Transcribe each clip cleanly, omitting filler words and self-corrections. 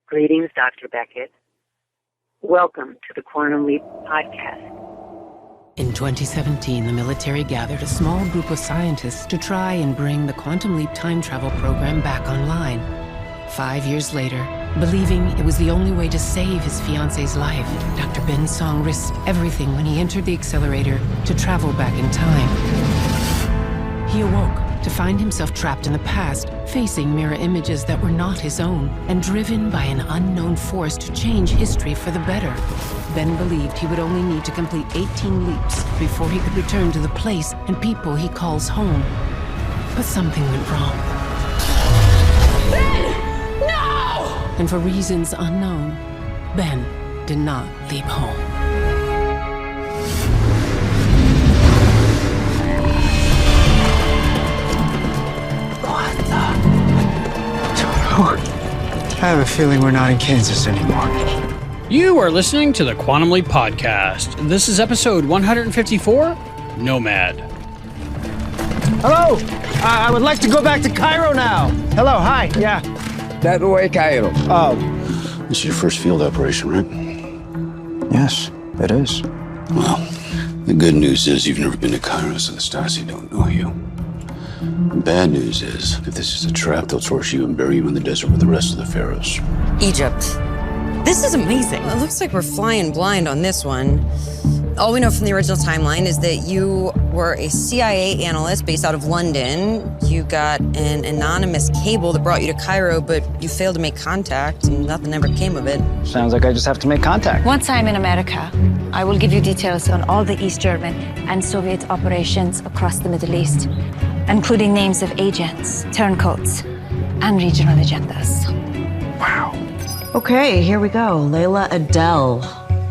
Greetings, Dr. Beckett. Welcome to the Quantum Leap podcast. In 2017, the military gathered a small group of scientists to try and bring the Quantum Leap time travel program back online. 5 years later, believing it was the only way to save his fiancée's life, Dr. Ben Song risked everything when he entered the accelerator to travel back in time. He awoke to find himself trapped in the past, facing mirror images that were not his own, and driven by an unknown force to change history for the better. Ben believed he would only need to complete 18 leaps before he could return to the place and people he calls home. But something went wrong. Ben! No! And for reasons unknown, Ben did not leap home. I have a feeling we're not in Kansas anymore. You are listening to the Quantum Leap Podcast. This is episode 154, Nomad. Hello! I would like to go back to Cairo now. Hello, hi, yeah. That way, Cairo. Oh. This is your first field operation, right? Yes, it is. Well, the good news is you've never been to Cairo, so the Stasi don't know you. The bad news is, if this is a trap, they'll torture you and bury you in the desert with the rest of the pharaohs. Egypt. This is amazing. It looks like we're flying blind on this one. All we know from the original timeline is that you were a CIA analyst based out of London. You got an anonymous cable that brought you to Cairo, but you failed to make contact and nothing ever came of it. Sounds like I just have to make contact. Once I'm in America, I will give you details on all the East German and Soviet operations across the Middle East, including names of agents, turncoats, and regional agendas. Wow. Okay, here we go. Layla Adele.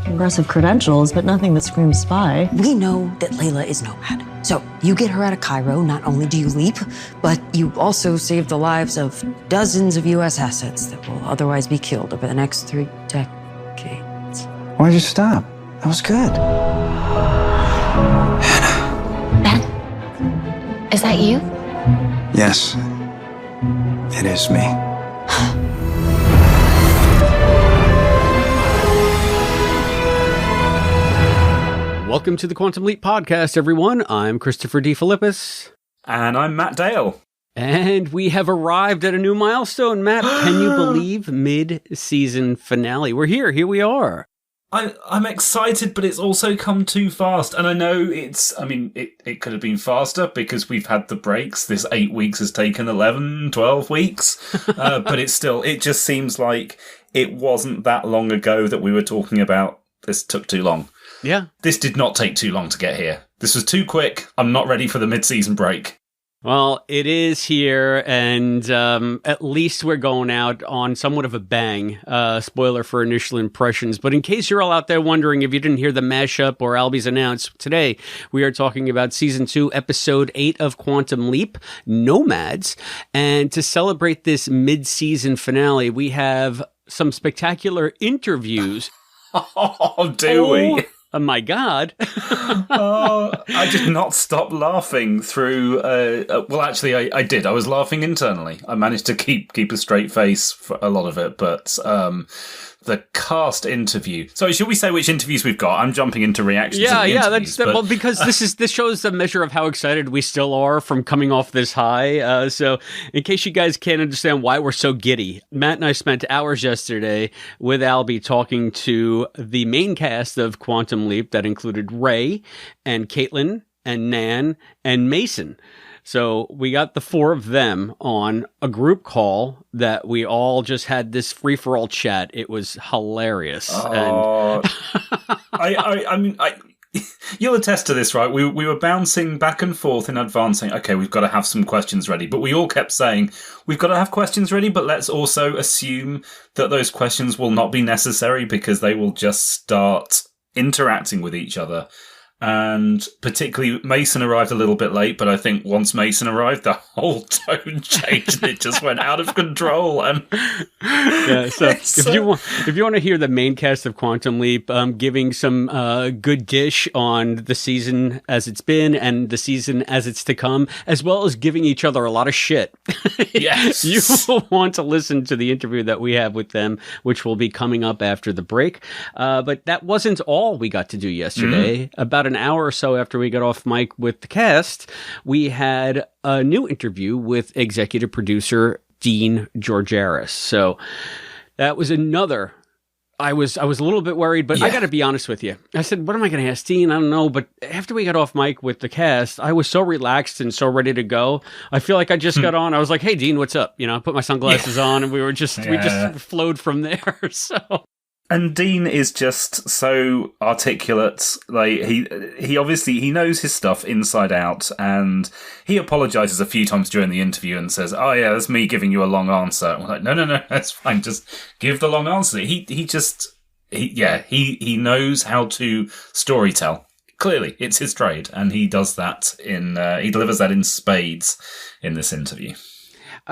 Impressive credentials, but nothing that screams spy. We know that Layla is Nomad. So you get her out of Cairo, not only do you leap, but you also save the lives of dozens of U.S. assets that will otherwise be killed over the next 3 decades. Why'd you stop? That was good. Ben? Is that you? Yes, it is me. Welcome to the Quantum Leap Podcast, everyone. I'm Christopher DeFilippis. And I'm Matt Dale. And we have arrived at a new milestone. Matt, can you believe mid-season finale? We're here. Here we are. I'm excited, but it's also come too fast. And I know it could have been faster because we've had the breaks. This 8 weeks has taken 11, 12 weeks. But it just seems like it wasn't that long ago that we were talking about this took too long. Yeah. This did not take too long to get here. This was too quick. I'm not ready for the mid-season break. Well, it is here, and at least we're going out on somewhat of a bang. Spoiler for initial impressions. But in case you're all out there wondering if you didn't hear the mashup or Albie's announce, today we are talking about Season 2, Episode 8 of Quantum Leap, Nomads. And to celebrate this mid-season finale, we have some spectacular interviews. Oh, do we? Oh my God. I did not stop laughing through... well, actually, I did. I was laughing internally. I managed to keep a straight face for a lot of it, but the cast interview... So should we say which interviews we've got? I'm jumping into reactions. Well, because this shows the measure of how excited we still are from coming off this high. So in case you guys can't understand why we're so giddy, Matt and I spent hours yesterday with Albie talking to the main cast of Quantum Leap that included Ray and Caitlin and Nan and Mason. So we got the four of them on a group call that we all just had this free-for-all chat. It was hilarious. You'll attest to this, right? We were bouncing back and forth in advancing. Okay, we've got to have some questions ready. But we all kept saying, we've got to have questions ready, but let's also assume that those questions will not be necessary because they will just start interacting with each other. And particularly, Mason arrived a little bit late, but I think once Mason arrived, the whole tone changed. It just went out of control. And yeah, so if you want to hear the main cast of Quantum Leap giving some good dish on the season as it's been and the season as it's to come, as well as giving each other a lot of shit, yes, you will want to listen to the interview that we have with them, which will be coming up after the break. But that wasn't all we got to do yesterday. About an hour or so after we got off mic with the cast, we had a new interview with executive producer Dean Gerogaris. So that was another. I was a little bit worried, but I got to be honest with you. I said, what am I going to ask Dean? I don't know. But after we got off mic with the cast, I was so relaxed and so ready to go. I feel like I just got on. I was like, hey, Dean, what's up? I put my sunglasses on and we just flowed from there. So. And Dean is just so articulate. Like he obviously he knows his stuff inside out, and he apologizes a few times during the interview and says, "Oh yeah, that's me giving you a long answer." And we're like, "No, that's fine. Just give the long answer." He knows how to storytell. Clearly, it's his trade, and he does that he delivers that in spades in this interview.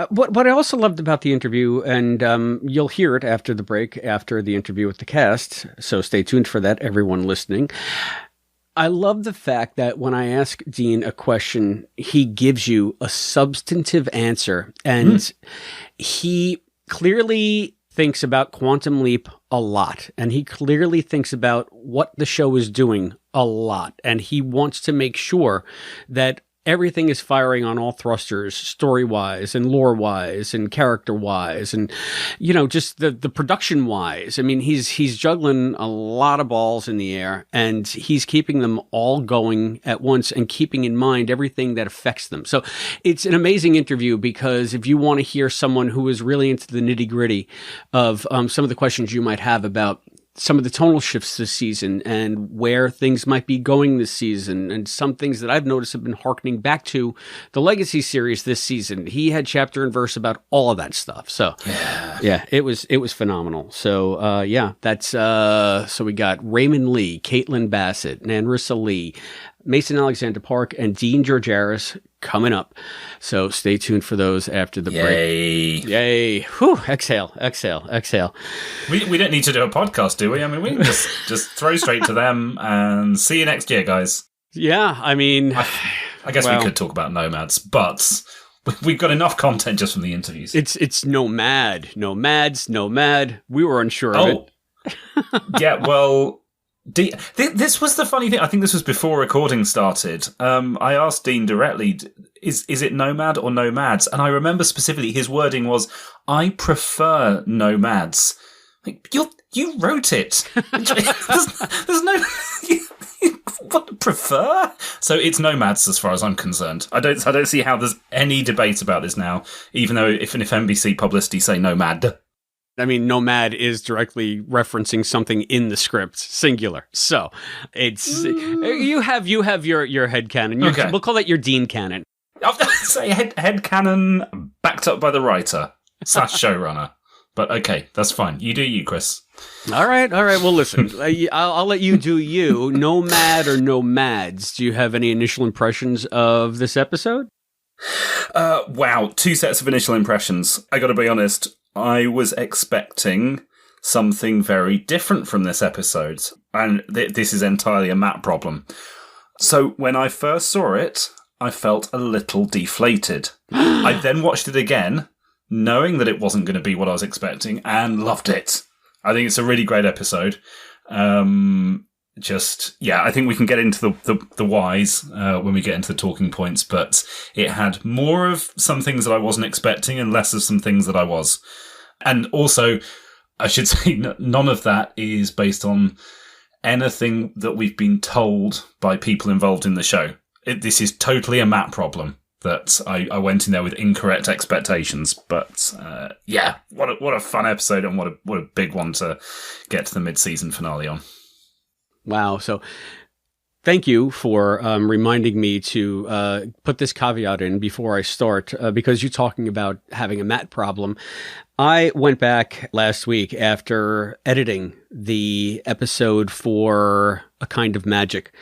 What I also loved about the interview, and you'll hear it after the break, after the interview with the cast, so stay tuned for that, everyone listening. I love the fact that when I ask Dean a question, he gives you a substantive answer, and he clearly thinks about Quantum Leap a lot, and he clearly thinks about what the show is doing a lot, and he wants to make sure that everything is firing on all thrusters, story-wise and lore-wise and character-wise and, just the production-wise. I mean, he's juggling a lot of balls in the air, and he's keeping them all going at once and keeping in mind everything that affects them. So it's an amazing interview, because if you want to hear someone who is really into the nitty-gritty of some of the questions you might have about some of the tonal shifts this season and where things might be going this season, and some things that I've noticed have been harkening back to the Legacy series this season. He had chapter and verse about all of that stuff. So yeah, it was phenomenal. So that's so we got Raymond Lee, Caitlin Bassett, Nanrisa Lee, Mason Alexander Park, and Dean Gerogaris coming up. So stay tuned for those after the break. Yay. Whew. Exhale. We don't need to do a podcast, do we? I mean, we can just throw straight to them and see you next year, guys. Yeah, I mean... I guess we could talk about Nomads, but we've got enough content just from the interviews. It's Nomad. Nomad. We were unsure of it. Yeah, well... this was the funny thing. I think this was before recording started. I asked Dean directly, is it Nomad or Nomads? And I remember specifically his wording was, I prefer Nomads. Like, you wrote it. there's no... What, prefer? So it's Nomads as far as I'm concerned. I don't see how there's any debate about this now, even though if NBC publicity say Nomad. I mean, Nomad is directly referencing something in the script, singular. So it's you have your headcanon. Okay. We'll call that your Dean canon. I'll say headcanon backed up by the writer / showrunner. But okay, that's fine. You do you, Chris. All right. Well, listen, I'll let you do you. Nomad or Nomads? Do you have any initial impressions of this episode? Wow, 2 sets of initial impressions. I got to be honest. I was expecting something very different from this episode, and this is entirely a Matt problem. So when I first saw it, I felt a little deflated. I then watched it again, knowing that it wasn't going to be what I was expecting, and loved it. I think it's a really great episode. I think we can get into the whys when we get into the talking points, but it had more of some things that I wasn't expecting and less of some things that I was. And also, I should say, none of that is based on anything that we've been told by people involved in the show. This is totally a Matt problem, that I went in there with incorrect expectations. But what a fun episode, and what a big one to get to the mid-season finale on. Wow. So thank you for reminding me to put this caveat in before I start, because you're talking about having a Matt problem. I went back last week after editing the episode for A Kind of Magic.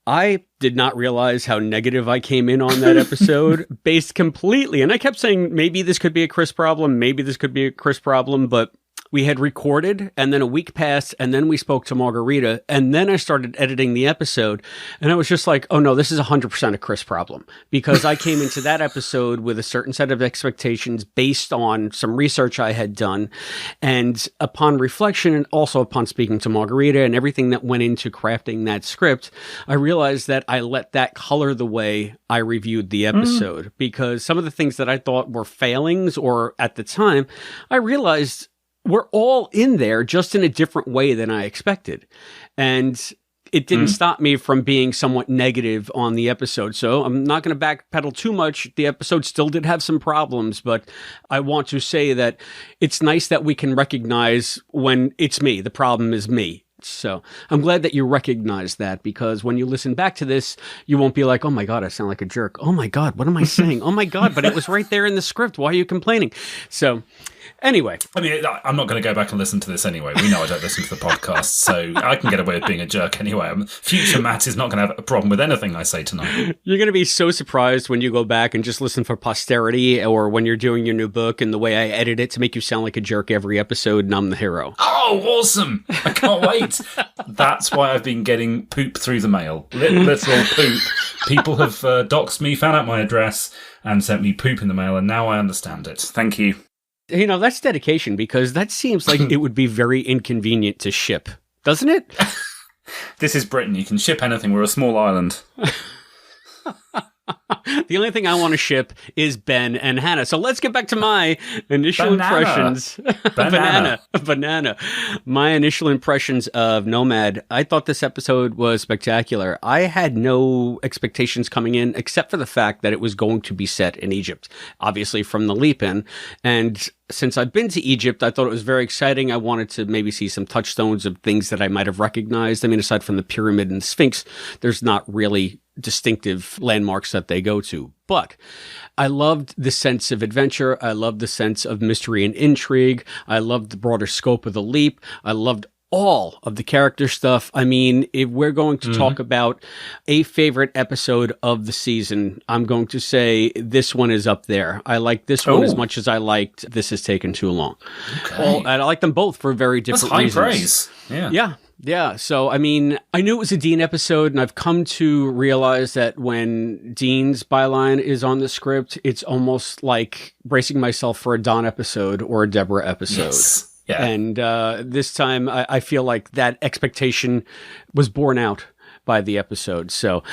I did not realize how negative I came in on that episode based completely. And I kept saying, maybe this could be a Chris problem. Maybe this could be a Chris problem. But we had recorded and then a week passed and then we spoke to Margarita and then I started editing the episode and I was just like, oh no, this is 100% a Chris problem because I came into that episode with a certain set of expectations based on some research I had done. And upon reflection and also upon speaking to Margarita and everything that went into crafting that script, I realized that I let that color the way I reviewed the episode because some of the things that I thought were failings or at the time, I realized we're all in there just in a different way than I expected. And it didn't stop me from being somewhat negative on the episode. So I'm not going to backpedal too much. The episode still did have some problems, but I want to say that it's nice that we can recognize when it's me. The problem is me. So I'm glad that you recognize that because when you listen back to this, you won't be like, oh my God, I sound like a jerk. Oh my God, what am I saying? Oh my God, but it was right there in the script. Why are you complaining? So anyway. I mean, I'm not going to go back and listen to this anyway. We know I don't listen to the podcast, so I can get away with being a jerk anyway. Future Matt is not going to have a problem with anything I say tonight. You're going to be so surprised when you go back and just listen for posterity or when you're doing your new book and the way I edit it to make you sound like a jerk every episode and I'm the hero. Oh, awesome. I can't wait. That's why I've been getting poop through the mail. Literal poop. People have doxed me, found out my address, and sent me poop in the mail, and now I understand it. Thank you. You know, that's dedication because that seems like it would be very inconvenient to ship, doesn't it? This is Britain. You can ship anything. We're a small island. The only thing I want to ship is Ben and Hannah. So let's get back to my initial impressions. Banana. My initial impressions of Nomad. I thought this episode was spectacular. I had no expectations coming in except for the fact that it was going to be set in Egypt, obviously from the leap in. And since I've been to Egypt, I thought it was very exciting. I wanted to maybe see some touchstones of things that I might have recognized. I mean, aside from the pyramid and Sphinx, there's not really distinctive landmarks that they go to. But I loved the sense of adventure. I loved the sense of mystery and intrigue. I loved the broader scope of the leap. I loved all of the character stuff. I mean, if we're going to talk about a favorite episode of the season, I'm going to say this one is up there. I like this one as much as I liked This Has Taken Too Long. Okay. I like them both for very different reasons. That's high praise. Yeah. So, I mean, I knew it was a Dean episode, and I've come to realize that when Dean's byline is on the script, it's almost like bracing myself for a Don episode or a Deborah episode. Yes. Yeah. And this time, I feel like that expectation was borne out by the episode. So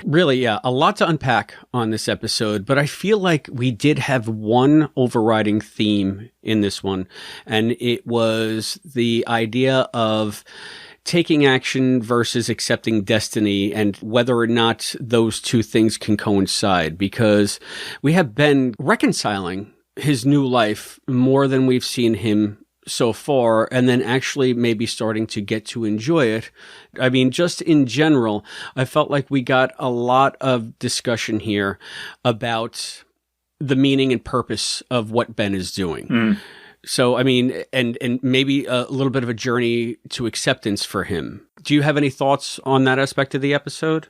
really, a lot to unpack on this episode, but I feel like we did have one overriding theme in this one, and it was the idea of taking action versus accepting destiny and whether or not those two things can coincide, because we have been reconciling his new life more than we've seen him so far, and then actually maybe starting to get to enjoy it. I mean, just in general, I felt like we got a lot of discussion here about the meaning and purpose of what Ben is doing. So, I mean, and maybe a little bit of a journey to acceptance for him. Do you have any thoughts on that aspect of the episode?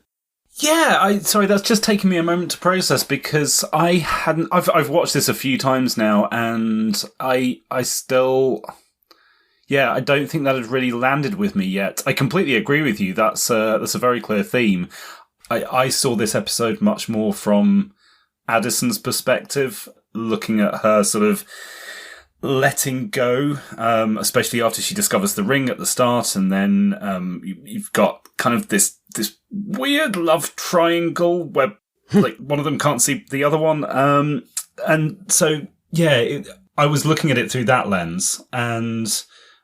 Yeah, sorry, that's just taken me a moment to process because I've watched this a few times now, and I still, I don't think that has really landed with me yet. I completely agree with you. That's a very clear theme. I saw this episode much more from Addison's perspective, looking at her sort of letting go, especially after she discovers the ring at the start, and then you've got kind of this weird love triangle where like one of them can't see the other one, and so I was looking at it through that lens, and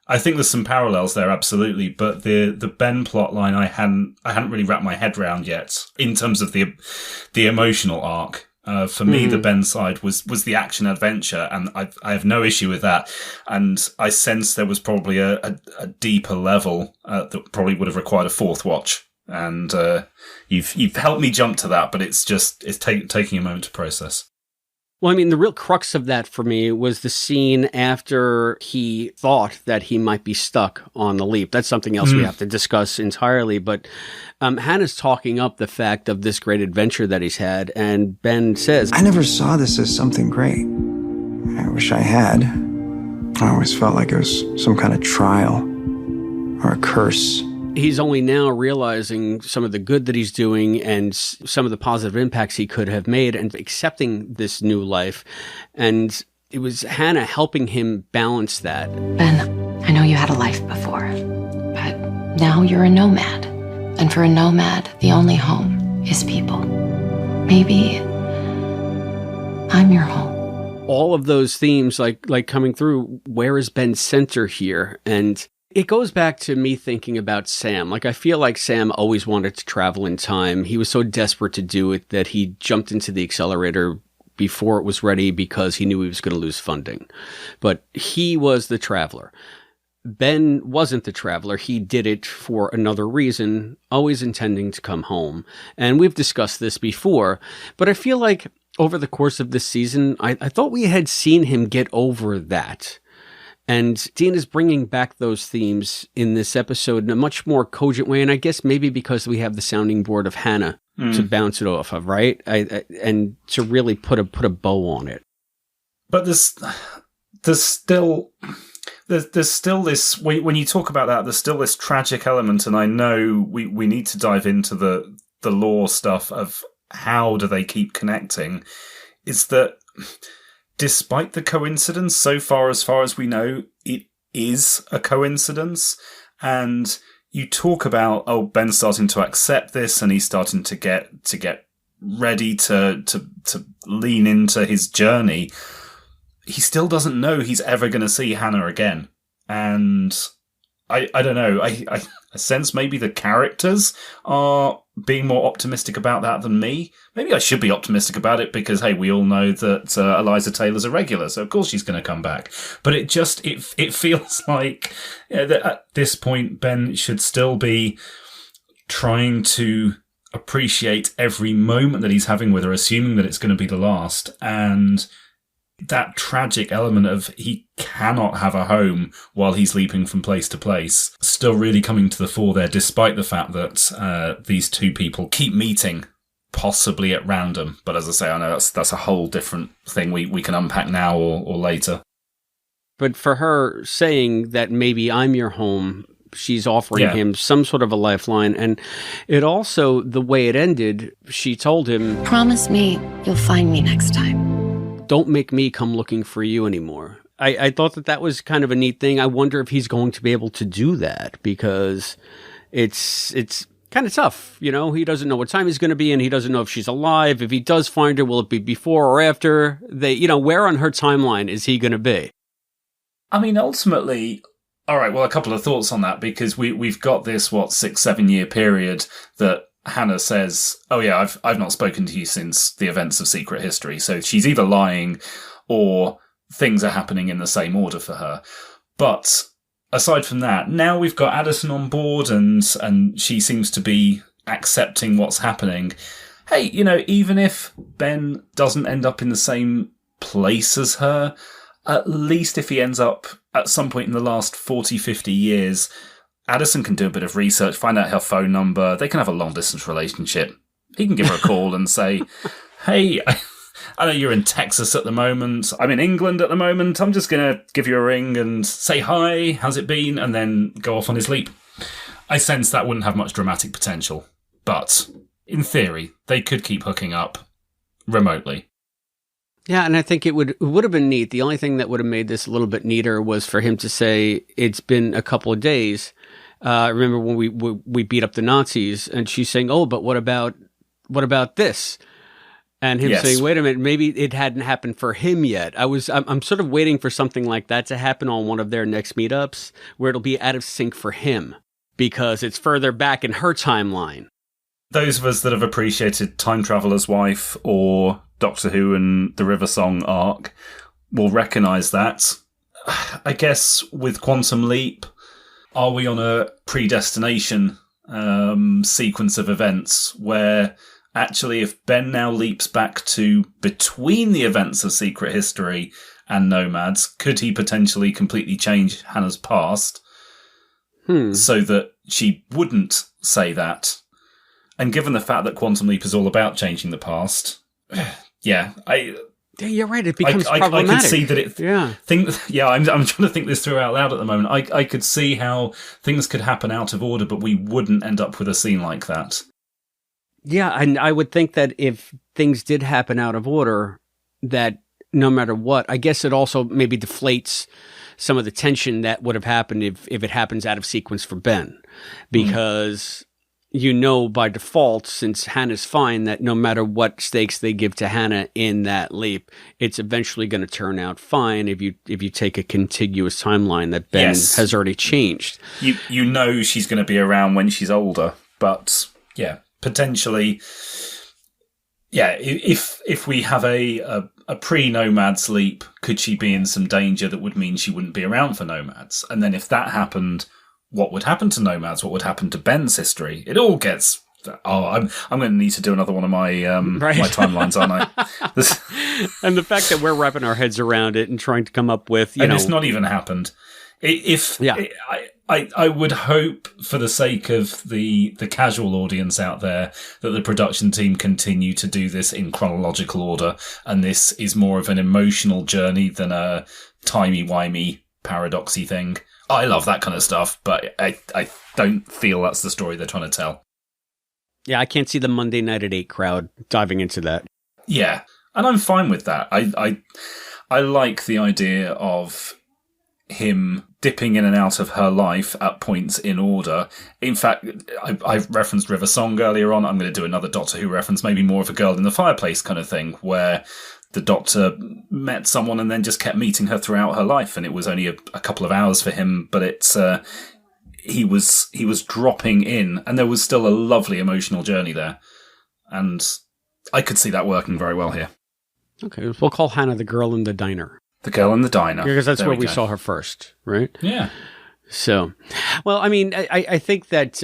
I think there's some parallels there, absolutely. But the Ben plotline I hadn't really wrapped my head around yet in terms of the emotional arc. For me, the Ben side was the action adventure, and I have no issue with that. And I sense there was probably a deeper level that probably would have required a fourth watch. And you've helped me jump to that, but it's taking a moment to process. Well, I mean, the real crux of that for me was the scene after he thought that he might be stuck on the leap. That's something else we have to discuss entirely. But Hannah's talking up the fact of this great adventure that he's had. And Ben says, I never saw this as something great. I wish I had. I always felt like it was some kind of trial or a curse. He's only now realizing some of the good that he's doing and some of the positive impacts he could have made and accepting this new life. And it was Hannah helping him balance that. Ben, I know you had a life before, but now you're a nomad. And for a nomad, the only home is people. Maybe I'm your home. All of those themes like coming through, where is Ben's center here? And it goes back to me thinking about Sam. Like, I feel like Sam always wanted to travel in time. He was so desperate to do it that he jumped into the accelerator before it was ready because he knew he was going to lose funding. But he was the traveler. Ben wasn't the traveler. He did it for another reason, always intending to come home. And we've discussed this before, but I feel like over the course of this season, I thought we had seen him get over that. And Dean is bringing back those themes in this episode in a much more cogent way. And I guess maybe because we have the sounding board of Hannah to bounce it off of, right? And to really put a bow on it. But there's still this, when you talk about that, there's still this tragic element. And I know we need to dive into the lore stuff of how do they keep connecting. Is that despite the coincidence, so far as we know, it is a coincidence. And you talk about, Ben's starting to accept this and he's starting to get ready to lean into his journey. He still doesn't know he's ever going to see Hannah again. And I don't know. I sense maybe the characters are being more optimistic about that than me. Maybe I should be optimistic about it because, hey, we all know that Eliza Taylor's a regular, so of course she's going to come back. But it feels like that at this point, Ben should still be trying to appreciate every moment that he's having with her, assuming that it's going to be the last. And that tragic element of he cannot have a home while he's leaping from place to place still really coming to the fore there, despite the fact that these two people keep meeting, possibly at random. But as I say, I know that's a whole different thing we can unpack now or later. But for her saying that maybe I'm your home, she's offering him some sort of a lifeline. And it also, the way it ended, she told him, Promise me you'll find me next time. Don't make me come looking for you anymore. I thought that was kind of a neat thing. I wonder if he's going to be able to do that because it's kind of tough. You know, he doesn't know what time he's going to be and he doesn't know if she's alive. If he does find her, will it be before or after? Where on her timeline is he going to be? I mean, ultimately, all right, well, a couple of thoughts on that because we've got this, 6-7 year period that Hannah says, oh yeah, I've not spoken to you since the events of Secret History. So she's either lying or things are happening in the same order for her. But aside from that, now we've got Addison on board and she seems to be accepting what's happening. Hey, even if Ben doesn't end up in the same place as her, at least if he ends up at some point in the last 40, 50 years, Addison can do a bit of research, find out her phone number. They can have a long-distance relationship. He can give her a call and say, hey, I know you're in Texas at the moment. I'm in England at the moment. I'm just going to give you a ring and say hi, how's it been? And then go off on his leap. I sense that wouldn't have much dramatic potential. But in theory, they could keep hooking up remotely. Yeah, and I think it would have been neat. The only thing that would have made this a little bit neater was for him to say, it's been a couple of days. I remember when we beat up the Nazis, and she's saying, "Oh, but what about this?" And him saying, "Wait a minute, maybe it hadn't happened for him yet." I'm sort of waiting for something like that to happen on one of their next meetups, where it'll be out of sync for him because it's further back in her timeline. Those of us that have appreciated Time Traveler's Wife or Doctor Who and the River Song arc will recognise that. I guess with Quantum Leap, are we on a predestination sequence of events where actually, if Ben now leaps back to between the events of Secret History and Nomads, could he potentially completely change Hannah's past so that she wouldn't say that? And given the fact that Quantum Leap is all about changing the past, yeah, you're right. It becomes problematic. I could see that it. Yeah. I'm trying to think this through out loud at the moment. I could see how things could happen out of order, but we wouldn't end up with a scene like that. Yeah, and I would think that if things did happen out of order, that no matter what, I guess it also maybe deflates some of the tension that would have happened if it happens out of sequence for Ben, because. You know by default, since Hannah's fine, that no matter what stakes they give to Hannah in that leap, it's eventually going to turn out fine if you take a contiguous timeline that Ben has already changed. You know she's going to be around when she's older, but yeah, potentially, yeah. If we have a pre-Nomads leap, could she be in some danger that would mean she wouldn't be around for Nomads? And then if that happened, what would happen to Nomads? What would happen to Ben's history? It all gets. Oh, I'm going to need to do another one of my my timelines, aren't I? And the fact that we're wrapping our heads around it and trying to come up with, it's not even happened. I would hope, for the sake of the casual audience out there, that the production team continue to do this in chronological order, and this is more of an emotional journey than a timey-wimey paradoxy thing. I love that kind of stuff, but I don't feel that's the story they're trying to tell. Yeah, I can't see the Monday Night at 8 crowd diving into that. Yeah, and I'm fine with that. I like the idea of him dipping in and out of her life at points in order. In fact, I referenced River Song earlier on. I'm going to do another Doctor Who reference, maybe more of a Girl in the Fireplace kind of thing, where the Doctor met someone and then just kept meeting her throughout her life, and it was only a couple of hours for him, but it's he was dropping in, and there was still a lovely emotional journey there, and I could see that working very well here. Okay, we'll call Hannah the Girl in the Diner. The Girl in the Diner. Because that's where we saw her first, right? Yeah. So, well, I mean, I think that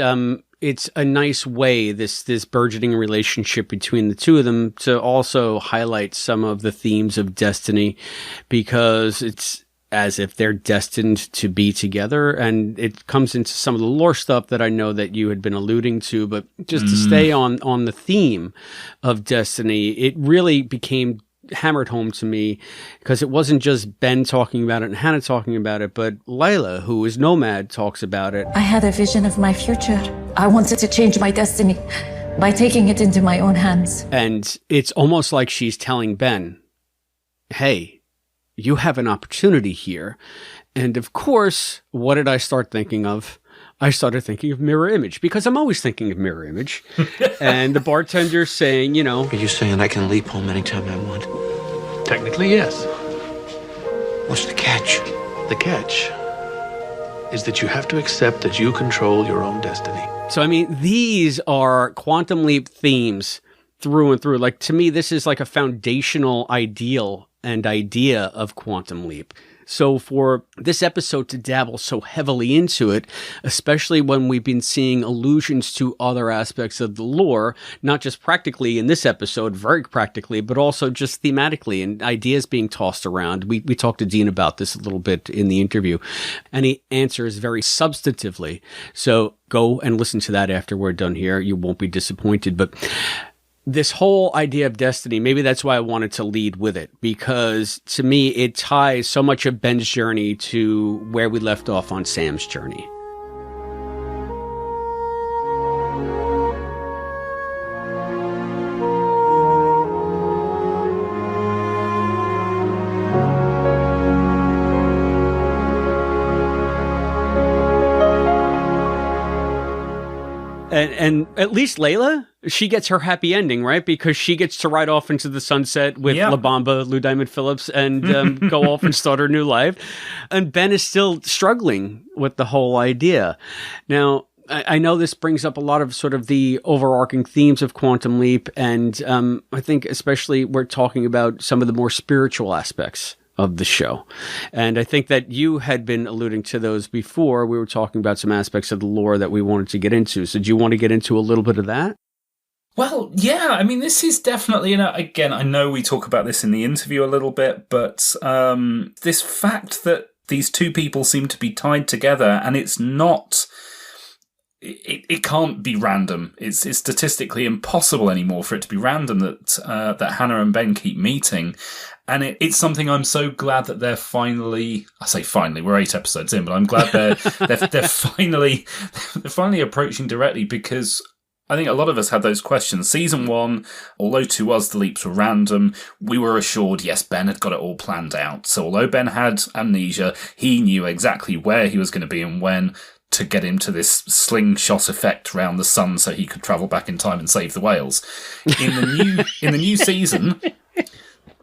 it's a nice way, this burgeoning relationship between the two of them, to also highlight some of the themes of destiny, because it's as if they're destined to be together. And it comes into some of the lore stuff that I know that you had been alluding to, but just to stay on the theme of destiny, it really became hammered home to me, because it wasn't just Ben talking about it and Hannah talking about it, but Layla, who is Nomad, talks about it. I had a vision of my future. I wanted to change my destiny by taking it into my own hands. And it's almost like she's telling Ben, hey, you have an opportunity here. And of course, what did I start thinking of? I started thinking of Mirror Image, because I'm always thinking of Mirror Image. And the bartender saying, Are you saying I can leap home anytime I want? Technically, yes. What's the catch? The catch is that you have to accept that you control your own destiny. So, I mean, these are Quantum Leap themes through and through. Like, to me, this is like a foundational ideal and idea of Quantum Leap. So for this episode to dabble so heavily into it, especially when we've been seeing allusions to other aspects of the lore, not just practically in this episode, very practically, but also just thematically, and ideas being tossed around. We talked to Dean about this a little bit in the interview, and he answers very substantively. So go and listen to that after we're done here. You won't be disappointed. But this whole idea of destiny, maybe that's why I wanted to lead with it, because to me, it ties so much of Ben's journey to where we left off on Sam's journey. And at least Layla, she gets her happy ending, right? Because she gets to ride off into the sunset with La Bamba, Lou Diamond Phillips, and go off and start her new life. And Ben is still struggling with the whole idea. Now, I know this brings up a lot of sort of the overarching themes of Quantum Leap. And I think especially we're talking about some of the more spiritual aspects of the show. And I think that you had been alluding to those before. We were talking about some aspects of the lore that we wanted to get into. So do you want to get into a little bit of that? Well, yeah, I mean, this is definitely, again, I know we talk about this in the interview a little bit, but this fact that these two people seem to be tied together, and it's not... It can't be random. It's statistically impossible anymore for it to be random that Hannah and Ben keep meeting. And it's something I'm so glad that they're finally... I say finally, we're 8 episodes in, but I'm glad they're finally approaching directly, because I think a lot of us had those questions. Season 1, although to us the leaps were random, we were assured, yes, Ben had got it all planned out. So although Ben had amnesia, he knew exactly where he was going to be and when to get him to this slingshot effect around the sun so he could travel back in time and save the whales. In the new season,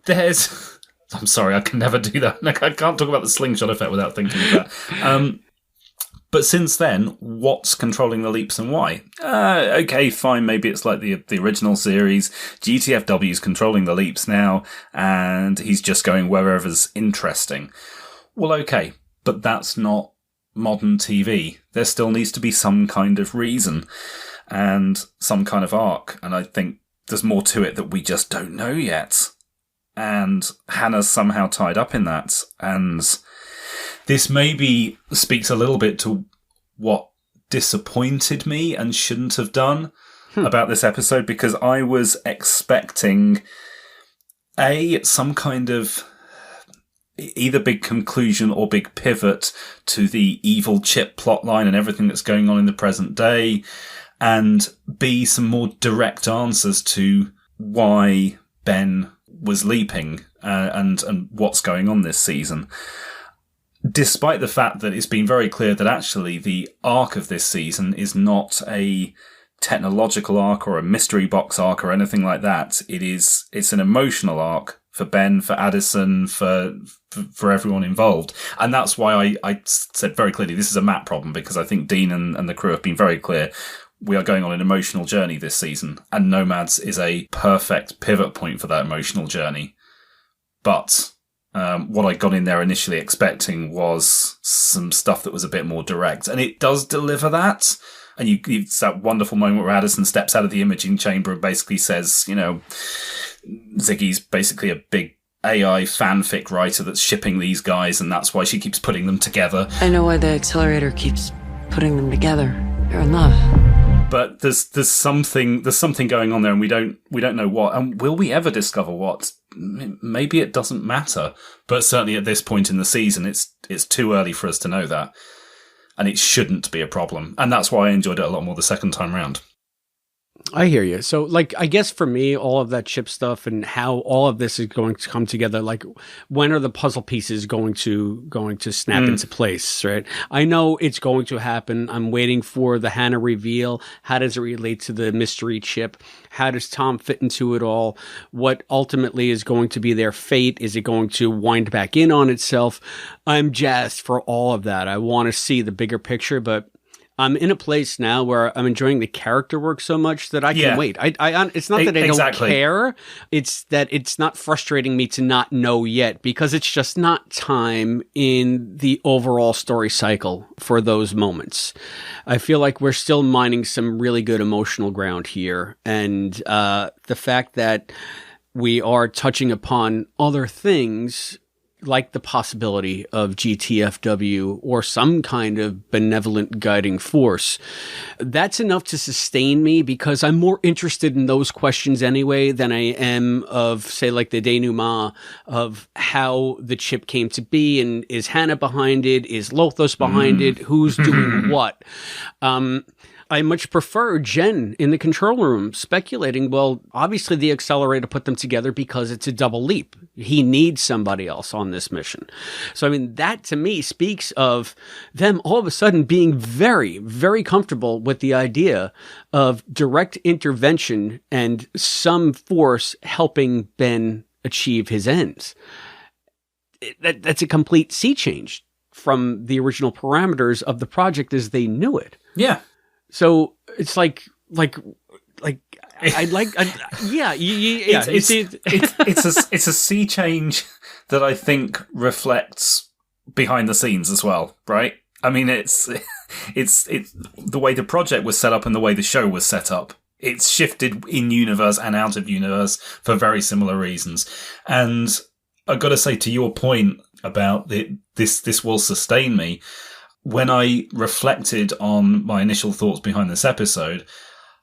there's... I'm sorry, I can never do that. I can't talk about the slingshot effect without thinking of that. But since then, what's controlling the leaps and why? Okay, fine, maybe it's like the original series. GTFW's controlling the leaps now, and he's just going wherever's interesting. Well, okay, but that's not modern TV. There still needs to be some kind of reason and some kind of arc, and I think there's more to it that we just don't know yet. And Hannah's somehow tied up in that, and this maybe speaks a little bit to what disappointed me and shouldn't have done about this episode, because I was expecting some kind of either big conclusion or big pivot to the evil Chip plotline and everything that's going on in the present day, and B, some more direct answers to why Ben was leaping and what's going on this season. Despite the fact that it's been very clear that actually the arc of this season is not a technological arc or a mystery box arc or anything like that. It's an emotional arc for Ben, for Addison, for everyone involved. And that's why I said very clearly this is a Matt problem, because I think Dean and the crew have been very clear. We are going on an emotional journey this season, and Nomads is a perfect pivot point for that emotional journey. But what I got in there initially expecting was some stuff that was a bit more direct, and it does deliver that. And it's that wonderful moment where Addison steps out of the imaging chamber and basically says, Ziggy's basically a big AI fanfic writer that's shipping these guys, and that's why she keeps putting them together. I know why the accelerator keeps putting them together. They're in love. But there's something going on there, and we don't know what. And will we ever discover what? Maybe it doesn't matter. But certainly at this point in the season, it's too early for us to know that, and it shouldn't be a problem. And that's why I enjoyed it a lot more the second time round. I hear you. So, I guess for me, all of that Chip stuff and how all of this is going to come together, when are the puzzle pieces going to snap into place, right? I know it's going to happen. I'm waiting for the Hannah reveal. How does it relate to the mystery Chip? How does Tom fit into it all? What ultimately is going to be their fate? Is it going to wind back in on itself? I'm jazzed for all of that. I want to see the bigger picture, but I'm in a place now where I'm enjoying the character work so much that I can wait. It's not that I don't care. It's that it's not frustrating me to not know yet, because it's just not time in the overall story cycle for those moments. I feel like we're still mining some really good emotional ground here. And the fact that we are touching upon other things, like the possibility of GTFW or some kind of benevolent guiding force, that's enough to sustain me, because I'm more interested in those questions anyway than I am of, say, like the denouement of how the Chip came to be, and is Hannah behind it? Is Lothos behind it? Who's doing what? I much prefer Jen in the control room speculating, well, obviously the accelerator put them together because it's a double leap. He needs somebody else on this mission. So, that to me speaks of them all of a sudden being very, very comfortable with the idea of direct intervention and some force helping Ben achieve his ends. That's a complete sea change from the original parameters of the project as they knew it. Yeah. So it's it's a sea change that I think reflects behind the scenes as well, right? It's the way the project was set up and the way the show was set up. It's shifted in universe and out of universe for very similar reasons. And I've got to say, to your point about this will sustain me, when I reflected on my initial thoughts behind this episode,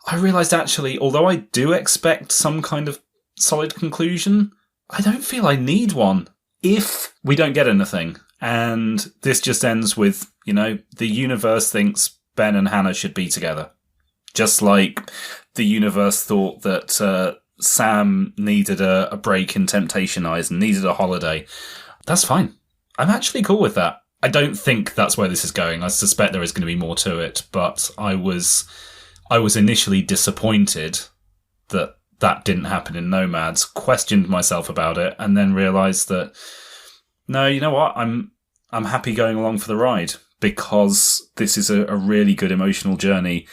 I realised actually, although I do expect some kind of solid conclusion, I don't feel I need one if we don't get anything. And this just ends with, the universe thinks Ben and Hannah should be together. Just like the universe thought that Sam needed a break in Temptation Eyes and needed a holiday. That's fine. I'm actually cool with that. I don't think that's where this is going. I suspect there is going to be more to it, but I was initially disappointed that didn't happen in Nomads, questioned myself about it, and then realised that, no, you know what? I'm happy going along for the ride, because this is a really good emotional journey,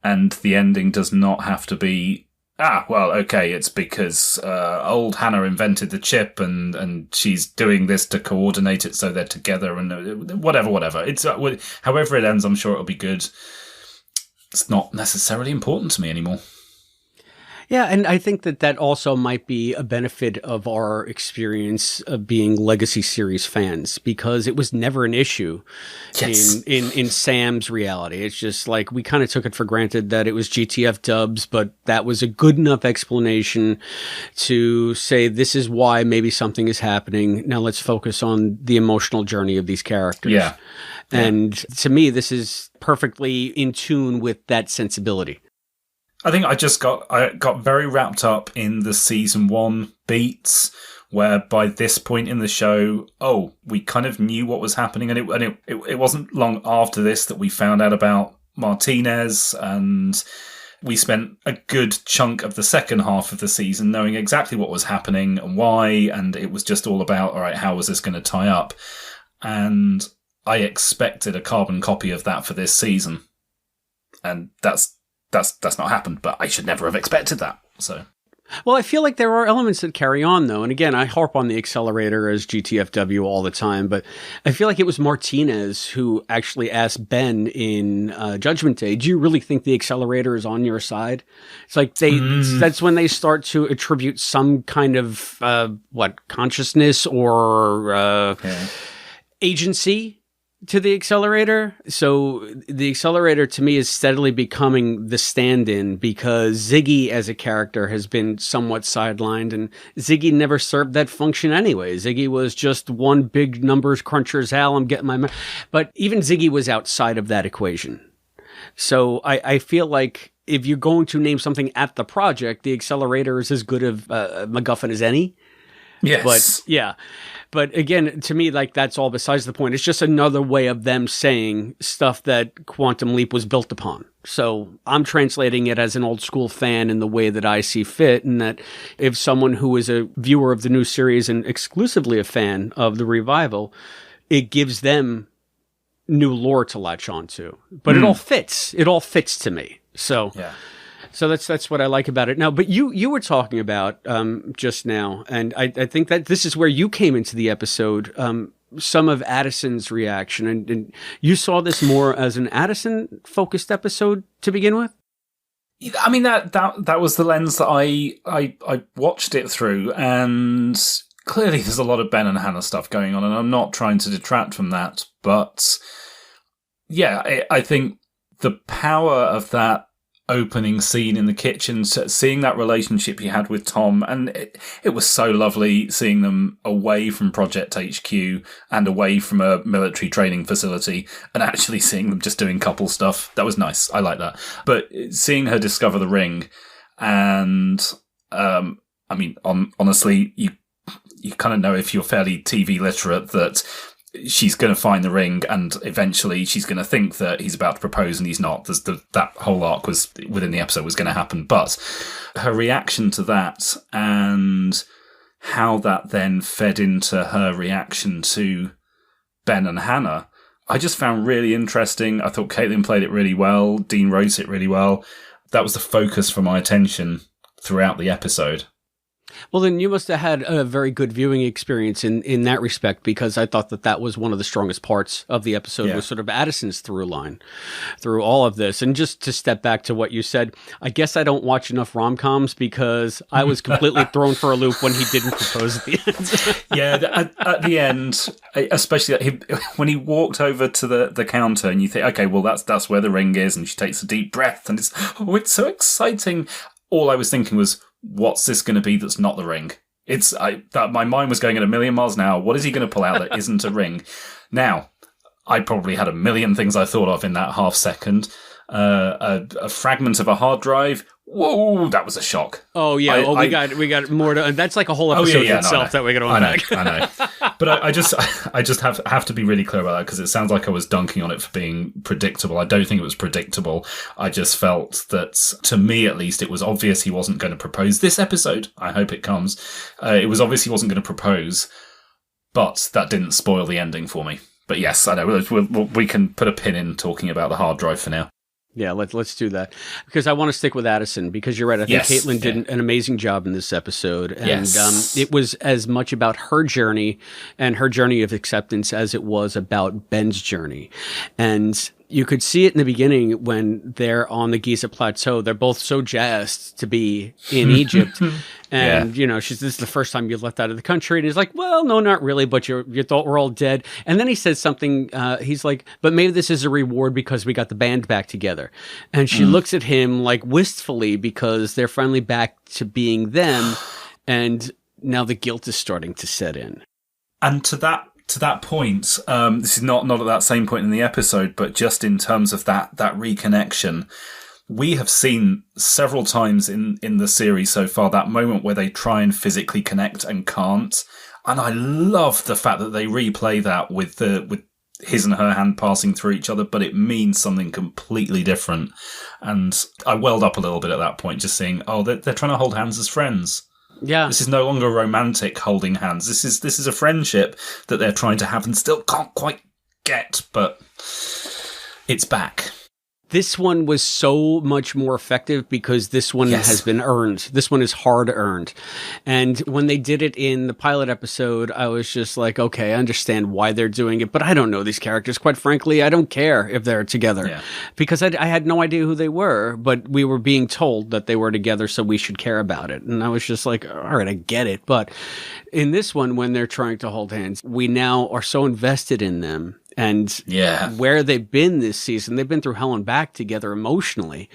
and the ending does not have to be, it's because old Hannah invented the chip and she's doing this to coordinate it so they're together, and whatever. It's however it ends, I'm sure it'll be good. It's not necessarily important to me anymore. Yeah, and I think that also might be a benefit of our experience of being Legacy series fans, because it was never an issue in Sam's reality. It's just like we kind of took it for granted that it was GTF dubs, but that was a good enough explanation to say this is why maybe something is happening. Now let's focus on the emotional journey of these characters. Yeah. And to me, this is perfectly in tune with that sensibility. I think I got very wrapped up in the season 1 beats, where by this point in the show, we kind of knew what was happening, and it wasn't long after this that we found out about Martinez, and we spent a good chunk of the second half of the season knowing exactly what was happening and why, and it was just all about, all right, how was this going to tie up? And I expected a carbon copy of that for this season, and that's not happened, but I should never have expected that. So, well, I feel like there are elements that carry on, though. And again, I harp on the accelerator as GTFW all the time, but I feel like it was Martinez who actually asked Ben in Judgment Day, do you really think the accelerator is on your side? It's like that's when they start to attribute some kind of, consciousness or agency to the accelerator. So the accelerator to me is steadily becoming the stand-in, because Ziggy as a character has been somewhat sidelined, and Ziggy never served that function anyway. Ziggy was just one big numbers cruncher's Hal. I'm getting my... But even Ziggy was outside of that equation. So I feel like if you're going to name something at the project, the accelerator is as good of a MacGuffin as any. Yes. But yeah. But again, to me, like, that's all besides the point. It's just another way of them saying stuff that Quantum Leap was built upon. So I'm translating it as an old school fan in the way that I see fit, and that if someone who is a viewer of the new series and exclusively a fan of the revival, it gives them new lore to latch onto. But it all fits. It all fits to me. So yeah. So that's what I like about it. Now, but you were talking about just now, and I think that this is where you came into the episode, some of Addison's reaction, and you saw this more as an Addison-focused episode to begin with? I mean, that was the lens that I watched it through, and clearly there's a lot of Ben and Hannah stuff going on, and I'm not trying to detract from that, but yeah, I think the power of that opening scene in the kitchen, seeing that relationship he had with Tom, and it was so lovely seeing them away from Project HQ and away from a military training facility, and actually seeing them just doing couple stuff. That was nice. I like that. But seeing her discover the ring, and I mean, honestly, you kind of know, if you're fairly TV literate, that she's going to find the ring, and eventually she's going to think that he's about to propose and he's not. That whole arc was within the episode was going to happen. But her reaction to that, and how that then fed into her reaction to Ben and Hannah, I just found really interesting. I thought Caitlin played it really well. Dean wrote it really well. That was the focus for my attention throughout the episode. Well, then you must have had a very good viewing experience in that respect, because I thought that was one of the strongest parts of the episode was sort of Addison's through line through all of this. And just to step back to what you said, I guess I don't watch enough rom-coms because I was completely thrown for a loop when he didn't propose at the end. Yeah, at the end, especially when he walked over to the counter and you think, okay, well, that's where the ring is, and she takes a deep breath and it's so exciting. All I was thinking was, what's this going to be that's not the ring? My mind was going at a million miles an hour. What is he going to pull out that isn't a ring? Now, I probably had a million things I thought of in that half second. A fragment of a hard drive. Whoa, that was a shock. Oh yeah, we got more to. That's like a whole episode itself that we're going to unpack. I know. But I just have to be really clear about that, because it sounds like I was dunking on it for being predictable. I don't think it was predictable. I just felt that, to me at least, it was obvious he wasn't going to propose this episode. I hope it comes. It was obvious he wasn't going to propose, but that didn't spoil the ending for me. But yes, I know we can put a pin in talking about the hard drive for now. Yeah, let's do that, because I want to stick with Addison, because you're right. I think Caitlin did an amazing job in this episode, and it was as much about her journey and her journey of acceptance as it was about Ben's journey. And you could see it in the beginning when they're on the Giza Plateau. They're both so jazzed to be in Egypt. And, this is the first time you left out of the country. And he's like, well, no, not really, but you thought we're all dead. And then he says something, he's like, but maybe this is a reward because we got the band back together. And she looks at him like wistfully, because they're finally back to being them. And now the guilt is starting to set in. And to that point, this is not at that same point in the episode, but just in terms of that reconnection, we have seen several times in the series so far that moment where they try and physically connect and can't. And I love the fact that they replay that with his and her hand passing through each other, but it means something completely different. And I welled up a little bit at that point, just seeing, they're trying to hold hands as friends. Yeah, this is no longer romantic holding hands. This is a friendship that they're trying to have and still can't quite get, but it's back. This one was so much more effective because this one has been earned. This one is hard earned. And when they did it in the pilot episode, I was just like, okay, I understand why they're doing it, but I don't know these characters. Quite frankly, I don't care if they're together because I had no idea who they were, but we were being told that they were together, so we should care about it. And I was just like, all right, I get it. But in this one, when they're trying to hold hands, we now are so invested in them. And where they've been this season, they've been through hell and back together emotionally,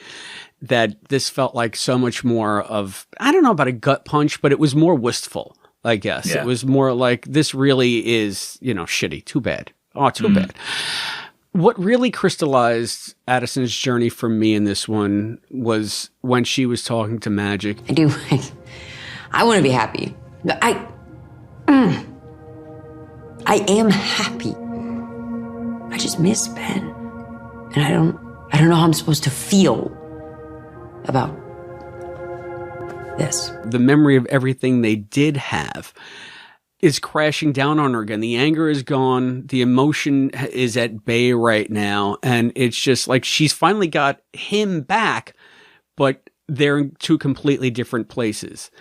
that this felt like so much more of, I don't know about a gut punch, but it was more wistful, I guess. It was more like, this really is, shitty. Too bad. Oh, too bad. What really crystallized Addison's journey for me in this one was when she was talking to Magic. I want to be happy. I am happy. I just miss Ben. And I don't know how I'm supposed to feel about this. The memory of everything they did have is crashing down on her again. The anger is gone. The emotion is at bay right now. And it's just like she's finally got him back, but they're in two completely different places.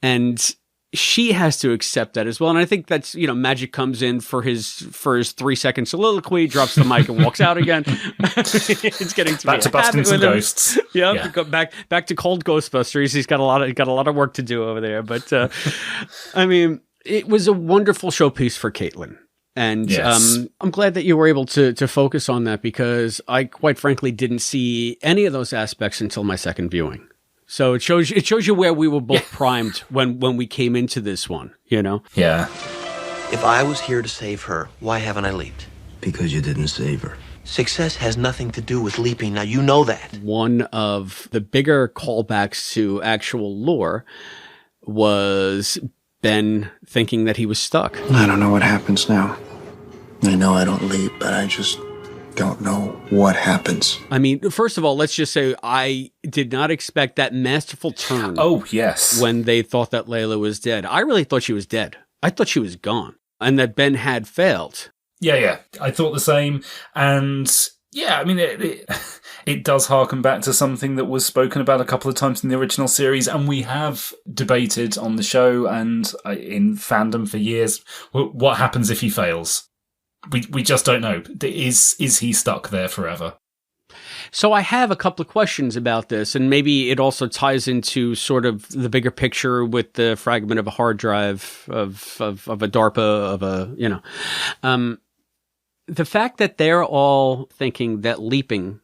And she has to accept that as well. And I think that's, Magic comes in for his 3-second soliloquy, drops the mic and walks out again. It's getting to back to busting some ghosts. Go back to cold Ghostbusters. He's got a lot of work to do over there. But I mean, it was a wonderful showpiece for Caitlin. And I'm glad that you were able to focus on that, because I quite frankly didn't see any of those aspects until my second viewing. So it shows you where we were both primed when we came into this one, Yeah. If I was here to save her, why haven't I leaped? Because you didn't save her. Success has nothing to do with leaping. Now, you know that. One of the bigger callbacks to actual lore was Ben thinking that he was stuck. I don't know what happens now. I know I don't leap, but I just don't know what happens. I mean, first of all, let's just say I did not expect that masterful turn. Oh, yes. When they thought that Layla was dead. I really thought she was dead. I thought she was gone. And that Ben had failed. Yeah. I thought the same. And yeah, I mean, It does harken back to something that was spoken about a couple of times in the original series, and we have debated on the show and in fandom for years, what happens if he fails? We just don't know. Is he stuck there forever? So I have a couple of questions about this, and maybe it also ties into sort of the bigger picture with the fragment of a hard drive of a DARPA of a, you know, the fact that they're all thinking that leaping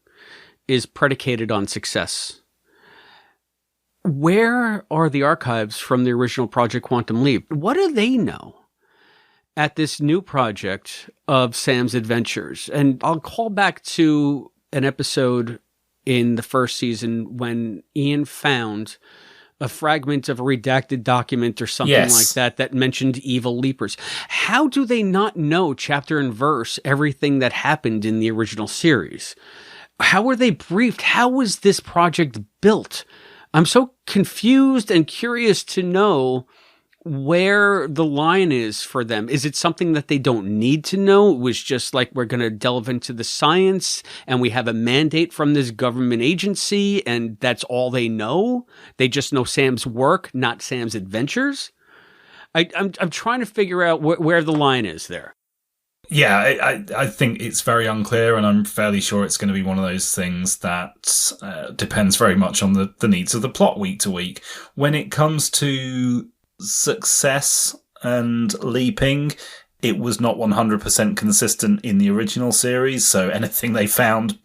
is predicated on success. Where are the archives from the original Project Quantum Leap? What do they know at this new project of Sam's adventures? And I'll call back to an episode in the first season when Ian found a fragment of a redacted document or something like that mentioned evil leapers. How do they not know chapter and verse everything that happened in the original series? How were they briefed? How was this project built? I'm so confused and curious to know where the line is for them. Is it something that they don't need to know? It was just like, we're going to delve into the science and we have a mandate from this government agency and that's all they know? They just know Sam's work, not Sam's adventures? I'm trying to figure out where the line is there. Yeah, I think it's very unclear, and I'm fairly sure it's going to be one of those things that depends very much on the needs of the plot week to week. When it comes to success and leaping, it was not 100% consistent in the original series, so anything they found,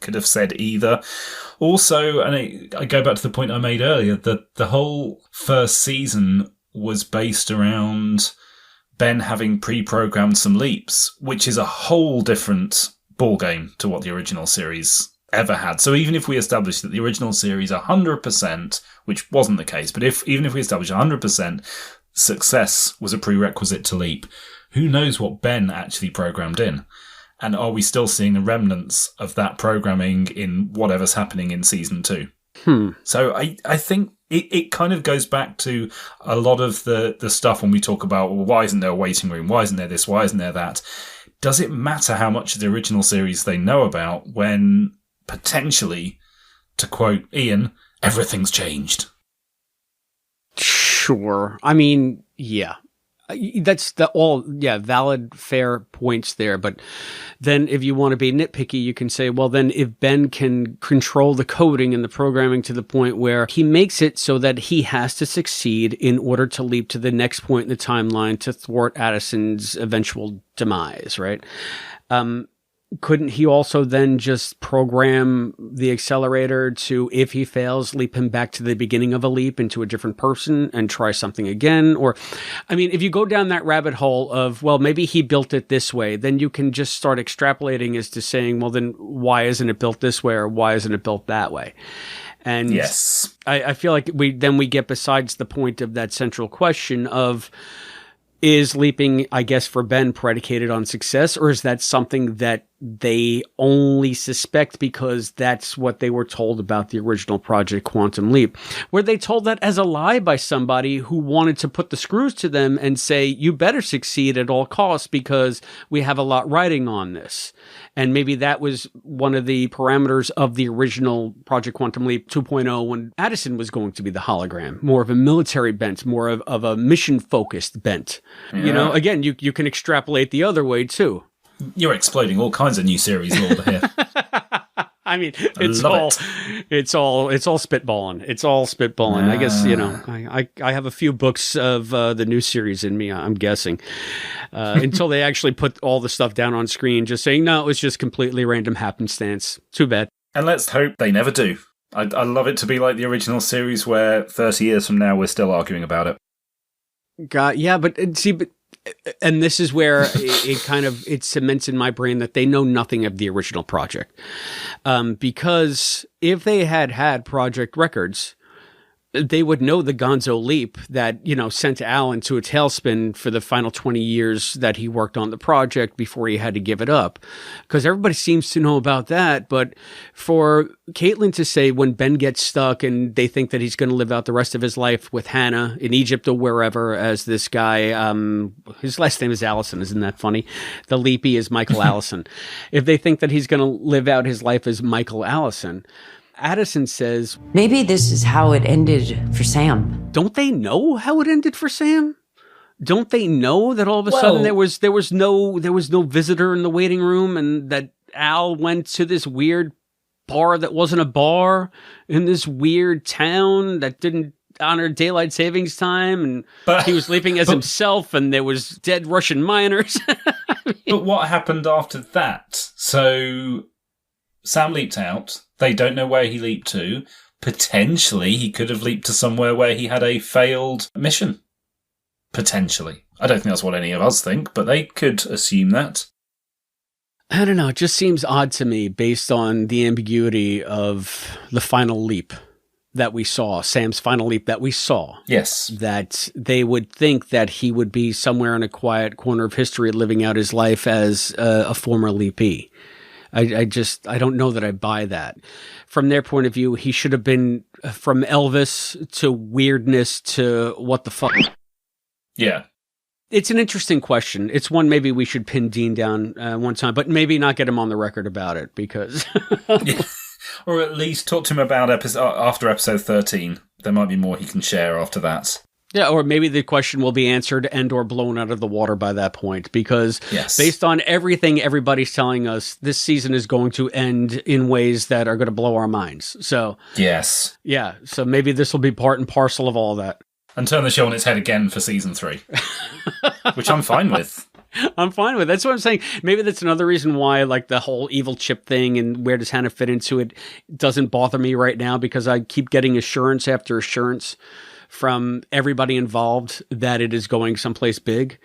could have said either. Also, and I go back to the point I made earlier, that the whole first season was based around Ben having pre-programmed some leaps, which is a whole different ballgame to what the original series ever had. So even if we establish that the original series 100%, which wasn't the case, but even if we establish 100% success was a prerequisite to leap, who knows what Ben actually programmed in? And are we still seeing the remnants of that programming in whatever's happening in season 2? So I think it kind of goes back to a lot of the stuff when we talk about, well, why isn't there a waiting room? Why isn't there this? Why isn't there that? Does it matter how much of the original series they know about when potentially, to quote Ian, everything's changed? Sure. I mean, yeah. That's valid, fair points there. But then if you want to be nitpicky, you can say, well, then if Ben can control the coding and the programming to the point where he makes it so that he has to succeed in order to leap to the next point in the timeline to thwart Addison's eventual demise, right? Couldn't he also then just program the accelerator to, if he fails, leap him back to the beginning of a leap into a different person and try something again? Or, I mean, if you go down that rabbit hole of, well, maybe he built it this way, then you can just start extrapolating as to saying, well, then why isn't it built this way or why isn't it built that way? And yes, I feel like we get besides the point of that central question of, is leaping, I guess, for Ben predicated on success, or is that something that they only suspect because that's what they were told about the original Project Quantum Leap? Were they told that as a lie by somebody who wanted to put the screws to them and say, you better succeed at all costs because we have a lot riding on this? And maybe that was one of the parameters of the original Project Quantum Leap 2.0 when Addison was going to be the hologram, more of a military bent, more of a mission-focused bent. Yeah. You know, again, you can extrapolate the other way too. You're exploding all kinds of new series lore here. I mean, it's all spitballing. It's all spitballing. I guess, you know, I have a few books of the new series in me, I'm guessing, until they actually put all the stuff down on screen, just saying, no, it was just completely random happenstance. Too bad. And let's hope they never do. I'd love it to be like the original series where 30 years from now we're still arguing about it. And this is where it cements in my brain that they know nothing of the original project. Because if they had project records, they would know the Gonzo leap that, sent Al into a tailspin for the final 20 years that he worked on the project before he had to give it up. Because everybody seems to know about that. But for Caitlin to say when Ben gets stuck and they think that he's going to live out the rest of his life with Hannah in Egypt or wherever as this guy, his last name is Allison. Isn't that funny? The leapy is Michael Allison. If they think that he's going to live out his life as Michael Allison, Addison says, maybe this is how it ended for Sam. Don't they know how it ended for Sam? Don't they know that all of a sudden there was no visitor in the waiting room, and that Al went to this weird bar that wasn't a bar in this weird town that didn't honor daylight savings time, and he was sleeping as himself, and there was dead Russian miners. But what happened after that? So Sam leaped out. They don't know where he leaped to. Potentially, he could have leaped to somewhere where he had a failed mission. Potentially. I don't think that's what any of us think, but they could assume that. I don't know. It just seems odd to me based on the ambiguity of the final leap that we saw, Sam's final leap that we saw. Yes. That they would think that he would be somewhere in a quiet corner of history living out his life as a former leapee. I don't know that I buy that. From their point of view, he should have been from Elvis to weirdness to what the fuck. Yeah. It's an interesting question. It's one maybe we should pin Dean down one time, but maybe not get him on the record about it because... Yeah. Or at least talk to him about after episode 13. There might be more he can share after that. Yeah, or maybe the question will be answered and or blown out of the water by that point, because based on everything everybody's telling us, this season is going to end in ways that are going to blow our minds. So yes. Yeah, so maybe this will be part and parcel of all that. And turn the show on its head again for season 3, which I'm fine with. I'm fine with it. That's what I'm saying. Maybe that's another reason why, like, the whole evil chip thing and where does Hannah fit into it doesn't bother me right now, because I keep getting assurance after assurance from everybody involved that it is going someplace big.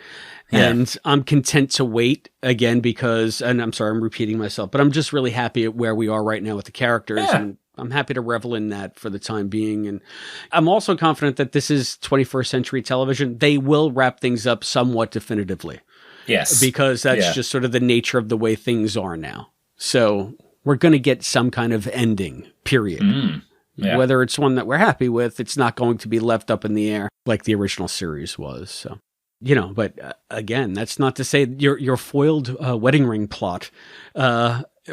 Yeah. And I'm content to wait again because, and I'm sorry, I'm repeating myself, but I'm just really happy at where we are right now with the characters. Yeah. And I'm happy to revel in that for the time being. And I'm also confident that this is 21st century television. They will wrap things up somewhat definitively. Yes. Because that's just sort of the nature of the way things are now. So we're going to get some kind of ending, period. Yeah. Whether it's one that we're happy with, it's not going to be left up in the air like the original series was. So, but again, that's not to say your foiled wedding ring plot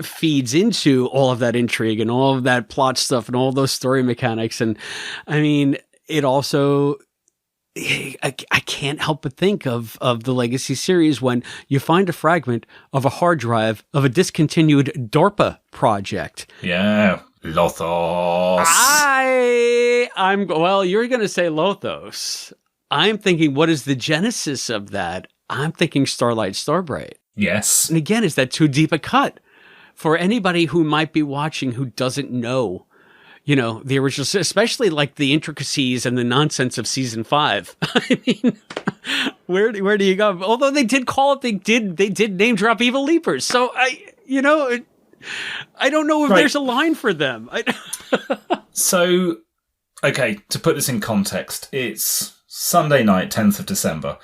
feeds into all of that intrigue and all of that plot stuff and all those story mechanics. And I mean, it also... I can't help but think of the Legacy series when you find a fragment of a hard drive of a discontinued DARPA project. Yeah, Lothos. Well, you're going to say Lothos. I'm thinking, what is the genesis of that? I'm thinking Starlight Starbright. Yes. And again, is that too deep a cut for anybody who might be watching who doesn't know? The original, especially like the intricacies and the nonsense of season 5. I mean, where do you go? Although they did call it, they did name drop Evil Leapers. So I don't know if there's a line for them. So, okay, to put this in context, it's Sunday night, 10th of December.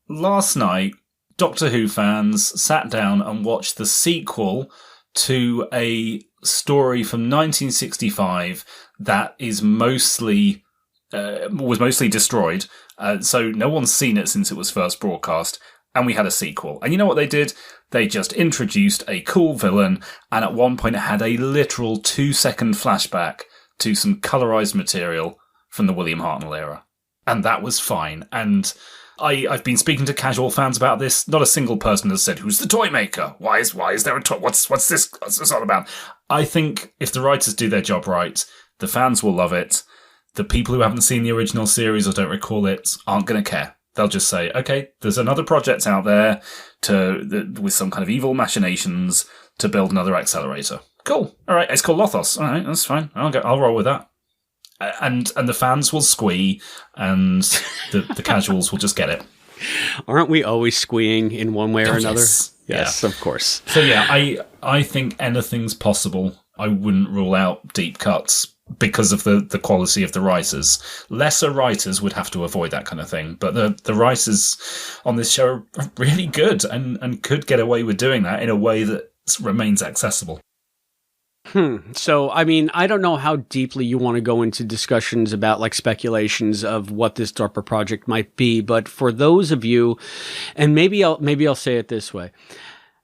Last night, Doctor Who fans sat down and watched the sequel to a story from 1965 that is was mostly destroyed. So no one's seen it since it was first broadcast, and we had a sequel. And you know what they did? They just introduced a cool villain, and at one point it had a literal 2-second flashback to some colorized material from the William Hartnell era. And that was fine. And I've been speaking to casual fans about this. Not a single person has said, "Who's the toy maker? Why is there a toy? What's this all about?" I think if the writers do their job right, the fans will love it. The people who haven't seen the original series or don't recall it aren't going to care. They'll just say, "Okay, there's another project out there with some kind of evil machinations to build another accelerator. Cool. All right, it's called Lothos. All right, that's fine. I'll roll with that." And the fans will squee, and the casuals will just get it. Aren't we always squeeing in one way or another? Yes, yeah. Of course. So yeah, I think anything's possible. I wouldn't rule out deep cuts, because of the quality of the writers. Lesser writers would have to avoid that kind of thing, but the writers on this show are really good and could get away with doing that in a way that remains accessible. So, I mean, I don't know how deeply you want to go into discussions about like speculations of what this DARPA project might be, but for those of you, and maybe I'll say it this way.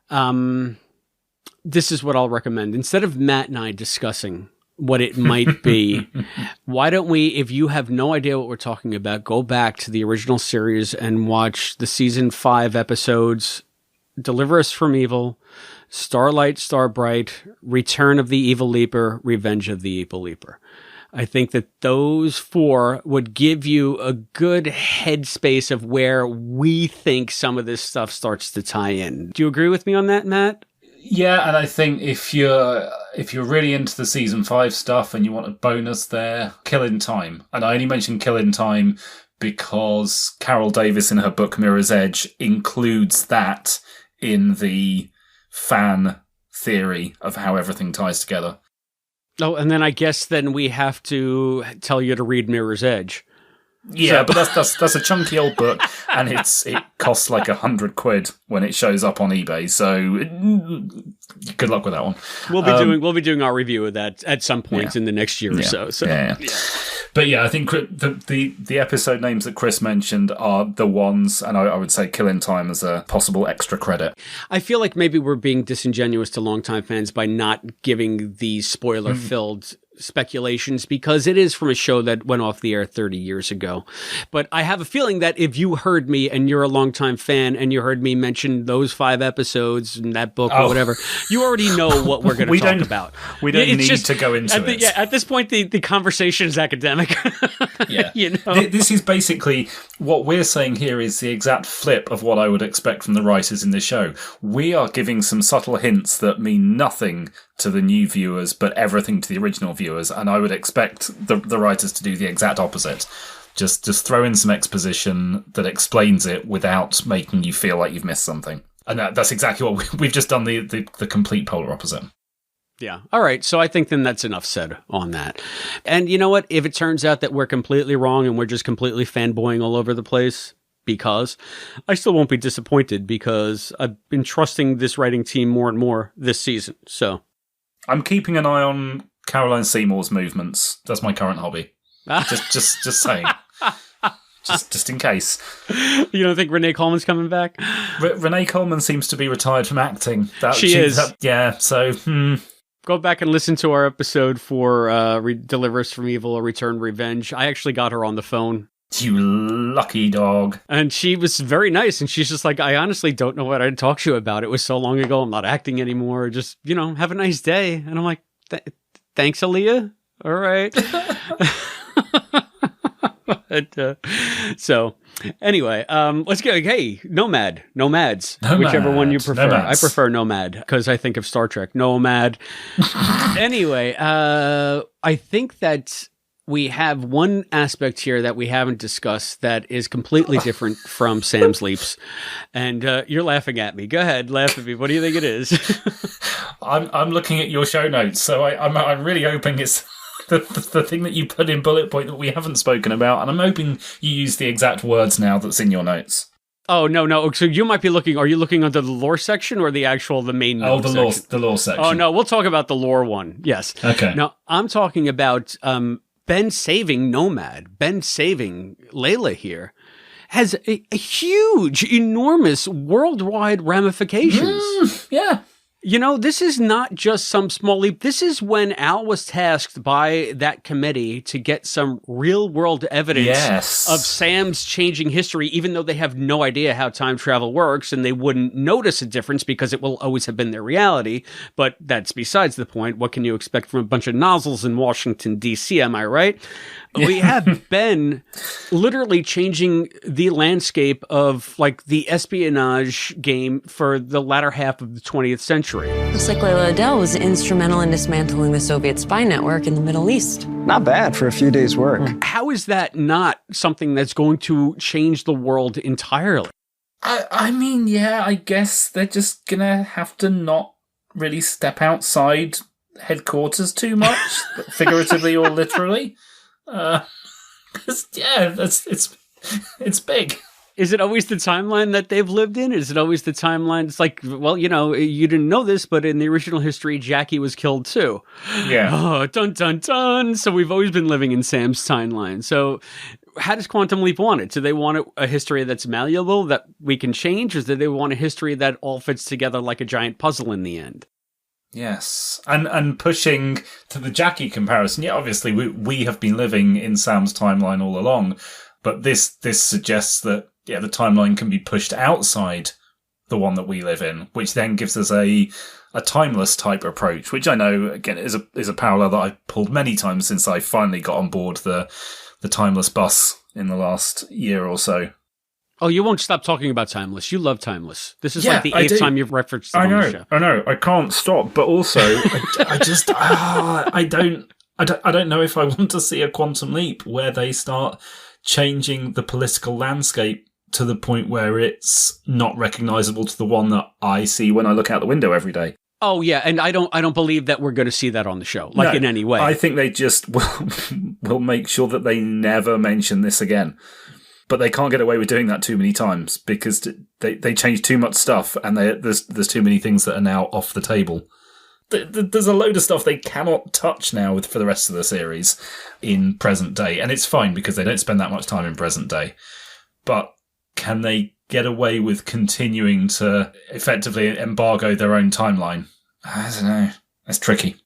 This is what I'll recommend. Instead of Matt and I discussing what it might be, why don't we, if you have no idea what we're talking about, go back to the original series and watch the season 5 episodes, Deliver Us from Evil, Starlight, Starbright, Return of the Evil Leaper, Revenge of the Evil Leaper. I think that those 4 would give you a good headspace of where we think some of this stuff starts to tie in. Do you agree with me on that, Matt? Yeah, and I think if you're really into the season 5 stuff and you want a bonus there, Kill in Time. And I only mention Kill in Time because Carol Davis in her book Mirror's Edge includes that in the fan theory of how everything ties together. Oh, and then I guess then we have to tell you to read Mirror's Edge. Yeah, but that's a chunky old book, and it costs like £100 when it shows up on eBay. So good luck with that one. We'll be doing our review of that at some point in the next year or so. So yeah. But yeah, I think the episode names that Chris mentioned are the ones, and I would say Kill in Time as a possible extra credit. I feel like maybe we're being disingenuous to longtime fans by not giving the spoiler-filled speculations, because it is from a show that went off the air 30 years ago. But I have a feeling that if you heard me and you're a longtime fan and you heard me mention those 5 episodes in that book or whatever, you already know what we're going to talk about. We don't need to go into it. Yeah, at this point, the conversation is academic. Yeah. You know? This is basically what we're saying here is the exact flip of what I would expect from the writers in the show. We are giving some subtle hints that mean nothing to the new viewers, but everything to the original viewers. And I would expect the writers to do the exact opposite. Just throw in some exposition that explains it without making you feel like you've missed something. And that's exactly what we've just done, the complete polar opposite. Yeah. All right. So I think then that's enough said on that. And you know what? If it turns out that we're completely wrong and we're just completely fanboying all over the place, because I still won't be disappointed, because I've been trusting this writing team more and more this season. So I'm keeping an eye on Caroline Seymour's movements. That's my current hobby. Just saying. Just in case. You don't think Renee Coleman's coming back? Renee Coleman seems to be retired from acting. She is. So go back and listen to our episode for Deliver Us from Evil or Return Revenge. I actually got her on the phone. You lucky dog. And she was very nice. And she's just like, I honestly don't know what I'd talk to you about. It was so long ago. I'm not acting anymore. Just, have a nice day. And I'm like, thanks, Aaliyah. All right. So anyway, let's go. Hey, Nomads, whichever one you prefer. Nomads. I prefer Nomad because I think of Star Trek. Nomad. Anyway, I think that we have one aspect here that we haven't discussed that is completely different from Sam's Leaps. And you're laughing at me. Go ahead, laugh at me. What do you think it is? I'm looking at your show notes, so I'm really hoping it's the thing that you put in bullet point that we haven't spoken about, and I'm hoping you use the exact words now that's in your notes. Oh, no. So you might be looking, are you looking under the lore section or the main notes section? The lore section. Oh, no, we'll talk about the lore one. Yes. Okay. Now, I'm talking about Ben saving Nomad, Ben saving Layla here, has a huge, enormous worldwide ramifications. Yeah. This is not just some small leap. This is when Al was tasked by that committee to get some real-world evidence of Sam's changing history, even though they have no idea how time travel works, and they wouldn't notice a difference because it will always have been their reality. But that's besides the point. What can you expect from a bunch of nozzles in Washington, D.C., am I right? We have Ben literally changing the landscape of, the espionage game for the latter half of the 20th century. Looks like Layla Adele was instrumental in dismantling the Soviet spy network in the Middle East. Not bad for a few days' work. How is that not something that's going to change the world entirely? I mean, I guess they're just gonna have to not really step outside headquarters too much, figuratively or literally. It's big. Is it always the timeline that they've lived in? Is it always the timeline? It's like, well, you didn't know this, but in the original history, Jackie was killed too. Yeah. Oh, dun, dun, dun. So we've always been living in Sam's timeline. So how does Quantum Leap want it? Do they want a history that's malleable, that we can change? Or do they want a history that all fits together like a giant puzzle in the end? Yes, and pushing to the Jackie comparison, yeah, obviously we have been living in Sam's timeline all along, but this suggests that, yeah, the timeline can be pushed outside the one that we live in, which then gives us a timeless type approach, which I know, again, is a parallel that I've pulled many times since I finally got on board the timeless bus in the last year or so. Oh, you won't stop talking about Timeless. You love Timeless. This is like the 8th time you've referenced it on the show. I know. I can't stop. But also, I don't know if I want to see a Quantum Leap where they start changing the political landscape to the point where it's not recognizable to the one that I see when I look out the window every day. Oh yeah, and I don't believe that we're going to see that on the show, in any way. I think they just will make sure that they never mention this again. But they can't get away with doing that too many times because they change too much stuff, and there's too many things that are now off the table. There's a load of stuff they cannot touch now for the rest of the series in present day, and it's fine because they don't spend that much time in present day. But can they get away with continuing to effectively embargo their own timeline? I don't know. That's tricky.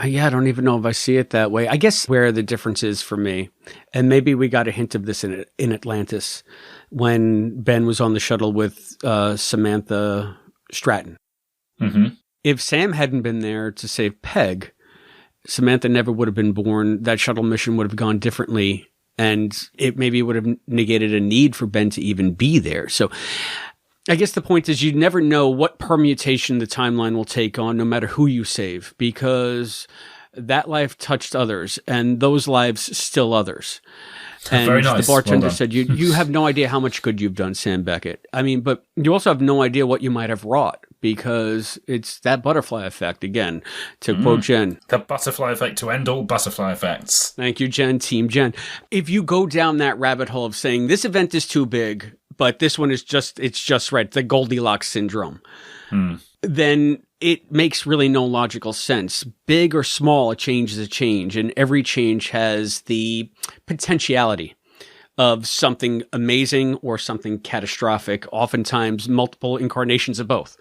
Yeah, I don't even know if I see it that way. I guess where the difference is for me, and maybe we got a hint of this in Atlantis, when Ben was on the shuttle with Samantha Stratton. Mm-hmm. If Sam hadn't been there to save Peg, Samantha never would have been born. That shuttle mission would have gone differently, and it maybe would have negated a need for Ben to even be there. So I guess the point is you never know what permutation the timeline will take on, no matter who you save, because that life touched others, and those lives still others. And very nice. The bartender Well said, you have no idea how much good you've done, Sam Beckett. I mean, but you also have no idea what you might have wrought, because it's that butterfly effect, again, to quote Jen. The butterfly effect to end all butterfly effects. Thank you, Jen, Team Jen. If you go down that rabbit hole of saying, this event is too big, but this one is just right, the Goldilocks syndrome, then it makes really no logical sense. Big or small, a change is a change, and every change has the potentiality of something amazing or something catastrophic, oftentimes multiple incarnations of both.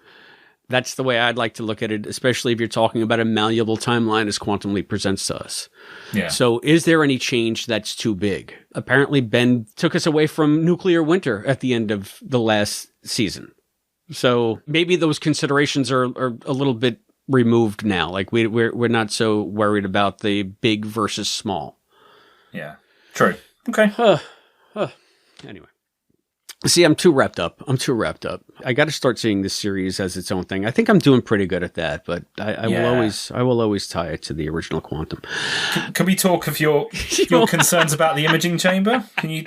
That's the way I'd like to look at it, especially if you're talking about a malleable timeline as Quantum Leap presents to us. Yeah. So is there any change that's too big? Apparently, Ben took us away from nuclear winter at the end of the last season. So maybe those considerations are a little bit removed now. Like we're not so worried about the big versus small. Yeah. True. Okay. Anyway. See, I'm too wrapped up. I got to start seeing this series as its own thing. I think I'm doing pretty good at that, but I will always tie it to the original Quantum. Can we talk of your concerns about the imaging chamber? Can you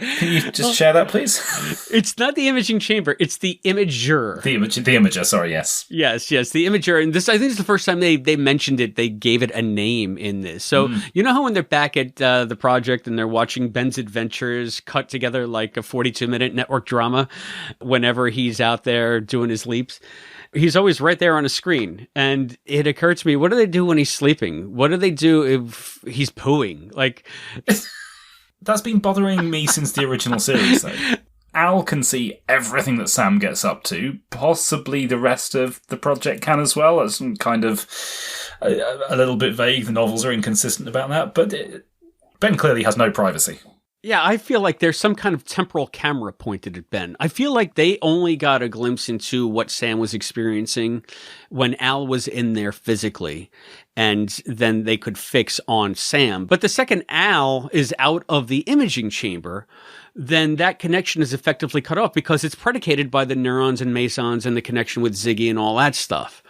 just share that, please? It's not the imaging chamber. It's the imager. The imager. Sorry. Yes. Yes. The imager. And this, I think, is the first time they mentioned it. They gave it a name in this. So you know how when they're back at the project and they're watching Ben's adventures cut together like a 42-minute network drama. Whenever he's out there doing his leaps, he's always right there on a screen. And it occurred to me, what do they do when he's sleeping? What do they do if he's pooing? Like, that's been bothering me since the original series, though. Al can see everything that Sam gets up to. Possibly the rest of the project can as well. It's kind of a little bit vague. The novels are inconsistent about that. But Ben clearly has no privacy. Yeah, I feel like there's some kind of temporal camera pointed at Ben. I feel like they only got a glimpse into what Sam was experiencing when Al was in there physically, and then they could fix on Sam. But the second Al is out of the imaging chamber, then that connection is effectively cut off because it's predicated by the neurons and mesons and the connection with Ziggy and all that stuff.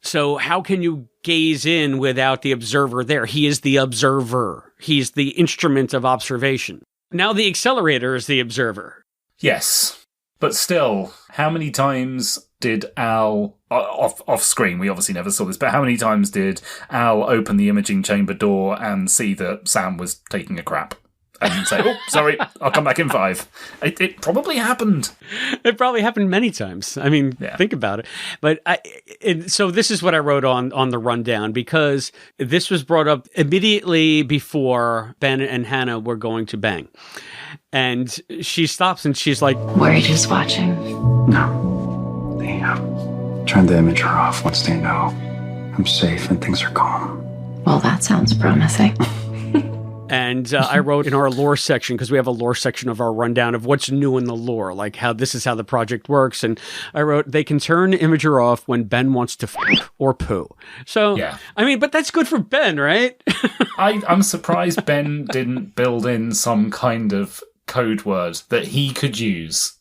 So how can you gaze in without the observer there? He is the observer. He's the instrument of observation. Now the accelerator is the observer. Yes. But still, how many times did Al off screen, we obviously never saw this, but how many times did Al open the imaging chamber door and see that Sam was taking a crap? And say, oh, sorry, I'll come back in 5. It probably happened. It probably happened many times. I mean, think about it. But so this is what I wrote on the rundown, because this was brought up immediately before Ben and Hannah were going to bang. And she stops and she's like, Worried who's watching? No. They turned the imager off once they know I'm safe and things are calm. Well, that sounds promising. And I wrote in our lore section, because we have a lore section of our rundown of what's new in the lore, like how this is how the project works. And I wrote, they can turn imager off when Ben wants to or poo. So, I mean, but that's good for Ben, right? I'm surprised Ben didn't build in some kind of code word that he could use.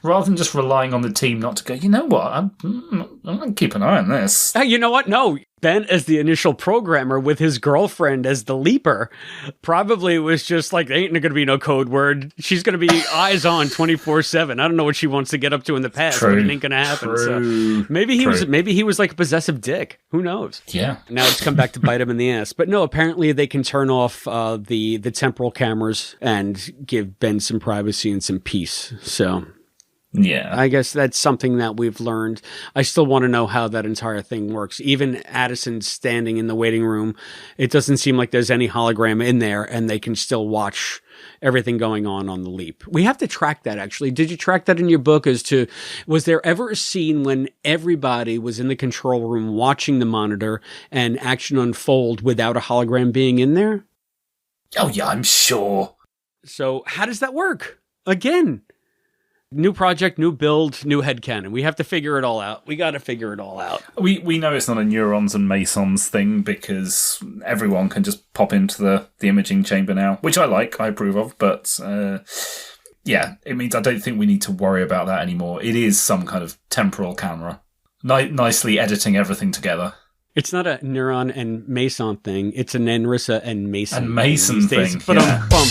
Rather than just relying on the team not to go, you know what, I'm going to keep an eye on this. You know what? No, Ben, as the initial programmer with his girlfriend as the leaper, probably was just like, ain't going to be no code word. She's going to be eyes on 24/7. I don't know what she wants to get up to in the past, but it ain't going to happen. So maybe he was like a possessive dick. Who knows? Yeah. Now it's come back to bite him in the ass. But no, apparently they can turn off the temporal cameras and give Ben some privacy and some peace. So yeah, I guess that's something that we've learned. I still want to know how that entire thing works. Even Addison standing in the waiting room, it doesn't seem like there's any hologram in there, and they can still watch everything going on the leap. We have to track that, actually. Did you track that in your book as to, was there ever a scene when everybody was in the control room watching the monitor and action unfold without a hologram being in there? Oh yeah, I'm sure. So how does that work? Again, new project, new build, new headcanon. We have to figure it all out. We got to figure it all out. We know it's not a neurons and mesons thing, because everyone can just pop into the imaging chamber now, which I approve of, but yeah, it means I don't think we need to worry about that anymore. It is some kind of temporal camera. Nicely editing everything together. It's not a neuron and meson thing. It's a Nanrisa and Mason. And Mason thing. But bump.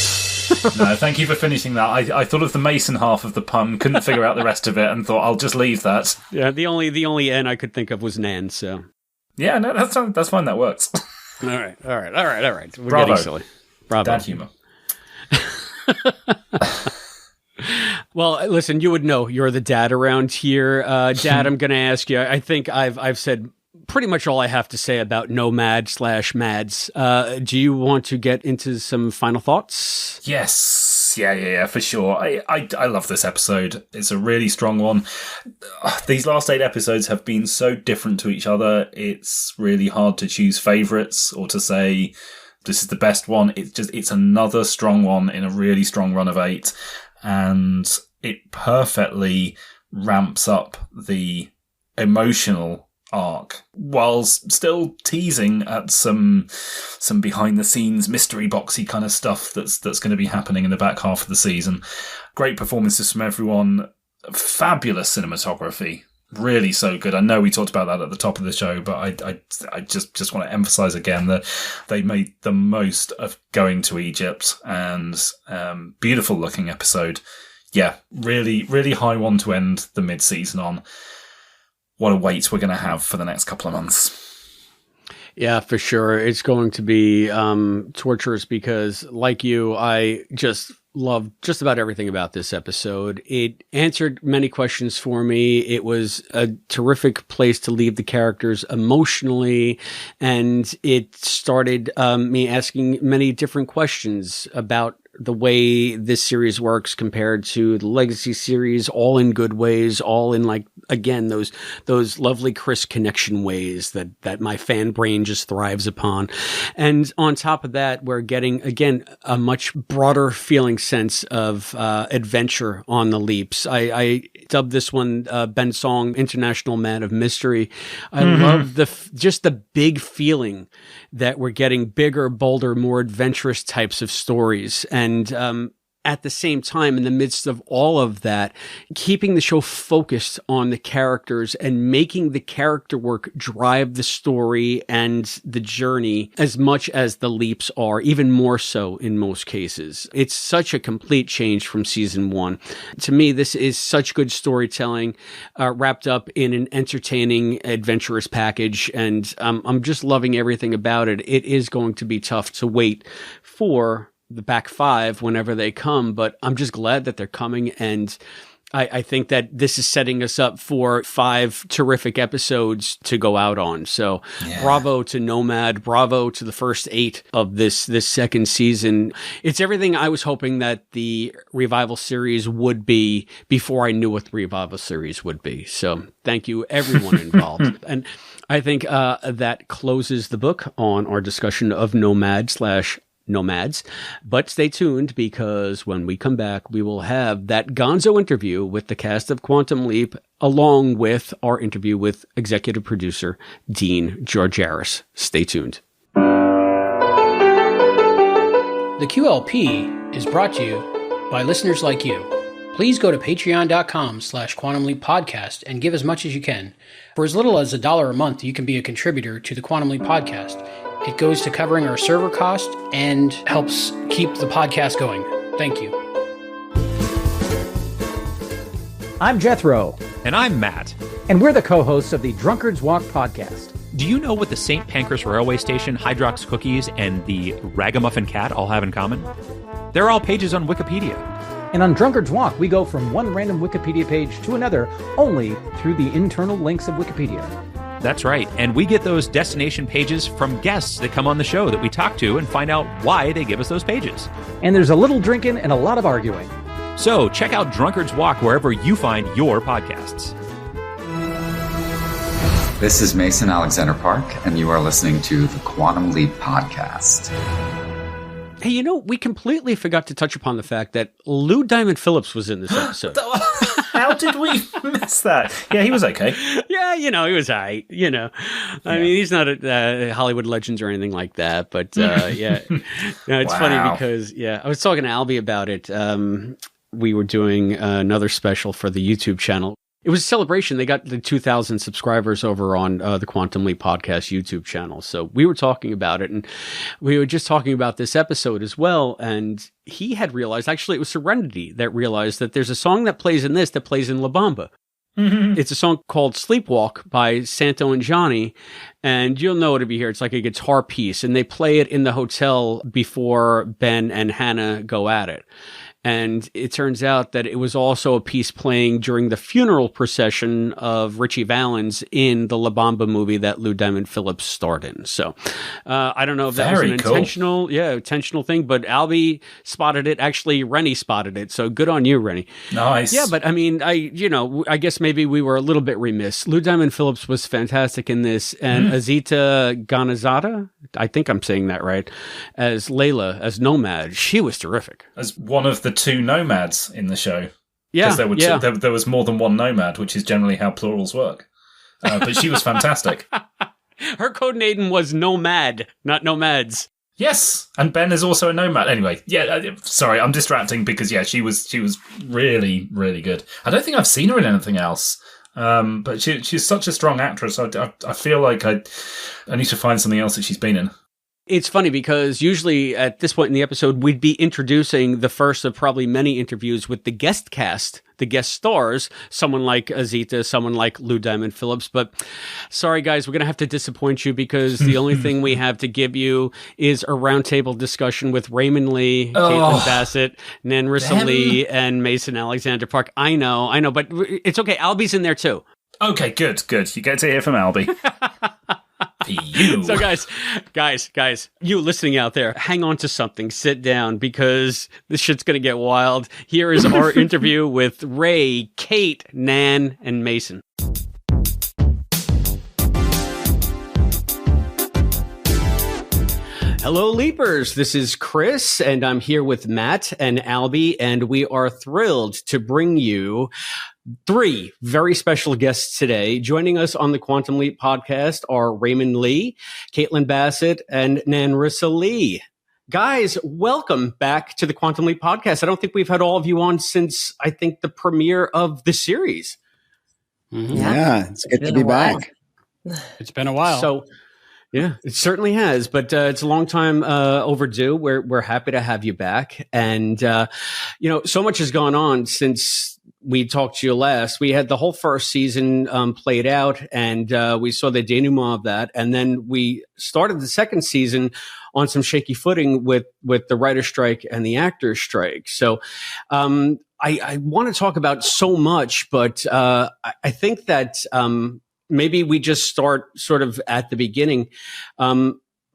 No, thank you for finishing that. I thought of the Mason half of the pun, couldn't figure out the rest of it, and thought I'll just leave that. Yeah, the only N I could think of was Nan. So yeah, no, that's fine. That works. All right. We're Bravo. getting silly. Bravo. Dad humor. Well, listen, you would know. You're the dad around here. Dad, I'm going to ask you. I think I've said pretty much all I have to say about Nomad/Mads. Do you want to get into some final thoughts? Yes. Yeah, for sure. I love this episode. It's a really strong one. These last 8 episodes have been so different to each other. It's really hard to choose favourites or to say this is the best one. It's another strong one in a really strong run of 8. And it perfectly ramps up the emotional arc whilst still teasing at some behind the scenes mystery boxy kind of stuff that's going to be happening in the back half of the season. Great performances from everyone, fabulous cinematography, really so good. I know we talked about that at the top of the show, but I just want to emphasize again that they made the most of going to Egypt, and beautiful looking episode. Yeah, really, really high one to end the mid-season on. What a wait we're going to have for the next couple of months. Yeah, for sure. It's going to be torturous because, like you, I just loved just about everything about this episode. It answered many questions for me. It was a terrific place to leave the characters emotionally, and it started me asking many different questions about the way this series works compared to the Legacy series, all in good ways, all in, like, again, those lovely Chris connection ways that my fan brain just thrives upon. And on top of that, we're getting, again, a much broader feeling sense of adventure on the leaps. I dubbed this one Ben Song International Man of Mystery. I love just the big feeling that we're getting bigger, bolder, more adventurous types of stories. And at the same time, in the midst of all of that, keeping the show focused on the characters and making the character work drive the story and the journey as much as the leaps are, even more so in most cases. It's such a complete change from season 1. To me, this is such good storytelling, wrapped up in an entertaining, adventurous package, and I'm just loving everything about it. It is going to be tough to wait for the back 5 whenever they come, but I'm just glad that they're coming, and I think that this is setting us up for 5 terrific episodes to go out on. So bravo to Nomad, bravo to the first 8 of this second season. It's everything I was hoping that the revival series would be before I knew what the revival series would be. So thank you everyone involved. And I think that closes the book on our discussion of Nomads, but stay tuned, because when we come back, we will have that gonzo interview with the cast of Quantum Leap, along with our interview with executive producer Dean Gerogaris. Stay tuned. The QLP is brought to you by listeners like you. Please go to patreon.com/Quantum Leap Podcast and give as much as you can. For as little as $1 a month, you can be a contributor to the Quantum Leap Podcast. It goes to covering our server cost and helps keep the podcast going. Thank you. I'm Jethro. And I'm Matt. And we're the co-hosts of the Drunkard's Walk podcast. Do you know what the St. Pancras Railway Station, Hydrox Cookies, and the Ragamuffin Cat all have in common? They're all pages on Wikipedia. And on Drunkard's Walk, we go from one random Wikipedia page to another only through the internal links of Wikipedia. That's right, and we get those destination pages from guests that come on the show that we talk to and find out why they give us those pages. And there's a little drinking and a lot of arguing. So check out Drunkard's Walk wherever you find your podcasts. This is Mason Alexander Park, and you are listening to the Quantum Leap Podcast. Hey, you know, we completely forgot to touch upon the fact that Lou Diamond Phillips was in this episode. How did we miss that? Yeah, he was okay. Yeah, you know, he was all right. You know, I mean, he's not a Hollywood Legends or anything like that, but yeah. No, it's funny because, I was talking to Albie about it. We were doing another special for the YouTube channel. It was a celebration. They got the 2,000 subscribers over on the Quantum Leap Podcast YouTube channel. So we were talking about it, and we were just talking about this episode as well. And he had realized, actually, it was Serenity that realized that there's a song that plays in this that plays in La Bamba. Mm-hmm. It's a song called Sleepwalk by Santo and Johnny, and you'll know it if you hear it. It's like a guitar piece, and they play it in the hotel before Ben and Hannah go at it. And it turns out that it was also a piece playing during the funeral procession of Richie Valens in the La Bamba movie that Lou Diamond Phillips starred in. So I don't know if that was an intentional thing, but Albie spotted it. Actually, Rennie spotted it. So good on you, Rennie. Nice. Yeah, but I mean, I guess maybe we were a little bit remiss. Lou Diamond Phillips was fantastic in this, and Azita Ganazada, I think I'm saying that right, as Layla, as Nomad, she was terrific. As one of the 2 nomads in the show. Yeah, because there was more than one nomad, which is generally how plurals work. But she was fantastic. Her code name was Nomad, not Nomads. Yes, and Ben is also a nomad. Anyway, sorry, I'm distracting because she was really, really good. I don't think I've seen her in anything else. But she's such a strong actress. I feel like I need to find something else that she's been in. It's funny because usually at this point in the episode, we'd be introducing the first of probably many interviews with the guest cast, the guest stars, someone like Azita, someone like Lou Diamond Phillips. But sorry, guys, we're going to have to disappoint you because the only thing we have to give you is a roundtable discussion with Raymond Lee, Caitlin Bassett, Nanrisa Lee, and Mason Alexander Park. I know, but it's okay. Albie's in there too. Okay, good. You get to hear from Albie. You. So guys, you listening out there, hang on to something, sit down, because this shit's going to get wild. Here is our interview with Ray, Kate, Nan, and Mason. Hello, Leapers. This is Chris, and I'm here with Matt and Albie, and we are thrilled to bring you 3 very special guests today. Joining us on the Quantum Leap podcast are Raymond Lee, Caitlin Bassett, and Nanrisa Lee. Guys, welcome back to the Quantum Leap podcast. I don't think we've had all of you on since, I think, the premiere of the series. Mm-hmm. Yeah, it's good to be back. It's been a while. So, yeah, it certainly has, but it's a long time overdue. We're happy to have you back. And, so much has gone on since we talked to you last. We had the whole first season played out, and we saw the denouement of that. And then we started the second season on some shaky footing with the writer's strike and the actor's strike. So I want to talk about so much, but I think that maybe we just start sort of at the beginning.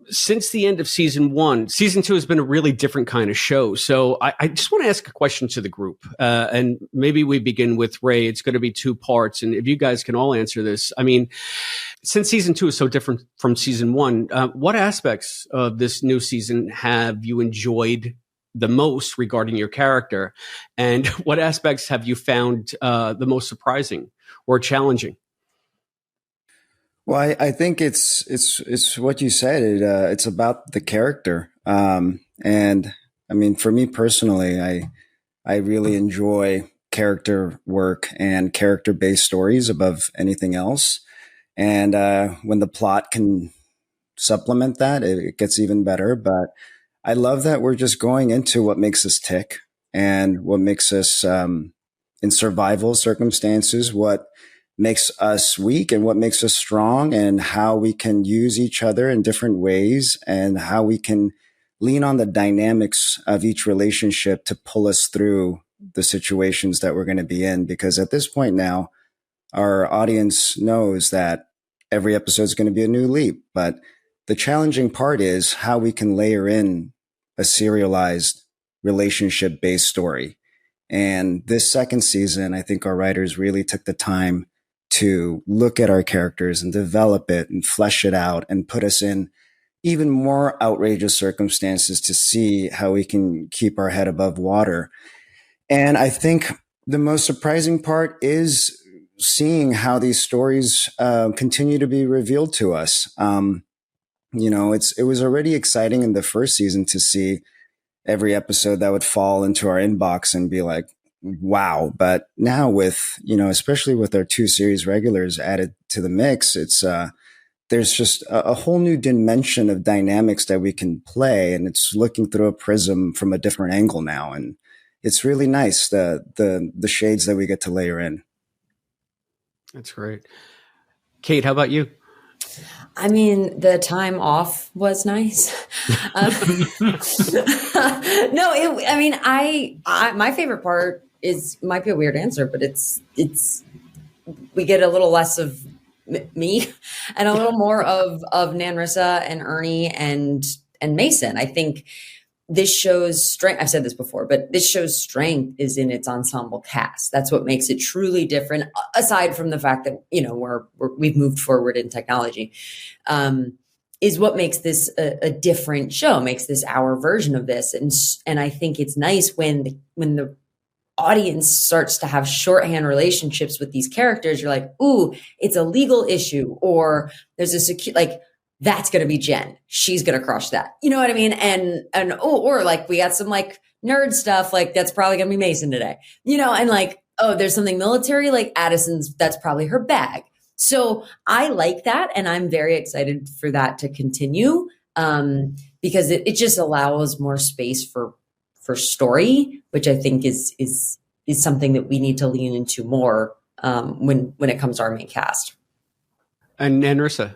Since the end of season 1, season 2 has been a really different kind of show. So I just want to ask a question to the group. And maybe we begin with Ray. It's going to be 2 parts. And if you guys can all answer this, I mean, since season 2 is so different from season 1, what aspects of this new season have you enjoyed the most regarding your character? And what aspects have you found the most surprising or challenging? Well, I think it's what you said. It's about the character, and I mean, for me personally, I really enjoy character work and character-based stories above anything else. And when the plot can supplement that, it gets even better. But I love that we're just going into what makes us tick and what makes us in survival circumstances, what makes us weak and what makes us strong, and how we can use each other in different ways, and how we can lean on the dynamics of each relationship to pull us through the situations that we're going to be in. Because at this point now, our audience knows that every episode is going to be a new leap. But the challenging part is how we can layer in a serialized relationship-based story. And this second season, I think our writers really took the time to look at our characters and develop it and flesh it out and put us in even more outrageous circumstances to see how we can keep our head above water. And I think the most surprising part is seeing how these stories continue to be revealed to us. It was already exciting in the first season to see every episode that would fall into our inbox and be like, wow. But now with, especially with our 2 series regulars added to the mix, it's, there's just a whole new dimension of dynamics that we can play. And it's looking through a prism from a different angle now. And it's really nice, the shades that we get to layer in. That's great. Kate, how about you? I mean, the time off was nice. My favorite part might be a weird answer, but it's we get a little less of me and a little more of Nanrisa and Ernie and Mason. I think this show's strength, I've said this before, but this show's strength is in its ensemble cast. That's what makes it truly different, aside from the fact that, we've moved forward in technology, is what makes this a different show, makes this our version of this. And I think it's nice when the audience starts to have shorthand relationships with these characters. You're like, ooh, it's a legal issue, or there's that's going to be Jen. She's going to crush that. You know what I mean? Or we got some nerd stuff. That's probably going to be Mason today, there's something military, Addison's, that's probably her bag. So I like that. And I'm very excited for that to continue, because it just allows more space for story, which I think is something that we need to lean into more, when it comes to our main cast. And Nanrisa.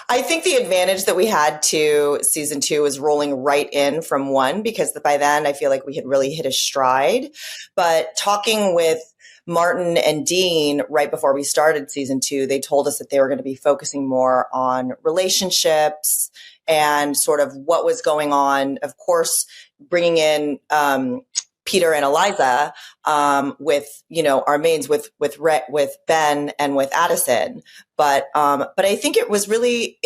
I think the advantage that we had to season 2 was rolling right in from 1, because by then I feel like we had really hit a stride. But talking with Martin and Dean right before we started season 2, they told us that they were going to be focusing more on relationships and sort of what was going on. Of course, bringing in Peter and Eliza, with, our mains with Ben and with Addison. But I think it was really,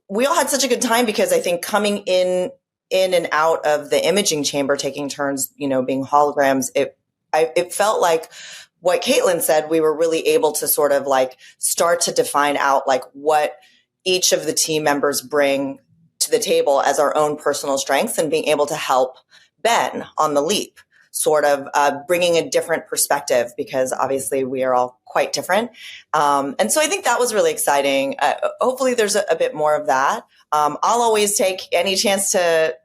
we all had such a good time, because I think coming in and out of the imaging chamber, taking turns, being holograms, it felt like what Caitlin said, we were really able to sort of start to define out what each of the team members bring to the table as our own personal strengths and being able to help Ben on the leap, sort of bringing a different perspective, because obviously we are all quite different. And so I think that was really exciting. Hopefully there's a bit more of that. I'll always take any chance to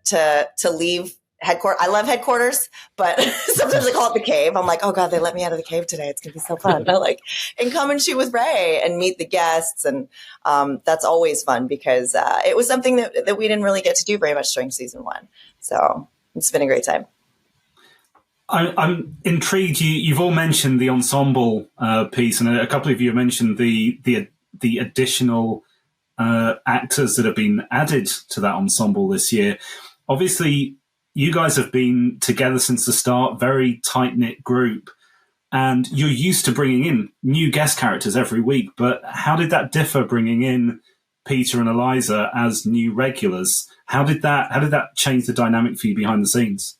leave headquarters. I love headquarters, but sometimes I call it the cave. I'm like, oh God, they let me out of the cave today. It's going to be so fun. And come and shoot with Ray and meet the guests. And that's always fun, because it was something that we didn't really get to do very much during season 1. So it's been a great time. I'm intrigued. You've all mentioned the ensemble piece, and a couple of you mentioned the additional actors that have been added to that ensemble this year. Obviously, you guys have been together since the start, very tight-knit group, and you're used to bringing in new guest characters every week. But how did that differ, bringing in Peter and Eliza as new regulars? How did that change the dynamic for you behind the scenes?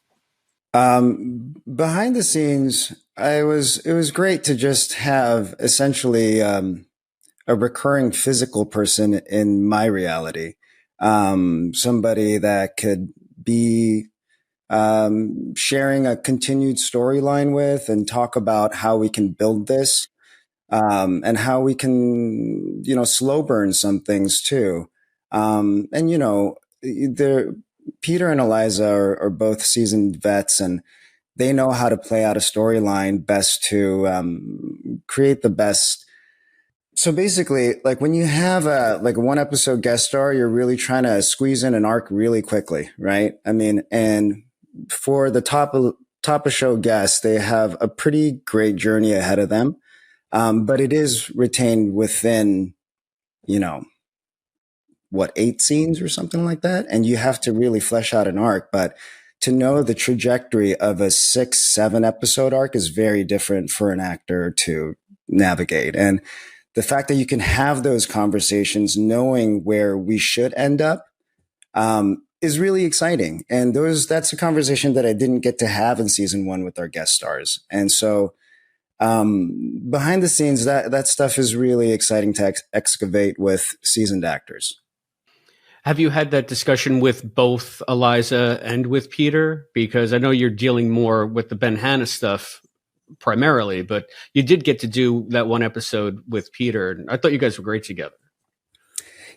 Behind the scenes, it was great to just have essentially a recurring physical person in my reality, somebody that could be sharing a continued storyline with and talk about how we can build this, and how we can, slow burn some things too. Peter and Eliza are both seasoned vets, and they know how to play out a storyline best to create the best. So basically, like when you have a one episode guest star, you're really trying to squeeze in an arc really quickly, right? I mean, and for the top of show guests, they have a pretty great journey ahead of them, but it is retained within, 8 scenes or something like that. And you have to really flesh out an arc. But to know the trajectory of a 6-7 episode arc is very different for an actor to navigate. And the fact that you can have those conversations knowing where we should end up, is really exciting. And that's a conversation that I didn't get to have in season 1 with our guest stars. And so, behind the scenes, that stuff is really exciting to excavate with seasoned actors. Have you had that discussion with both Eliza and with Peter? Because I know you're dealing more with the Ben Hanna stuff primarily, but you did get to do that one episode with Peter. I thought you guys were great together.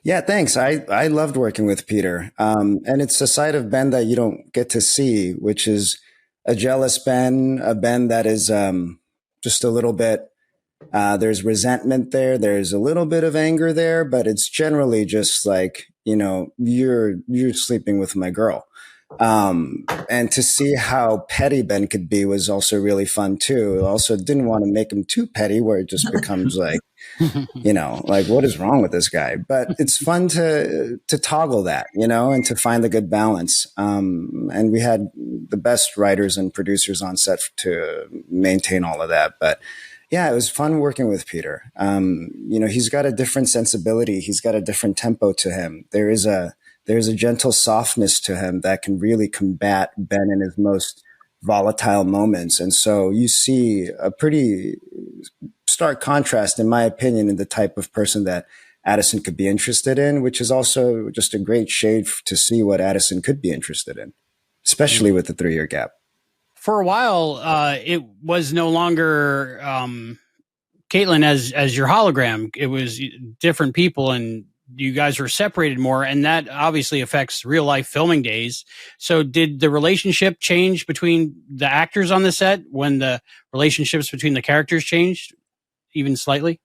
Yeah, thanks. I loved working with Peter. And it's a side of Ben that you don't get to see, which is a jealous Ben, a Ben that is just a little bit, there's resentment there. There's a little bit of anger there, but it's generally just like, you're sleeping with my girl. And to see how petty Ben could be was also really fun too. Also didn't want to make him too petty where it just becomes like, like what is wrong with this guy? But it's fun to toggle that, and to find the good balance. And we had the best writers and producers on set to maintain all of that. But yeah, it was fun working with Peter. He's got a different sensibility. He's got a different tempo to him. There's a gentle softness to him that can really combat Ben in his most volatile moments. And so you see a pretty stark contrast, in my opinion, in the type of person that Addison could be interested in, which is also just a great shade to see what Addison could be interested in, especially with the 3-year gap. For a while, it was no longer Caitlin as your hologram. It was different people, and you guys were separated more, and that obviously affects real life filming days. So did the relationship change between the actors on the set when the relationships between the characters changed even slightly?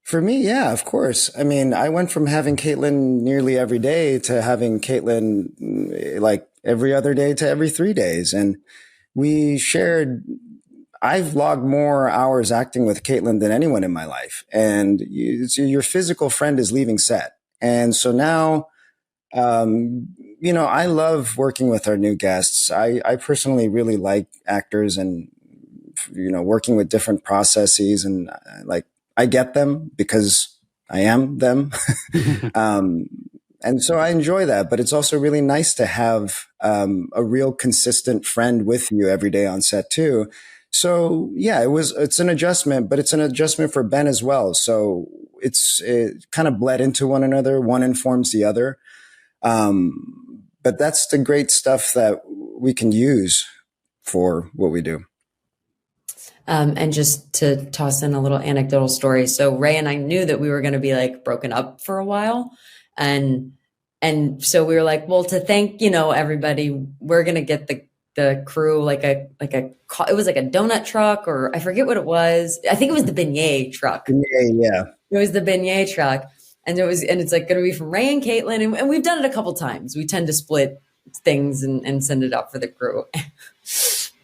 For me, yeah, of course. I mean, I went from having Caitlin nearly every day to having Caitlin like every other day to every 3 days. And I've logged more hours acting with Caitlin than anyone in my life. And your physical friend is leaving set. And so now, I love working with our new guests. I personally really like actors and, working with different processes, and I get them because I am them. And so I enjoy that, but it's also really nice to have a real consistent friend with you every day on set too. So yeah, it's an adjustment, but it's an adjustment for Ben as well. So it kind of bled into one another. One informs the other. But that's the great stuff that we can use for what we do. And just to toss in a little anecdotal story. So Ray and I knew that we were going to be like broken up for a while. And so we were like, well, to thank, everybody, we're going to get the crew it was like a donut truck, or I forget what it was. I think it was the beignet truck. Yeah. It was the beignet truck. And it's like going to be from Ray and Caitlin. And we've done it a couple times. We tend to split things and send it out for the crew.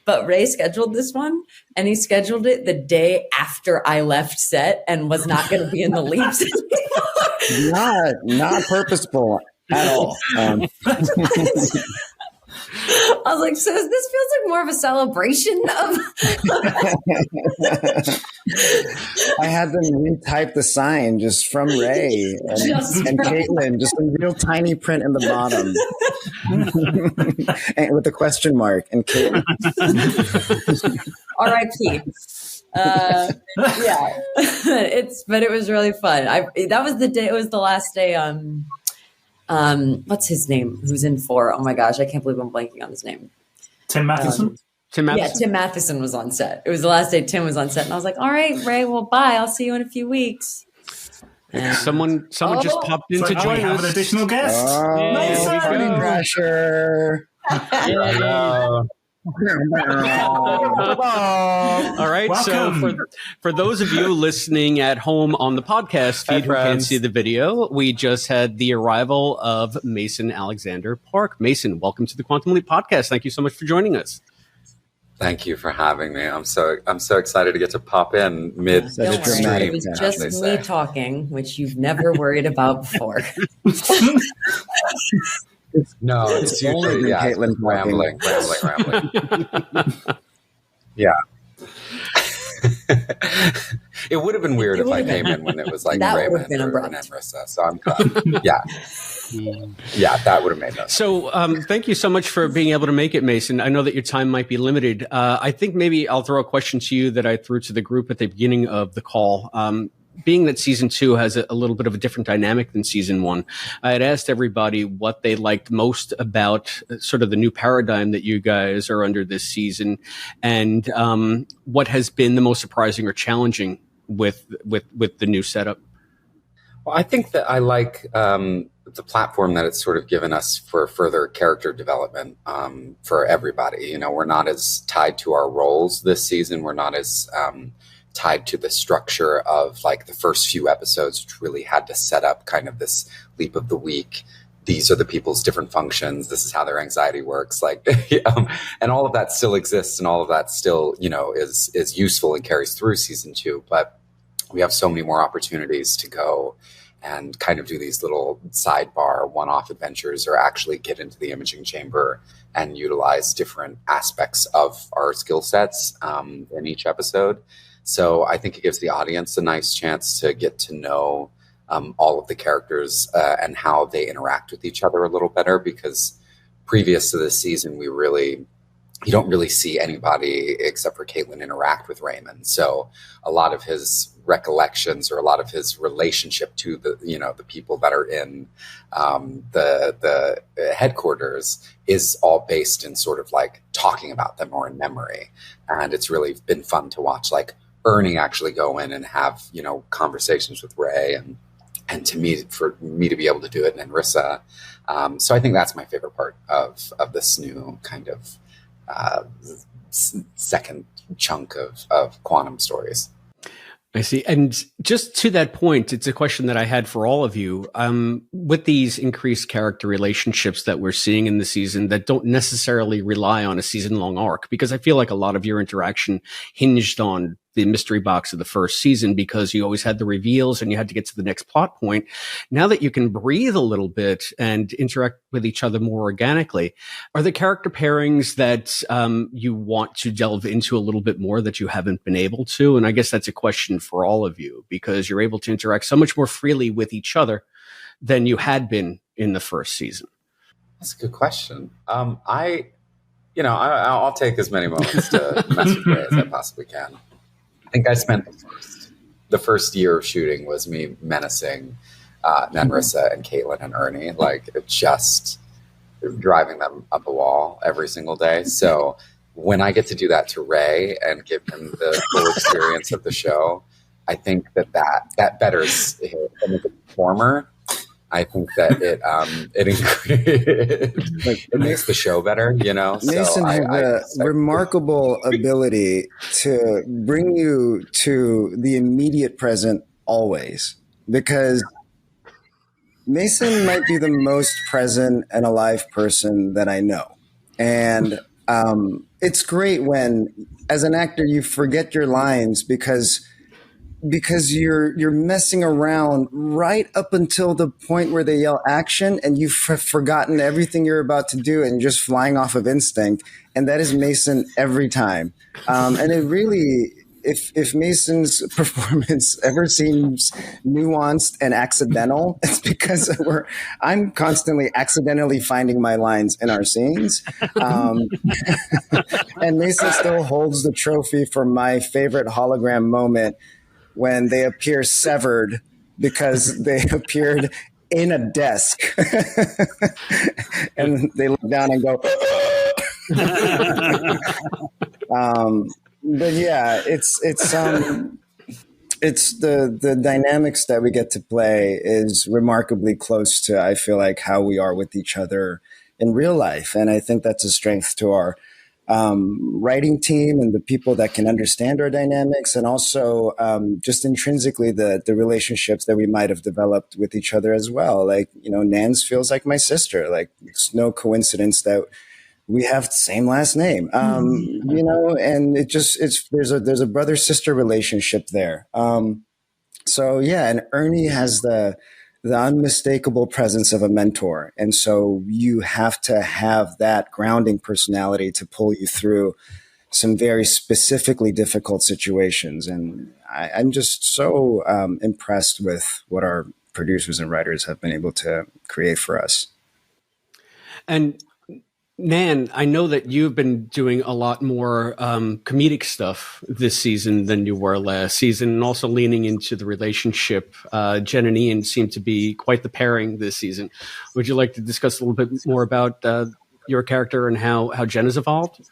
But Ray scheduled this one, and he scheduled it the day after I left set and was not going to be in the leaps anymore. Not purposeful at all. I was like, so this feels like more of a celebration of. I had them retype the sign just from Ray and Caitlin, just a real tiny print in the bottom, and with a question mark. And Caitlin, R.I.P. Yeah, but it was really fun. That was the day. It was the last day. What's his name? Who's in 4? Oh my gosh, I can't believe I'm blanking on his name. Tim Matheson? Tim Matheson? Yeah, Tim Matheson was on set. It was the last day Tim was on set. And I was like, all right, Ray, well, bye. I'll see you in a few weeks. And someone just popped in to join us. We have an additional guest. Party crasher. All right. Welcome. So for those of you listening at home on the podcast feed who can't see the video, we just had the arrival of Mason Alexander Park. Mason, welcome to the Quantum Leap podcast. Thank you so much for joining us. Thank you for having me. I'm so excited to get to pop in midstream. It was just me talking, which you've never worried about before. No, it's usually Caitlin rambling. Yeah. It would have been weird if I came in when it was like Raymond or Nanrisa. So I'm glad. Yeah, that would have made no sense. So thank you so much for being able to make it, Mason. I know that your time might be limited. I think maybe I'll throw a question to you that I threw to the group at the beginning of the call. Being that season 2 has a little bit of a different dynamic than season 1, I had asked everybody what they liked most about sort of the new paradigm that you guys are under this season, and what has been the most surprising or challenging with the new setup. Well, I think that I like the platform that it's sort of given us for further character development for everybody. We're not as tied to our roles this season. We're not as tied to the structure of like the first few episodes, which really had to set up kind of this leap of the week. These are the people's different functions. This is how their anxiety works. And all of that still exists, and all of that still, is useful and carries through season 2. But we have so many more opportunities to go and kind of do these little sidebar one-off adventures, or actually get into the imaging chamber and utilize different aspects of our skill sets in each episode. So I think it gives the audience a nice chance to get to know all of the characters and how they interact with each other a little better, because previous to this season, you don't really see anybody except for Caitlin interact with Raymond. So a lot of his recollections, or a lot of his relationship to the people that are in the headquarters, is all based in sort of like talking about them or in memory. And it's really been fun to watch like Ernie actually go in and have, conversations with Ray, and for me to be able to do it in Nanrisa. So I think that's my favorite part of this new kind of second chunk of quantum stories. I see. And just to that point, it's a question that I had for all of you. With these increased character relationships that we're seeing in the season that don't necessarily rely on a season-long arc, because I feel like a lot of your interaction hinged on the mystery box of the first season, because you always had the reveals and you had to get to the next plot point. Now that you can breathe a little bit and interact with each other more organically, are the character pairings that you want to delve into a little bit more that you haven't been able to? And I guess that's a question for all of you, because you're able to interact so much more freely with each other than you had been in the first season. That's a good question. I'll take as many moments to mess with Ray as I possibly can. I think I spent the first year of shooting was me menacing Nanrisa and Caitlin and Ernie, like just driving them up a wall every single day. So when I get to do that to Ray and give him the full experience of the show, I think that betters him as a performer. I think that it makes the show better, you know. Mason has a remarkable ability to bring you to the immediate present always, because Mason might be the most present and alive person that I know. And it's great when, as an actor, you forget your lines because you're messing around right up until the point where they yell action, and you've forgotten everything you're about to do and just flying off of instinct. And that is Mason every time. And it really, if Mason's performance ever seems nuanced and accidental, it's because I'm constantly accidentally finding my lines in our scenes. And Mason still holds the trophy for my favorite hologram moment, when they appear severed because they appeared in a desk. And they look down and go, but yeah, it's the dynamics that we get to play is remarkably close to, I feel like, how we are with each other in real life. And I think that's a strength to our writing team and the people that can understand our dynamics, and also just intrinsically the relationships that we might have developed with each other as well. Like, you know, Nans feels like my sister. Like, it's no coincidence that we have the same last name, you know, and there's a brother-sister relationship there. So yeah, and Ernie has the unmistakable presence of a mentor. And so you have to have that grounding personality to pull you through some very specifically difficult situations. And I'm just so impressed with what our producers and writers have been able to create for us. And Nan, I know that you've been doing a lot more comedic stuff this season than you were last season, and also leaning into the relationship. Jen and Ian seem to be quite the pairing this season. Would you like to discuss a little bit more about your character and how Jen has evolved?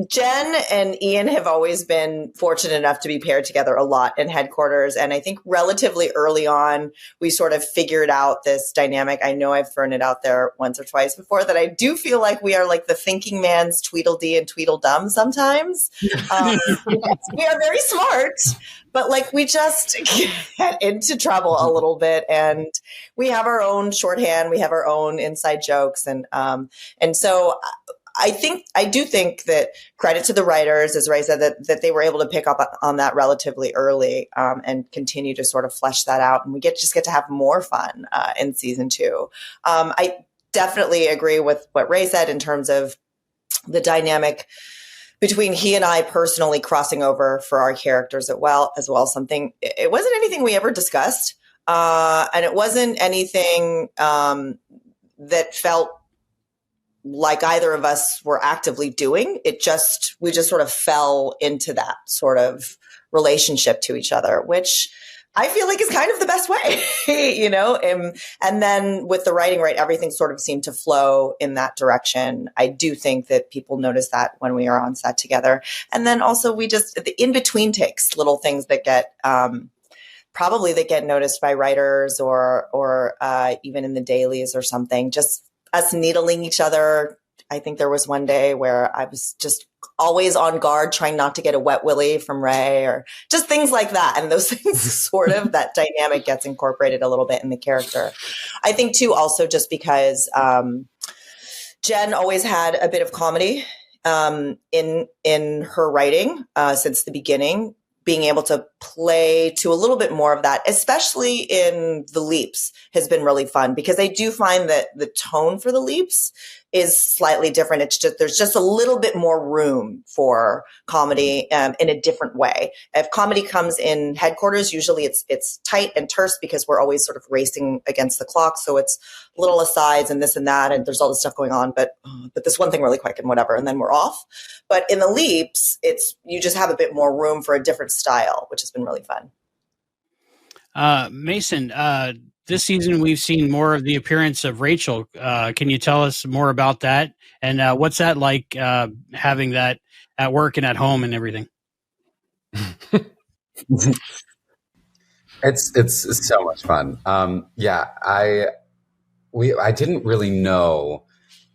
Jen and Ian have always been fortunate enough to be paired together a lot in headquarters. And I think relatively early on, we sort of figured out this dynamic. I know I've thrown it out there once or twice before, that I do feel like we are like the thinking man's Tweedledee and Tweedledum sometimes. We are very smart, but like we just get into trouble a little bit, and we have our own shorthand. We have our own inside jokes. And so I do think that credit to the writers, as Ray said, that they were able to pick up on that relatively early, and continue to sort of flesh that out. And we get to have more fun in season 2. I definitely agree with what Ray said in terms of the dynamic between he and I personally crossing over for our characters as well. Something, it wasn't anything we ever discussed, and it wasn't anything that felt like either of us were actively doing. We just sort of fell into that sort of relationship to each other, which I feel like is kind of the best way, you know? And then with the writing, right, everything sort of seemed to flow in that direction. I do think that people notice that when we are on set together. And then also the in-between takes, little things that get, probably that get noticed by writers or even in the dailies or something, just us needling each other. I think there was one day where I was just always on guard, trying not to get a wet willy from Ray, or just things like that. And those things sort of, that dynamic gets incorporated a little bit in the character. I think too, also just because Jen always had a bit of comedy in her writing since the beginning. Being able to play to a little bit more of that, especially in the leaps, has been really fun, because I do find that the tone for the leaps is slightly different. It's just, there's just a little bit more room for comedy in a different way. If comedy comes in headquarters, usually it's tight and terse because we're always sort of racing against the clock. So it's little asides and this and that, and there's all this stuff going on, but this one thing really quick and whatever, and then we're off. But in the leaps, you just have a bit more room for a different style, which has been really fun. Mason, this season we've seen more of the appearance of Rachel. Can you tell us more about that? And what's that like, having that at work and at home and everything? It's so much fun. I didn't really know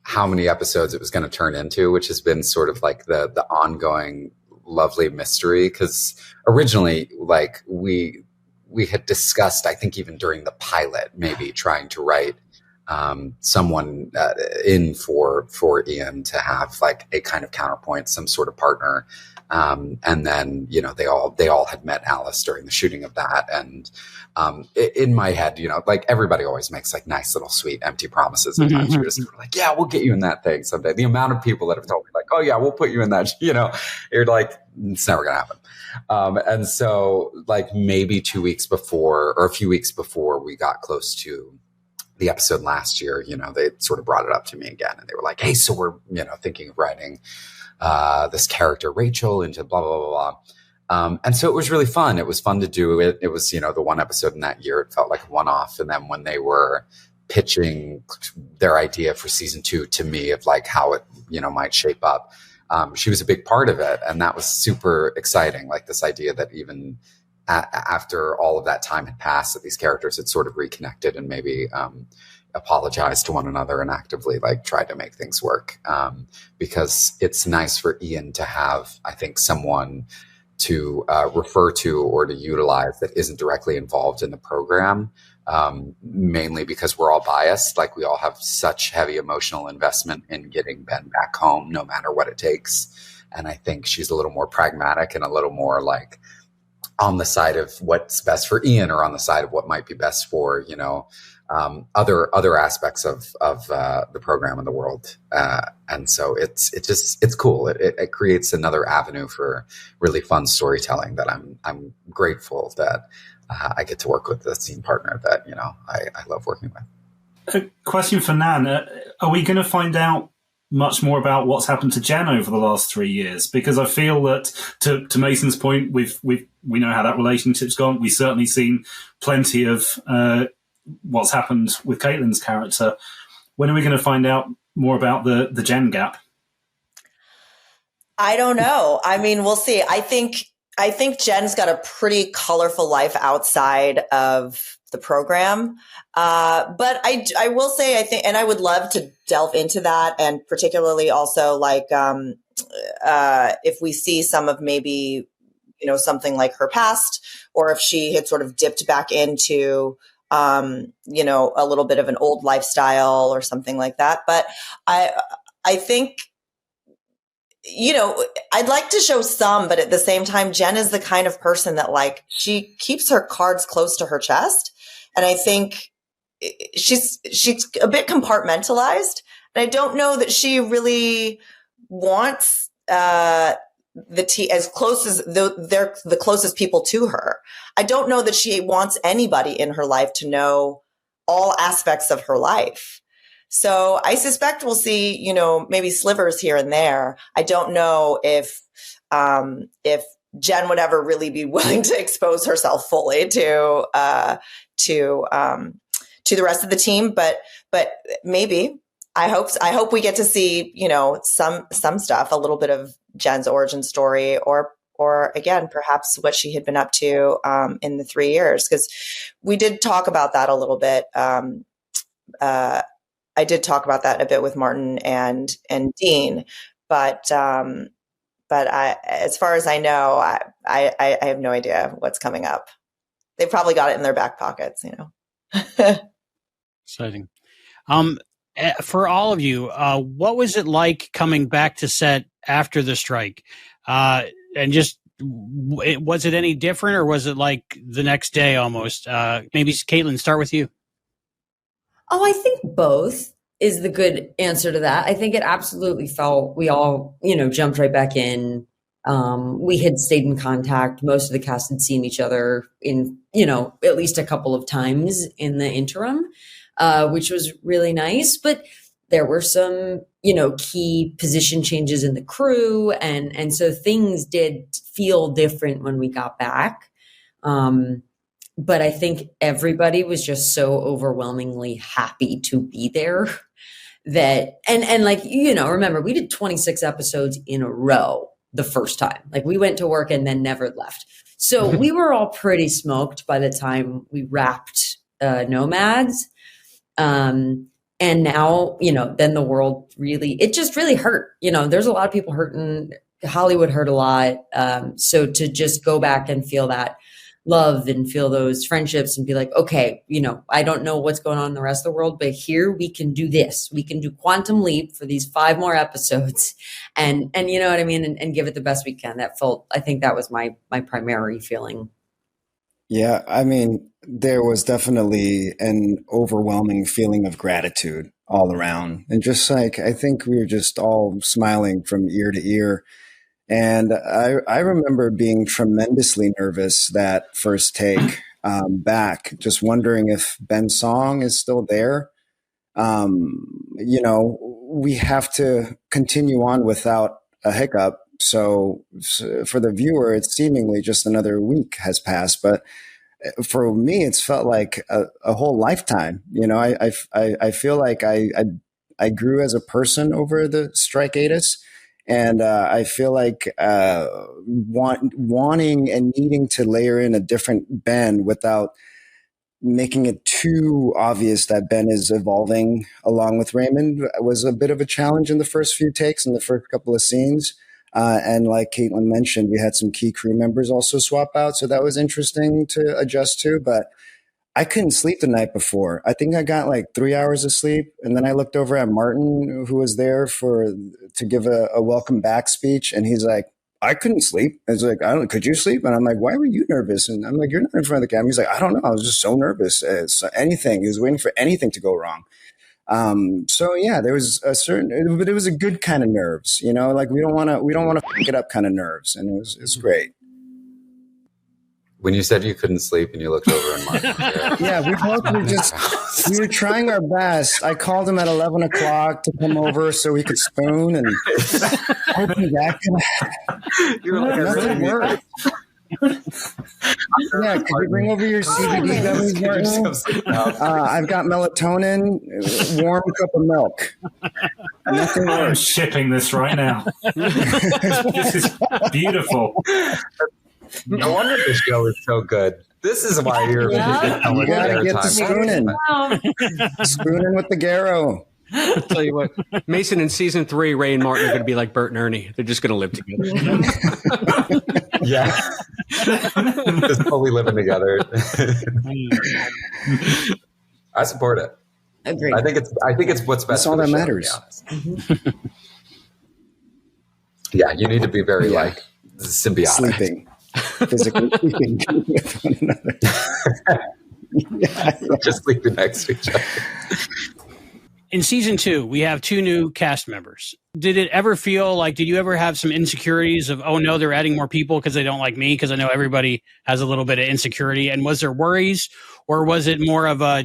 how many episodes it was going to turn into, which has been sort of like the ongoing lovely mystery. Because originally, like we had discussed, I think even during the pilot, maybe trying to write someone in for Ian to have like a kind of counterpoint, some sort of partner. And then, you know, they all had met Alice during the shooting of that. And in my head, you know, like everybody always makes like nice little sweet empty promises. Sometimes you're just sort of like, yeah, we'll get you in that thing someday. The amount of people that have told me like, oh yeah, we'll put you in that, you know, you're like, it's never going to happen. And so like maybe 2 weeks before or a few weeks before we got close to the episode last year, you know, they sort of brought it up to me again and they were like, hey, so we're, you know, thinking of writing this character Rachel into blah, blah, blah, blah. And so it was really fun. It was fun to do it. It was, you know, the one episode in that year, it felt like a one-off. And then when they were pitching their idea for season 2 to me of like how it, you know, might shape up, she was a big part of it. And that was super exciting. Like this idea that even after all of that time had passed, that these characters had sort of reconnected and maybe apologized to one another and actively like tried to make things work. Because it's nice for Ian to have, I think, someone to refer to or to utilize that isn't directly involved in the program. Mainly because we're all biased. Like we all have such heavy emotional investment in getting Ben back home, no matter what it takes. And I think she's a little more pragmatic and a little more like on the side of what's best for Ian or on the side of what might be best for, you know, other aspects of the program and the world. And so it's cool. It creates another avenue for really fun storytelling that I'm grateful that I get to work with a scene partner that, you know, I love working with. A question for Nan. Are we going to find out much more about what's happened to Jen over the last 3 years? Because I feel that to Mason's point, we know how that relationship's gone. We've certainly seen plenty of what's happened with Caitlin's character. When are we going to find out more about the Jen gap? I don't know. I mean, we'll see. I think Jen's got a pretty colorful life outside of the program. But I will say, I think, and I would love to delve into that, and particularly also like if we see some of maybe, you know, something like her past, or if she had sort of dipped back into, you know, a little bit of an old lifestyle or something like that. But I think, you know, I'd like to show some, but at the same time, Jen is the kind of person that like, she keeps her cards close to her chest. And I think she's a bit compartmentalized. And I don't know that she really wants, as close as they're the closest people to her. I don't know that she wants anybody in her life to know all aspects of her life. So I suspect we'll see, you know, maybe slivers here and there. I don't know if Jen would ever really be willing to expose herself fully to the rest of the team, but maybe. I hope we get to see, you know, some stuff, a little bit of Jen's origin story, or again, perhaps what she had been up to in the 3 years, because we did talk about that a little bit. I did talk about that a bit with Martin and Dean, but as far as I know, I have no idea what's coming up. They probably got it in their back pockets, you know. Exciting. For all of you, what was it like coming back to set after the strike? And just, was it any different, or was it like the next day almost? Maybe Caitlin, start with you. Oh, I think both is the good answer to that. I think it absolutely felt, we all, you know, jumped right back in. We had stayed in contact. Most of the cast had seen each other in, you know, at least a couple of times in the interim, which was really nice. But there were some, you know, key position changes in the crew. And so things did feel different when we got back. but I think everybody was just so overwhelmingly happy to be there that, and like, remember, we did 26 episodes in a row the first time. Like, we went to work and then never left. So we were all pretty smoked by the time we wrapped Nomads. And now, then the world it just really hurt. There's a lot of people hurting. Hollywood hurt a lot. So to just go back and feel that love and feel those friendships and be like, okay, I don't know what's going on in the rest of the world, but here we can do this. We can do Quantum Leap for these 5 more episodes and you know what I mean? And give it the best we can. I think that was my primary feeling. Yeah. I mean, there was definitely an overwhelming feeling of gratitude all around. And just like, I think we were just all smiling from ear to ear. And I remember being tremendously nervous that first take back, just wondering if Ben's song is still there. We have to continue on without a hiccup. So for the viewer, it's seemingly just another week has passed. But for me, it's felt like a whole lifetime. I feel like I grew as a person over the strikeatus. And I feel like wanting and needing to layer in a different Ben without making it too obvious that Ben is evolving along with Raymond was a bit of a challenge in the first few takes and the first couple of scenes. And like Caitlin mentioned, we had some key crew members also swap out. So that was interesting to adjust to. But I couldn't sleep the night before. I think I got like 3 hours of sleep. And then I looked over at Martin, who was there to give a welcome back speech. And he's like, I couldn't sleep. I was like, could you sleep? And I'm like, why were you nervous? And I'm like, you're not in front of the camera. He's like, I don't know. I was just so nervous. He was waiting for anything to go wrong. So yeah, there was but it was a good kind of nerves, like we don't want to fuck it up kind of nerves. And it's great. When you said you couldn't sleep and you looked over and Martin. Yeah, we were trying our best. I called him at 11 o'clock to come over so we could spoon and hoping that nothing worked. Yeah, could you bring over your CBD gummies? I've got melatonin, warm cup of milk. Nothing works. I'm shipping this right now. This is beautiful. No wonder the show is so good. This is why you're you gotta get the spooning. Spooning with the Gero. I'll tell you what, Mason in season 3, Ray and Martin are going to be like Bert and Ernie. They're just going to live together. Yeah. Just fully living together. I support it. Agreed. I think it's what's best. That's all for the that show, matters. Yeah, you need to be very symbiotic. Sleeping. Physically sleeping with one another. Just sleeping next to each other. In season 2, we have 2 new cast members. Did it ever feel like, did you ever have some insecurities of, oh no, they're adding more people because they don't like me? Because I know everybody has a little bit of insecurity. And was there worries, or was it more of a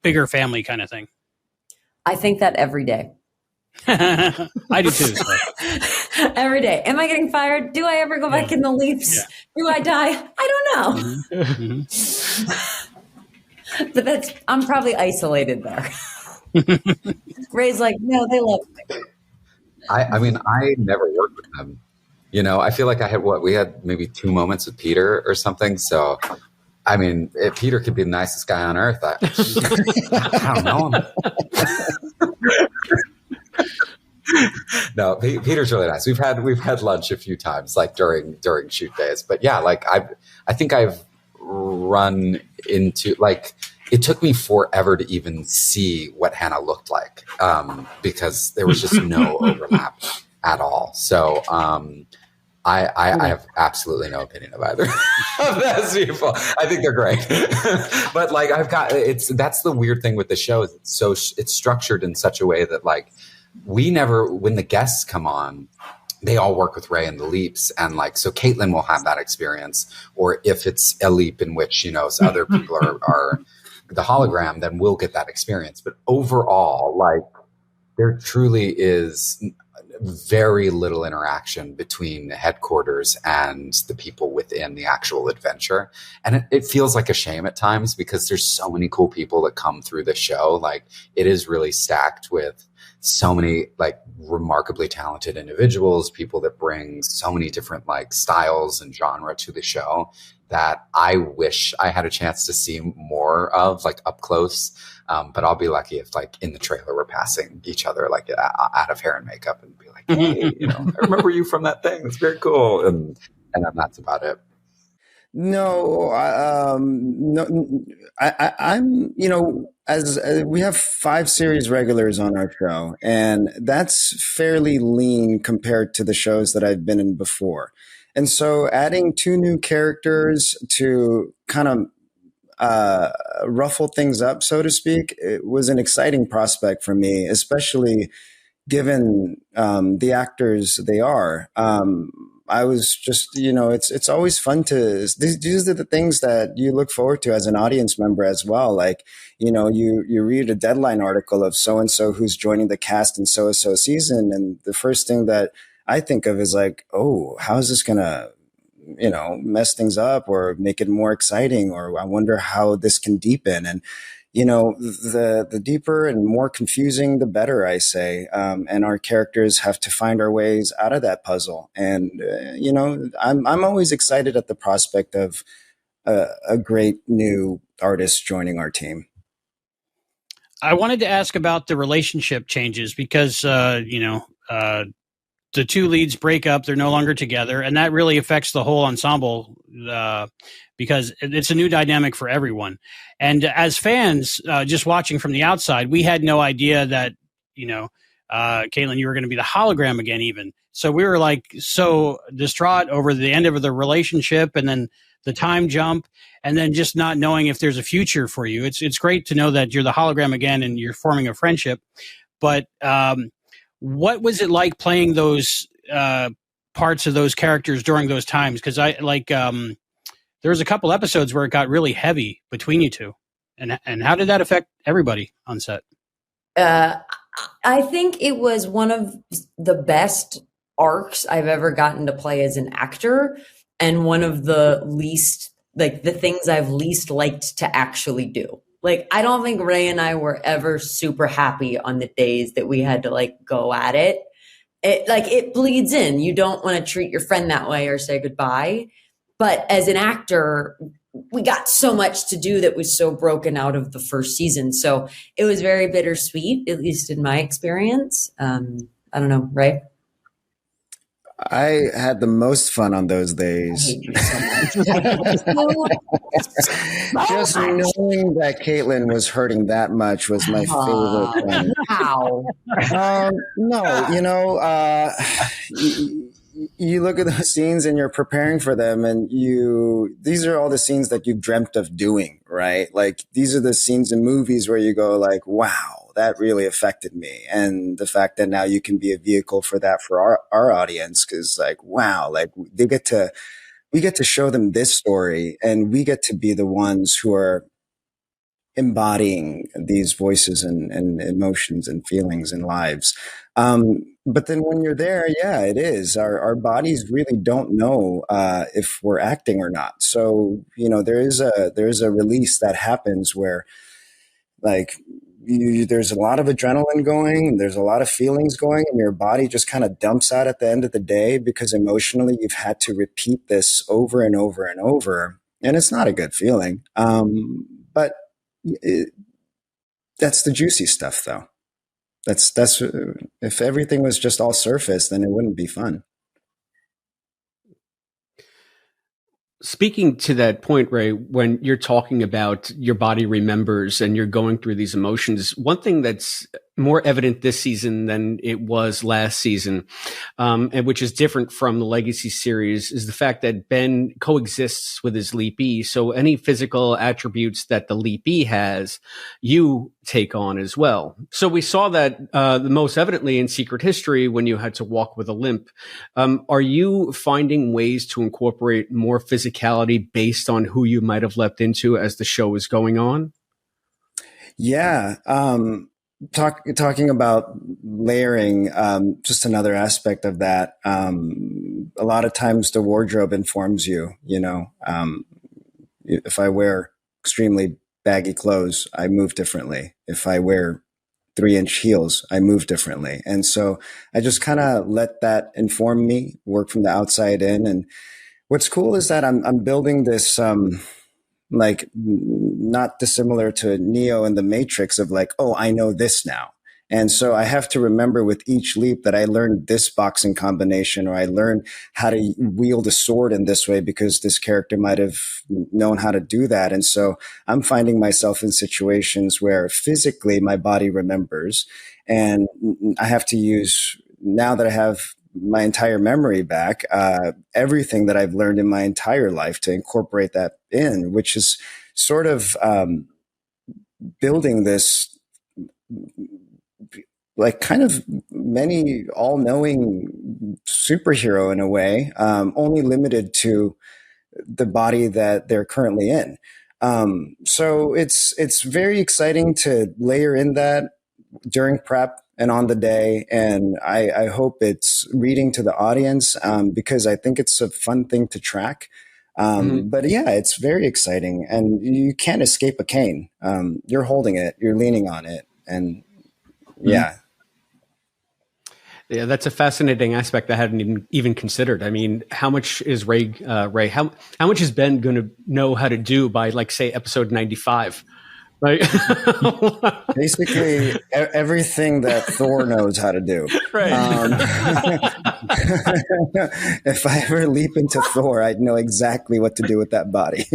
bigger family kind of thing? I think that every day. I do too. So. Every day. Am I getting fired? Do I ever go back in the Leafs? Yeah. Do I die? I don't know. Mm-hmm. But I'm probably isolated there. Ray's like, no, they love me. I mean, I never worked with them. I feel like we had maybe 2 moments with Peter or something. So, I mean, if Peter could be the nicest guy on earth, I don't know him. No, Peter's really nice. We've had lunch a few times, like during shoot days. But yeah, like I think I've run into, like, it took me forever to even see what Hannah looked like, because there was just no overlap at all. So I have absolutely no opinion of either of those people. I think they're great. But like that's the weird thing with the show, is it's structured in such a way that, like, we never, when the guests come on, they all work with Ray and the Leaps. And like, so Caitlin will have that experience, or if it's a Leap in which, so other people are the hologram, then we'll get that experience. But overall, like, there truly is very little interaction between headquarters and the people within the actual adventure. And it feels like a shame at times because there's so many cool people that come through the show. Like, it is really stacked with so many like remarkably talented individuals, people that bring so many different like styles and genre to the show that I wish I had a chance to see more of, like, up close. But I'll be lucky if, like, in the trailer we're passing each other like out of hair and makeup and be like, hey, you know, I remember you from that thing. It's very cool. And then that's about it. No, I'm, you know, as we have 5 series regulars on our show, and that's fairly lean compared to the shows that I've been in before. And so adding 2 new characters to kind of ruffle things up, so to speak, it was an exciting prospect for me, especially given the actors they are. I was just, you know, it's always fun to, these are the things that you look forward to as an audience member as well. Like, you know, you read a Deadline article of so-and-so who's joining the cast in so-and-so season. And the first thing that I think of is like, oh, how is this going to, you know, mess things up or make it more exciting? Or I wonder how this can deepen. And, you know, the deeper and more confusing, the better, I say. And our characters have to find our ways out of that puzzle. And, you know, I'm always excited at the prospect of a great new artist joining our team. I wanted to ask about the relationship changes because, you know, the 2 leads break up, they're no longer together, and that really affects the whole ensemble because it's a new dynamic for everyone. And as fans, just watching from the outside, we had no idea that, you know, Caitlin, you were going to be the hologram again even. So we were like so distraught over the end of the relationship and then the time jump and then just not knowing if there's a future for you. It's great to know that you're the hologram again and you're forming a friendship. But what was it like playing those parts of those characters during those times? Because I like there was a couple episodes where it got really heavy between you two, and how did that affect everybody on set? I think it was one of the best arcs I've ever gotten to play as an actor, and one of the least, like, the things I've least liked to actually do. Like, I don't think Ray and I were ever super happy on the days that we had to, like, go at it. It bleeds in. You don't want to treat your friend that way or say goodbye. But as an actor, we got so much to do that was so broken out of the first season. So it was very bittersweet, at least in my experience. I don't know, Ray? I had the most fun on those days. Just knowing that Caitlin was hurting that much was my favorite thing. How? No, you know, you look at those scenes and you're preparing for them, and these are all the scenes that you've dreamt of doing, right? Like, these are the scenes in movies where you go like, wow, that really affected me. And the fact that now you can be a vehicle for that for our audience, because, like, wow, like, we get to show them this story, and we get to be the ones who are embodying these voices and emotions and feelings and lives. But then when you're there, yeah, it is. Our bodies really don't know if we're acting or not. So, you know, there's a release that happens where, like, there's a lot of adrenaline going, and there's a lot of feelings going, and your body just kind of dumps out at the end of the day because emotionally you've had to repeat this over and over and over, and it's not a good feeling. But that's the juicy stuff, though. That's if everything was just all surface, then it wouldn't be fun. Speaking to that point, Ray, when you're talking about your body remembers and you're going through these emotions, one thing that's more evident this season than it was last season, and which is different from the Legacy series, is the fact that Ben coexists with his leapee. So any physical attributes that the leapee has, you take on as well. So we saw that the most evidently in Secret History when you had to walk with a limp. Are you finding ways to incorporate more physicality based on who you might have leapt into as the show is going on? Yeah. talking about layering, just another aspect of that. A lot of times the wardrobe informs you, if I wear extremely baggy clothes, I move differently. If I wear 3-inch heels, I move differently. And so I just kind of let that inform me, work from the outside in. And what's cool is that I'm building this, like not dissimilar to Neo in the Matrix of like, oh, I know this now. And so I have to remember with each leap that I learned this boxing combination, or I learned how to wield a sword in this way because this character might have known how to do that. And so I'm finding myself in situations where physically my body remembers, and I have to use, now that I have my entire memory back, everything that I've learned in my entire life to incorporate that in, which is sort of building this like kind of many all-knowing superhero in a way, only limited to the body that they're currently in. So it's very exciting to layer in that during prep and on the day. And I hope it's reading to the audience, because I think it's a fun thing to track. But yeah, it's very exciting, and you can't escape a cane. You're holding it, you're leaning on it. And yeah. Yeah, that's a fascinating aspect I hadn't even considered. I mean, how much is Ray? How much is Ben going to know how to do by, like, say, episode 95? Right. Basically, everything that Thor knows how to do. Right. If I ever leap into Thor, I'd know exactly what to do with that body.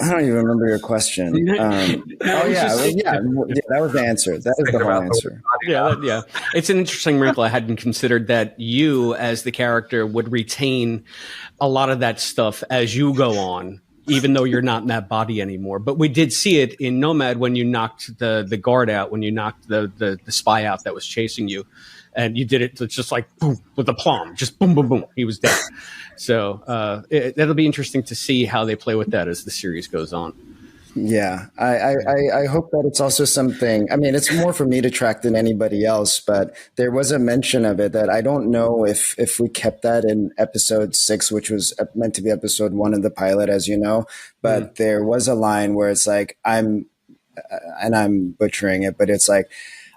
I don't even remember your question. That was the answer. That is the whole answer. Yeah. It's an interesting wrinkle. I hadn't considered that you, as the character, would retain a lot of that stuff as you go on, even though you're not in that body anymore. But we did see it in Nomad when you knocked the guard out, when you knocked the spy out that was chasing you. And you did it just like boom with a plum, just boom, boom, boom. He was dead. So that'll be interesting to see how they play with that as the series goes on. Yeah, I hope that it's also something. I mean, it's more for me to track than anybody else. But there was a mention of it that I don't know if we kept that in episode 6, which was meant to be episode 1 of the pilot, as you know. But there was a line where it's like I'm butchering it, but it's like,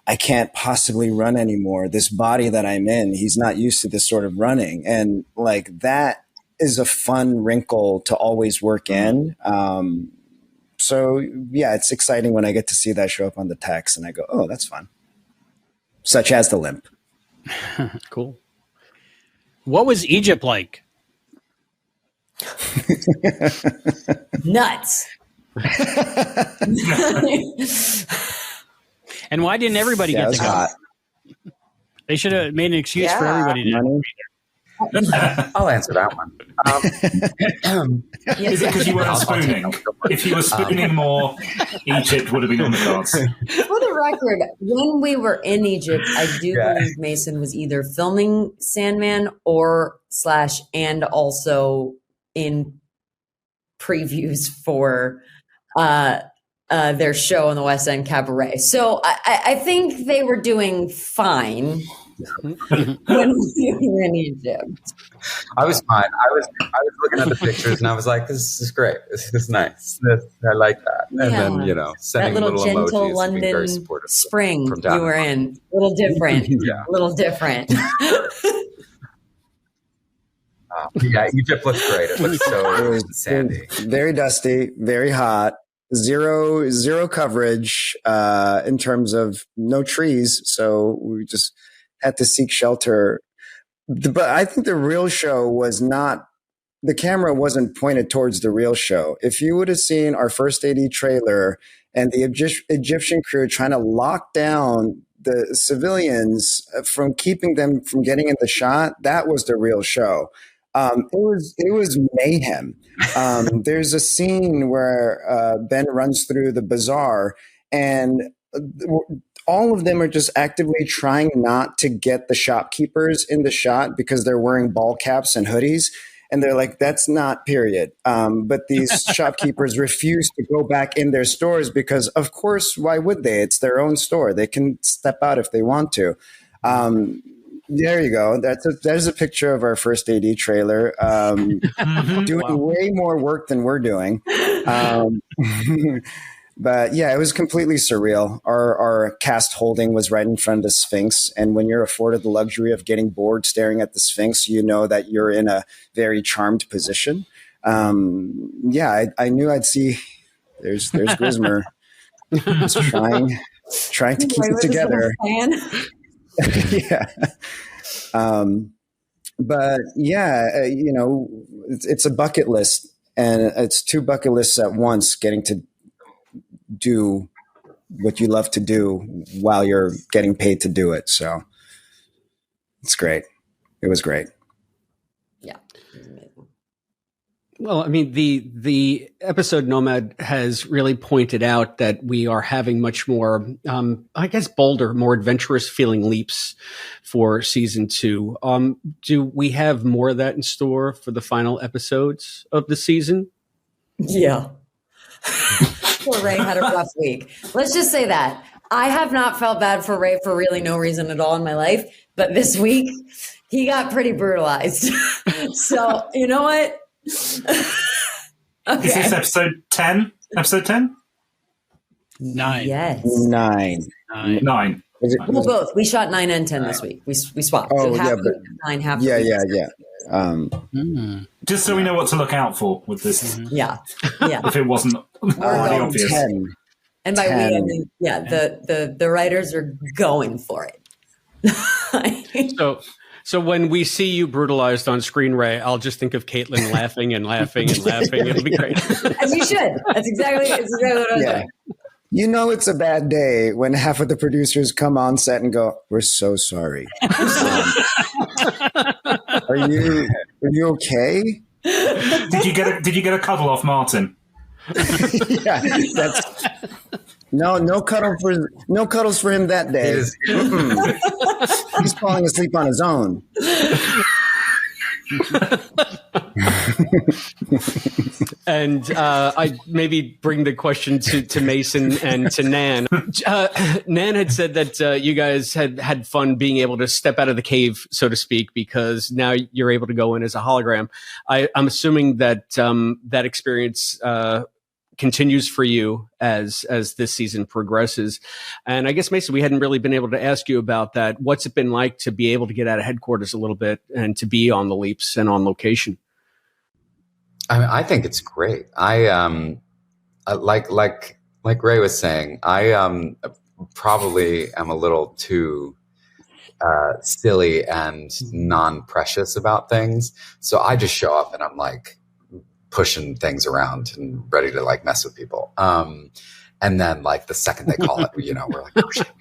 I can't possibly run anymore. This body that I'm in, he's not used to this sort of running. And like, that is a fun wrinkle to always work in. So yeah, it's exciting when I get to see that show up on the text and I go, oh, that's fun. Such as the limp. Cool. What was Egypt like? Nuts. And why didn't everybody get to go? Hot. They should have made an excuse for everybody to go. I'll answer that one. Is it because you weren't spooning? If you were spooning more, Egypt would have been on the cards. For the record, when we were in Egypt, I do believe Mason was either filming Sandman and also in previews for their show on the West End Cabaret. So I think they were doing fine when we were in Egypt. I was fine. I was looking at the pictures and I was like, "This is great. This is nice. I like that." And then sending that little gentle emojis London and being very supportive spring from down you were in. A little different. Yeah. A little different. Yeah, Egypt looks great. It looks so sandy, very dusty, very hot. Zero coverage in terms of no trees, so we just had to seek shelter. But I think the real show was not, the camera wasn't pointed towards the real show. If you would have seen our first AD trailer and the Egyptian crew trying to lock down the civilians from keeping them from getting in the shot, that was the real show. It was mayhem. There's a scene where Ben runs through the bazaar and all of them are just actively trying not to get the shopkeepers in the shot because they're wearing ball caps and hoodies. And they're like, that's not period. But these shopkeepers refuse to go back in their stores because, of course, why would they? It's their own store. They can step out if they want to. There you go. There's a picture of our first AD trailer doing way more work than we're doing. But yeah, it was completely surreal. Our cast holding was right in front of the Sphinx. And when you're afforded the luxury of getting bored staring at the Sphinx, you know that you're in a very charmed position. Yeah, I knew I'd see, there's Grismer. Just trying to keep it together. Yeah. But yeah, it's a bucket list, and it's 2 bucket lists at once, getting to do what you love to do while you're getting paid to do it. So it's great. It was great. Yeah. Well, I mean, the episode Nomad has really pointed out that we are having much more, I guess, bolder, more adventurous feeling leaps for season 2. Do we have more of that in store for the final episodes of the season? Yeah. Poor Ray had a rough week. Let's just say that. I have not felt bad for Ray for really no reason at all in my life, but this week he got pretty brutalized. So, you know what? Okay. Is this episode 10? Episode 10? 9. Yes. 9. Well, both. We shot 9 and 10 this week. We swapped. Oh, so half yeah, the week, 9, half the week. Just so we know what to look out for with this. Yeah. If it wasn't already obvious. 10. And by 10. We, I mean, the writers are going for it. So when we see you brutalized on screen, Ray, I'll just think of Caitlin laughing and laughing and laughing. It'll be great. As you should. That's exactly what I was doing. You know it's a bad day when half of the producers come on set and go, "We're so sorry." Are you okay? Did you get a cuddle off Martin? Yeah, that's no cuddles for him that day. He's falling asleep on his own. And I maybe bring the question to Mason and to Nan. Nan had said that you guys had fun being able to step out of the cave, so to speak, because now you're able to go in as a hologram. I'm assuming that that experience continues for you as this season progresses. And I guess, Mason, we hadn't really been able to ask you about that. What's it been like to be able to get out of headquarters a little bit and to be on the leaps and on location? I mean, I think it's great. I like Ray was saying, I probably am a little too silly and non-precious about things. So I just show up and I'm like pushing things around and ready to like mess with people. And then like the second they call it, we're like, oh shit,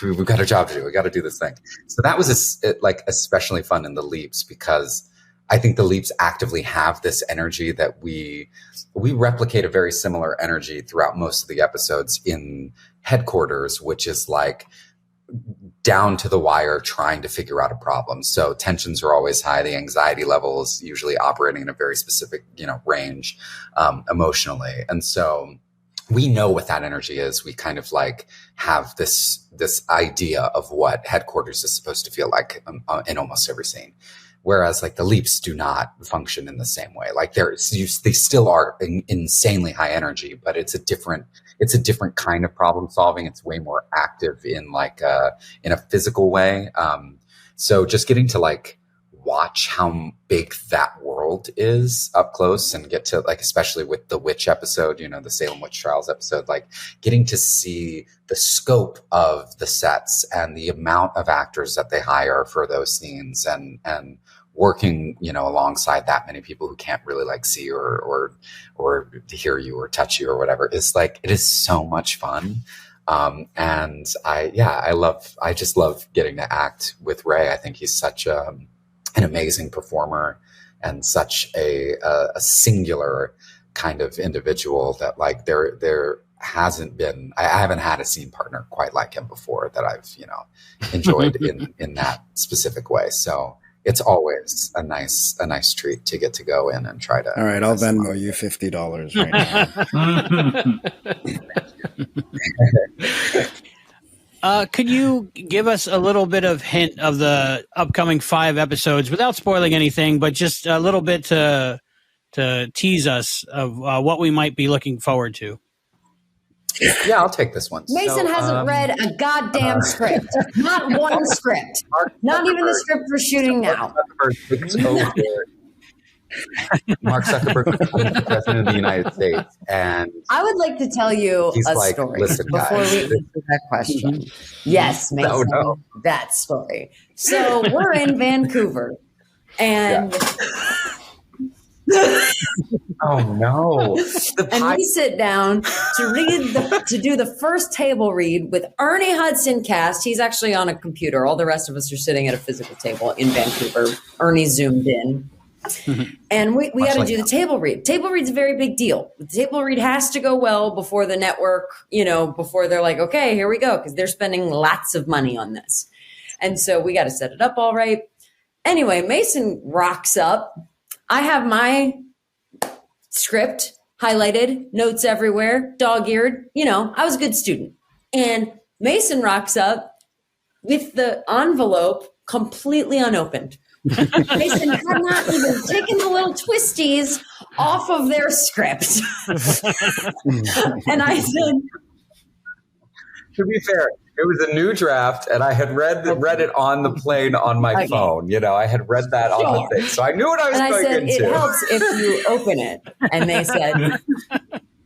we've got a job to do. We got to do this thing. So that was especially fun in the leaps, because I think the leaps actively have this energy that we replicate a very similar energy throughout most of the episodes in headquarters, which is like down to the wire trying to figure out a problem. So tensions are always high. The anxiety level is usually operating in a very specific, range emotionally. And so we know what that energy is. We kind of like have this idea of what headquarters is supposed to feel like in almost every scene. Whereas like the leaps do not function in the same way. Like they still are insanely high energy, but it's a different kind of problem solving. It's way more active in in a physical way. So just getting to like watch how big that world is up close and get to like, especially with the witch episode, the Salem witch trials episode, like getting to see the scope of the sets and the amount of actors that they hire for those scenes and working, alongside that many people who can't really like see or hear you or touch you or whatever is like, it is so much fun. And I just love getting to act with Ray. I think he's such an amazing performer and such a singular kind of individual that like there I haven't had a scene partner quite like him before that I've, enjoyed in that specific way. So it's always a nice treat to get to go in and try to. All right, I'll Venmo you $50 right now. Could you give us a little bit of hint of the upcoming 5 episodes without spoiling anything, but just a little bit to tease us of what we might be looking forward to? Yeah, I'll take this one. Mason hasn't read a goddamn script. Not one script. Not even the script we're shooting now. Mark Zuckerberg is the president of the United States, and I would like to tell you a like, story listen, before guys. we answer that question. Yes, Mason, that story. So we're in Vancouver, and oh no! And we sit down to do the first table read with Ernie Hudson cast. He's actually on a computer. All the rest of us are sitting at a physical table in Vancouver. Ernie zoomed in. And we got to do the table read. Table read's a very big deal. The table read has to go well before the network, before they're like, okay, here we go, because they're spending lots of money on this. And so we got to set it up all right. Anyway, Mason rocks up. I have my script highlighted, notes everywhere, dog-eared. I was a good student. And Mason rocks up with the envelope completely unopened. Mason had not even taken the little twisties off of their script. And I said, to be fair, it was a new draft, and I had read it on the plane on my phone. I had read that on the thing, so I knew what I was going into. It helps if you open it. And they said,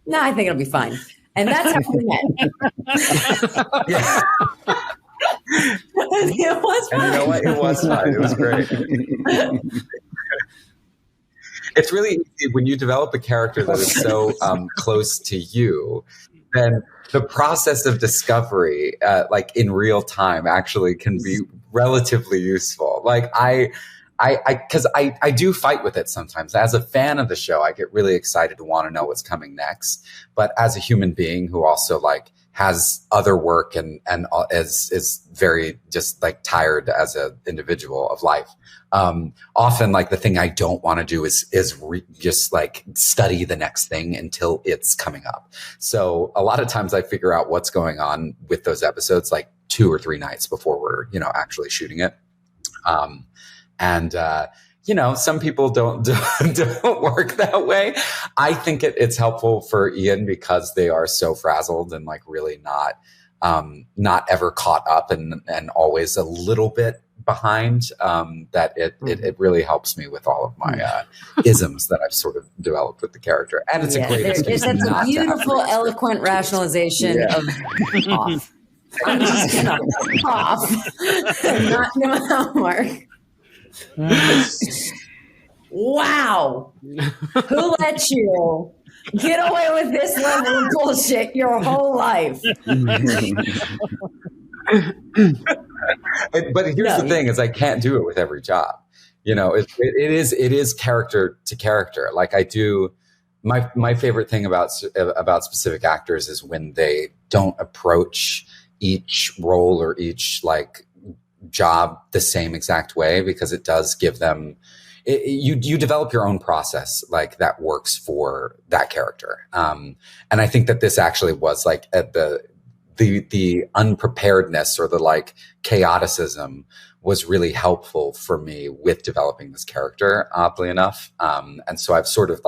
no, I think it'll be fine. And that's how we met. Yeah. And it was fine. And you know what? It was fine. It was great. It's really easy when you develop a character that is so close to you, then the process of discovery, like in real time, actually can be relatively useful. Like because I do fight with it sometimes. As a fan of the show, I get really excited to want to know what's coming next. But as a human being who also has other work and is very just tired as an individual of life. Often the thing I don't want to do is just study the next thing until it's coming up. So a lot of times I figure out what's going on with those episodes 2 or 3 nights before we're, actually shooting it. Some people don't work that way. I think it's helpful for Ian because they are so frazzled and really not ever caught up and always a little bit behind, that it really helps me with all of my isms that I've sort of developed with the character. And it's a great excuse. That's a beautiful, eloquent rationalization of off. I'm just gonna off and not do my homework. Wow. Who let you get away with this level of bullshit your whole life? But here's the thing: is I can't do it with every job. It is character to character. I do. My favorite thing about specific actors is when they don't approach each role or each job the same exact way, because it does give them. You develop your own process that works for that character, and I think that this actually was at the unpreparedness or the chaoticism was really helpful for me with developing this character, oddly enough. And so I've sort of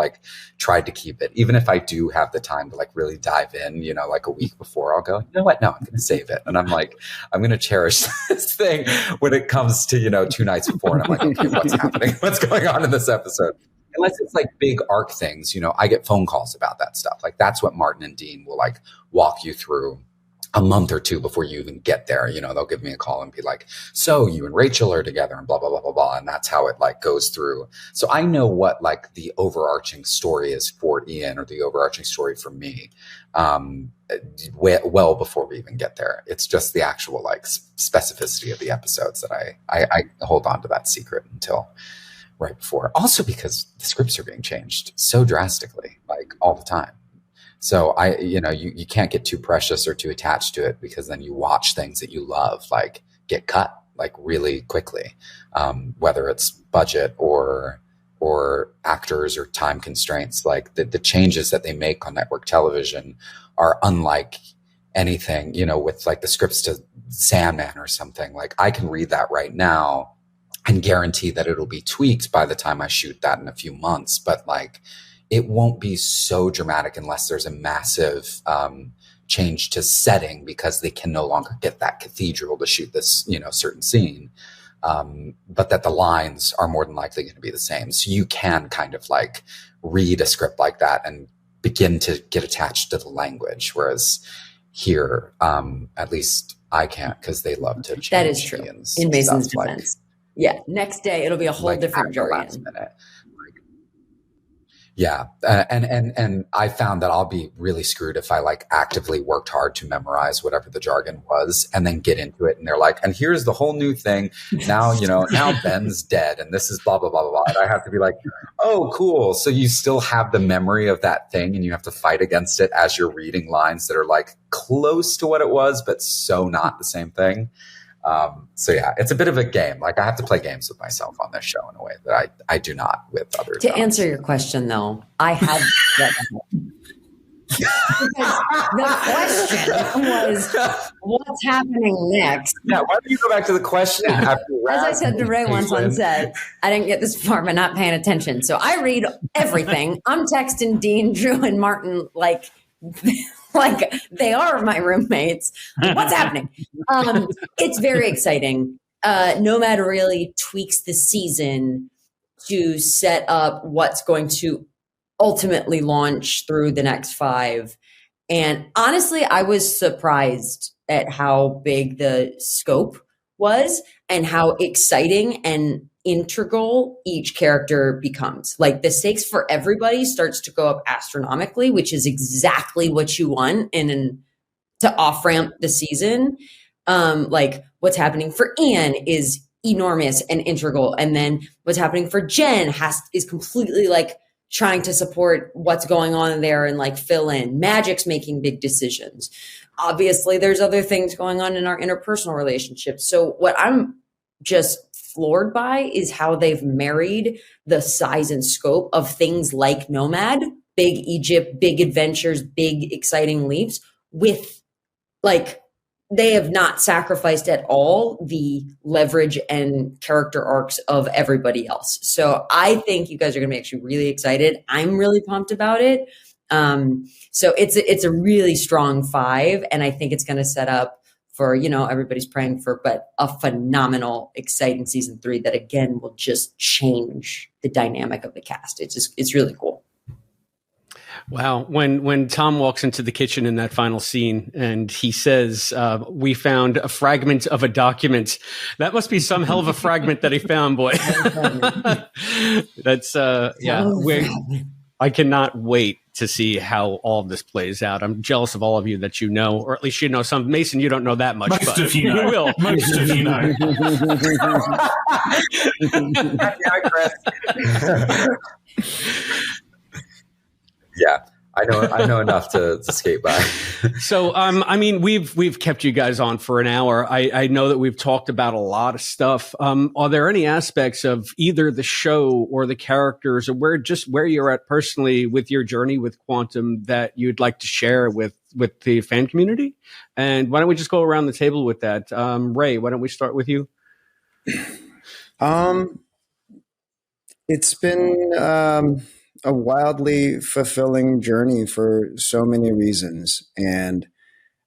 tried to keep it, even if I do have the time to really dive in, a week before. I'll go, you know what? No, I'm going to save it. And I'm going to cherish this thing when it comes to, 2 nights before. And I'm okay, what's happening? What's going on in this episode? Unless it's big arc things, I get phone calls about that stuff. That's what Martin and Dean will walk you through a month or 2 before you even get there. They'll give me a call and be so you and Rachel are together and blah, blah, blah, blah, blah. And that's how it goes through. So I know what the overarching story is for Ian, or the overarching story for me, well before we even get there. It's just the actual specificity of the episodes that I hold on to that secret until right before. Also because the scripts are being changed so drastically, all the time. So you can't get too precious or too attached to it, because then you watch things that you love like get cut like really quickly, whether it's budget or actors or time constraints. Like the changes that they make on network television are unlike anything, with like the scripts to Sandman or something. Like I can read that right now and guarantee that it'll be tweaked by the time I shoot that in a few months. But like, it won't be so dramatic unless there's a massive change to setting, because they can no longer get that cathedral to shoot this, certain scene. But that the lines are more than likely going to be the same. So you can kind of like read a script like that and begin to get attached to the language. Whereas here, at least I can't, because they love to change. That is true. In Mason's defense. Next day it'll be a whole different jargon. Yeah. And I found that I'll be really screwed if I like actively worked hard to memorize whatever the jargon was and then get into it. And they're like, and here's the whole new thing. Now, now Ben's dead and this is blah, blah, blah, blah, blah. And I have to be like, oh, cool. So you still have the memory of that thing and you have to fight against it as you're reading lines that are like close to what it was, but so not the same thing. So yeah, it's a bit of a game. Like I have to play games with myself on this show in a way that I do not with other To answer your question though, I had the question was what's happening next? Yeah, why don't you go back to the question? As I said to Ray once on set, I didn't get this far by not paying attention. So I read everything. I'm texting Dean, Drew, and Martin like they are my roommates. What's happening? It's very exciting. Nomad really tweaks the season to set up what's going to ultimately launch through the next 5. And honestly, I was surprised at how big the scope was and how exciting and integral each character becomes. Like the stakes for everybody starts to go up astronomically, which is exactly what you want to off ramp the season. Like what's happening for Ian is enormous and integral, and then what's happening for Jen is completely like trying to support what's going on there and like fill in. Magic's making big decisions. Obviously, there's other things going on in our interpersonal relationships. So what I'm just floored by is how they've married the size and scope of things like Nomad, big Egypt, big adventures, big exciting leaps, with like they have not sacrificed at all the leverage and character arcs of everybody else. So I think you guys are going to be actually really excited. I'm really pumped about it. So it's a really strong 5, and I think it's going to set up for, everybody's praying for, but a phenomenal, exciting season 3 that again will just change the dynamic of the cast. It's really cool. Wow. When Tom walks into the kitchen in that final scene and he says, we found a fragment of a document. That must be some hell of a fragment that he found, boy. That's, I cannot wait to see how all of this plays out. I'm jealous of all of you that you know, or at least you know some. Mason, you don't know that much. Most of you know. You will. Most of you know. Yeah, I know enough to skate by. So, I mean, we've kept you guys on for an hour. I know that we've talked about a lot of stuff. Are there any aspects of either the show or the characters, or where you're at personally with your journey with Quantum that you'd like to share with the fan community? And why don't we just go around the table with that? Ray, why don't we start with you? It's been a wildly fulfilling journey for so many reasons. And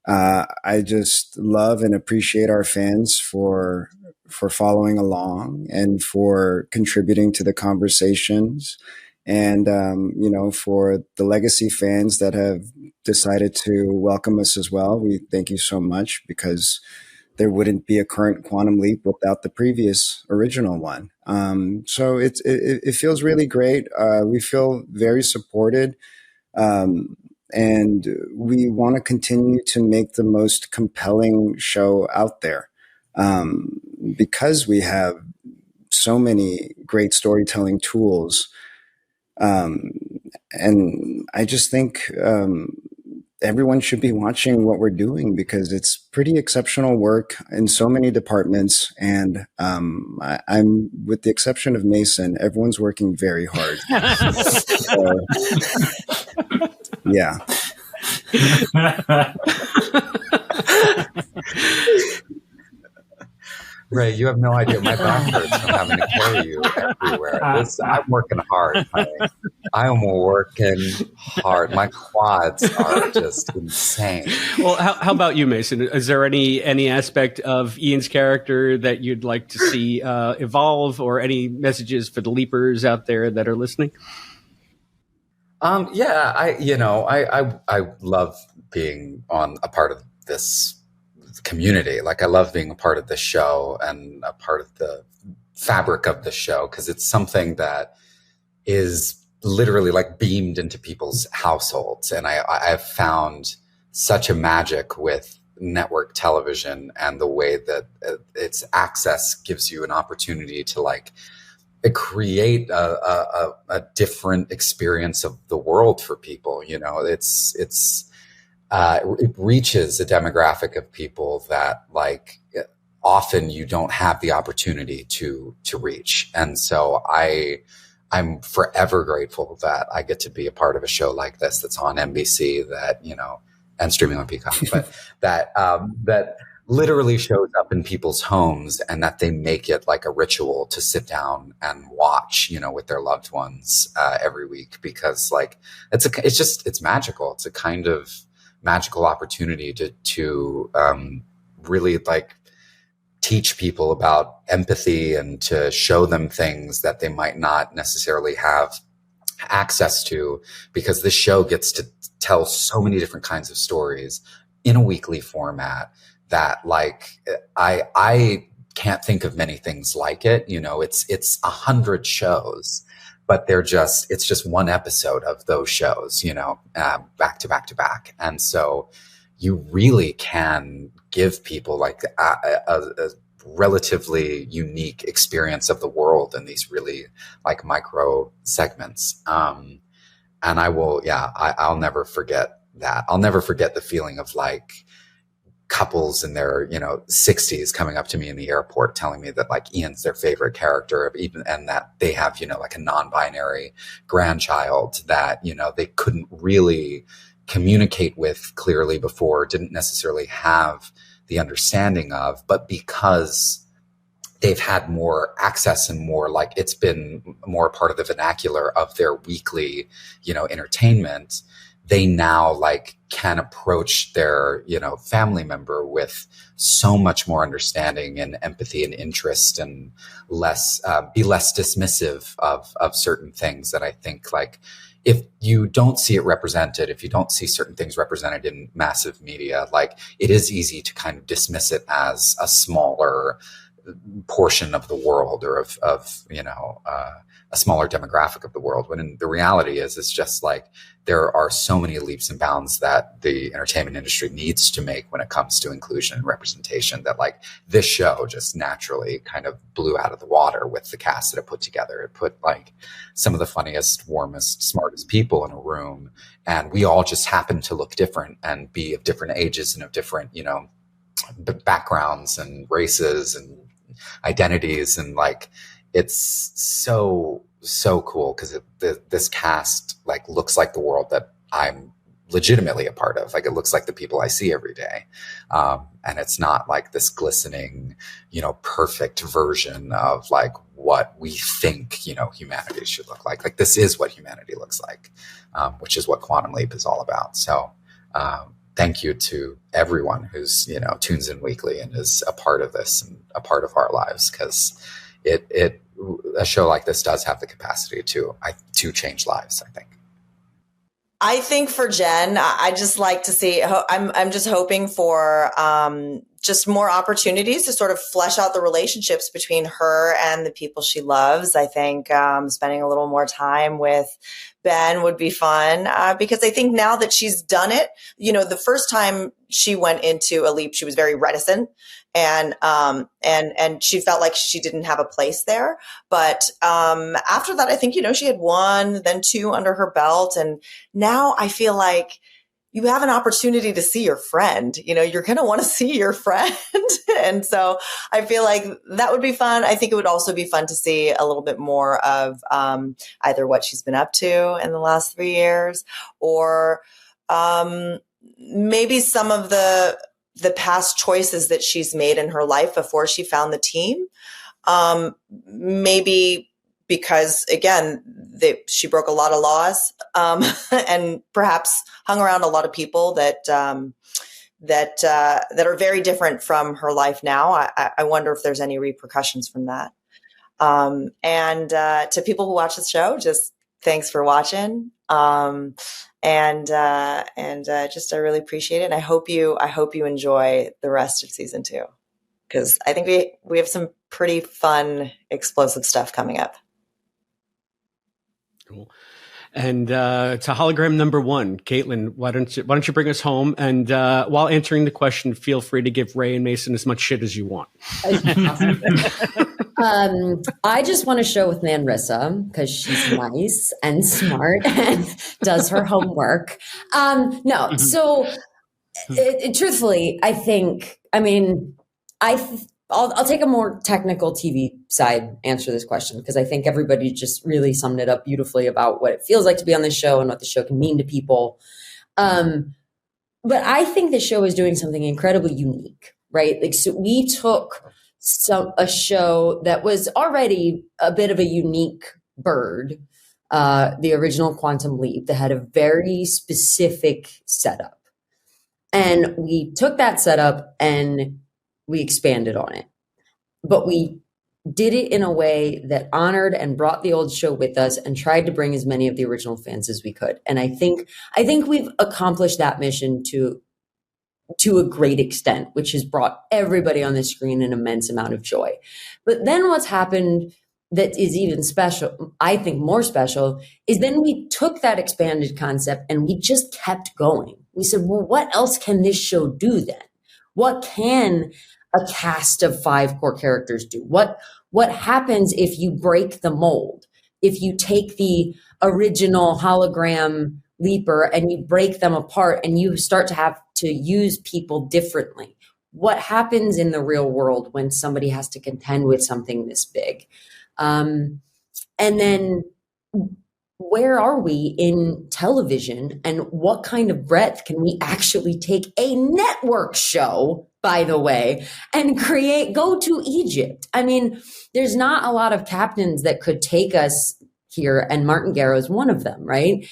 I just love and appreciate our fans for following along and for contributing to the conversations. And, for the legacy fans that have decided to welcome us as well, we thank you so much, because there wouldn't be a current Quantum Leap without the previous original one. So it feels really great. We feel very supported. And we want to continue to make the most compelling show out there. Because we have so many great storytelling tools. And I just think everyone should be watching what we're doing because it's pretty exceptional work in so many departments. And I'm, with the exception of Mason, everyone's working very hard. Yeah. Ray, you have no idea. My back hurts from having to carry you everywhere. I'm working hard, honey. I am working hard. My quads are just insane. Well, how about you, Mason? Is there any aspect of Ian's character that you'd like to see evolve, or any messages for the Leapers out there that are listening? Yeah, I love being on a part of this community. Like, I love being a part of the show and a part of the fabric of the show, because it's something that is literally like beamed into people's households. And I've found such a magic with network television and the way that its access gives you an opportunity to like create a different experience of the world for people. You know, it reaches a demographic of people that like often you don't have the opportunity to reach. And so I'm forever grateful that I get to be a part of a show like this that's on NBC, that, you know, and streaming on Peacock, but that literally shows up in people's homes, and that they make it like a ritual to sit down and watch, you know, with their loved ones every week, because like it's magical. It's a kind of magical opportunity to really like teach people about empathy and to show them things that they might not necessarily have access to, because this show gets to tell so many different kinds of stories in a weekly format that like I can't think of many things like it. You know, it's 100 shows, but it's just one episode of those shows, you know, back to back to back. And so you really can give people like a relatively unique experience of the world in these really like micro segments. And I'll never forget that. I'll never forget the feeling of like couples in their, you know, 60s coming up to me in the airport telling me that like Ian's their favorite character, and that they have, you know, like a non-binary grandchild that, you know, they couldn't really communicate with clearly before, didn't necessarily have the understanding of, but because they've had more access and more like it's been more part of the vernacular of their weekly, you know, entertainment, they now like can approach their, you know, family member with so much more understanding and empathy and interest, and be less dismissive of certain things that I think like, if you don't see it represented, if you don't see certain things represented in massive media, like it is easy to kind of dismiss it as a smaller portion of the world, or of you know, a smaller demographic of the world, when the reality is it's just like there are so many leaps and bounds that the entertainment industry needs to make when it comes to inclusion and representation, that like this show just naturally kind of blew out of the water with the cast that it put together. It put like some of the funniest, warmest, smartest people in a room, and we all just happen to look different and be of different ages and of different, you know, backgrounds and races and identities. And like, it's so cool because this cast like looks like the world that I'm legitimately a part of. Like, it looks like the people I see every day. And it's not like this glistening, you know, perfect version of like what we think, you know, humanity should look like. Like, this is what humanity looks like, which is what Quantum Leap is all about. So, thank you to everyone who's, you know, tunes in weekly and is a part of this and a part of our lives, because a show like this does have the capacity to change lives, I think. I think for Jen, I just like to see, I'm just hoping for just more opportunities to sort of flesh out the relationships between her and the people she loves. I think spending a little more time with Ben would be fun because I think now that she's done it, you know, the first time she went into a leap, she was very reticent. And she felt like she didn't have a place there. But after that, I think, you know, she had one, then two under her belt. And now I feel like you have an opportunity to see your friend. You're going to want to see your friend. And so I feel like that would be fun. I think it would also be fun to see a little bit more of either what she's been up to in the last 3 years, or maybe some of the past choices that she's made in her life before she found the team. Maybe because, again, she broke a lot of laws, and perhaps hung around a lot of people that are very different from her life now. I wonder if there's any repercussions from that. And to people who watch the show, just thanks for watching. And just I really appreciate it. And I hope you enjoy the rest of season 2, because I think we have some pretty fun, explosive stuff coming up. Cool. And to hologram number 1, Caitlin, why don't you bring us home? And while answering the question, feel free to give Ray and Mason as much shit as you want. I just want to show with Nanrisa because she's nice and smart and does her homework. So truthfully, I think, I'll take a more technical TV side answer to this question, because I think everybody just really summed it up beautifully about what it feels like to be on this show and what the show can mean to people. But I think the show is doing something incredibly unique, right? Like, so we took a show that was already a bit of a unique bird, the original Quantum Leap, that had a very specific setup. And we took that setup and we expanded on it, but we did it in a way that honored and brought the old show with us and tried to bring as many of the original fans as we could. And I think we've accomplished that mission to a great extent, which has brought everybody on the screen an immense amount of joy. But then what's happened that is even special, I think more special, is then we took that expanded concept and we just kept going. We said, well, what else can this show do then? What can a cast of 5 core characters do? What happens if you break the mold? If you take the original hologram leaper and you break them apart and you start to have to use people differently? What happens in the real world when somebody has to contend with something this big? And then where are we in television, and what kind of breadth can we actually take a network show, by the way, and go to Egypt? There's not a lot of captains that could take us here, and Martin Garrow is one of them, right?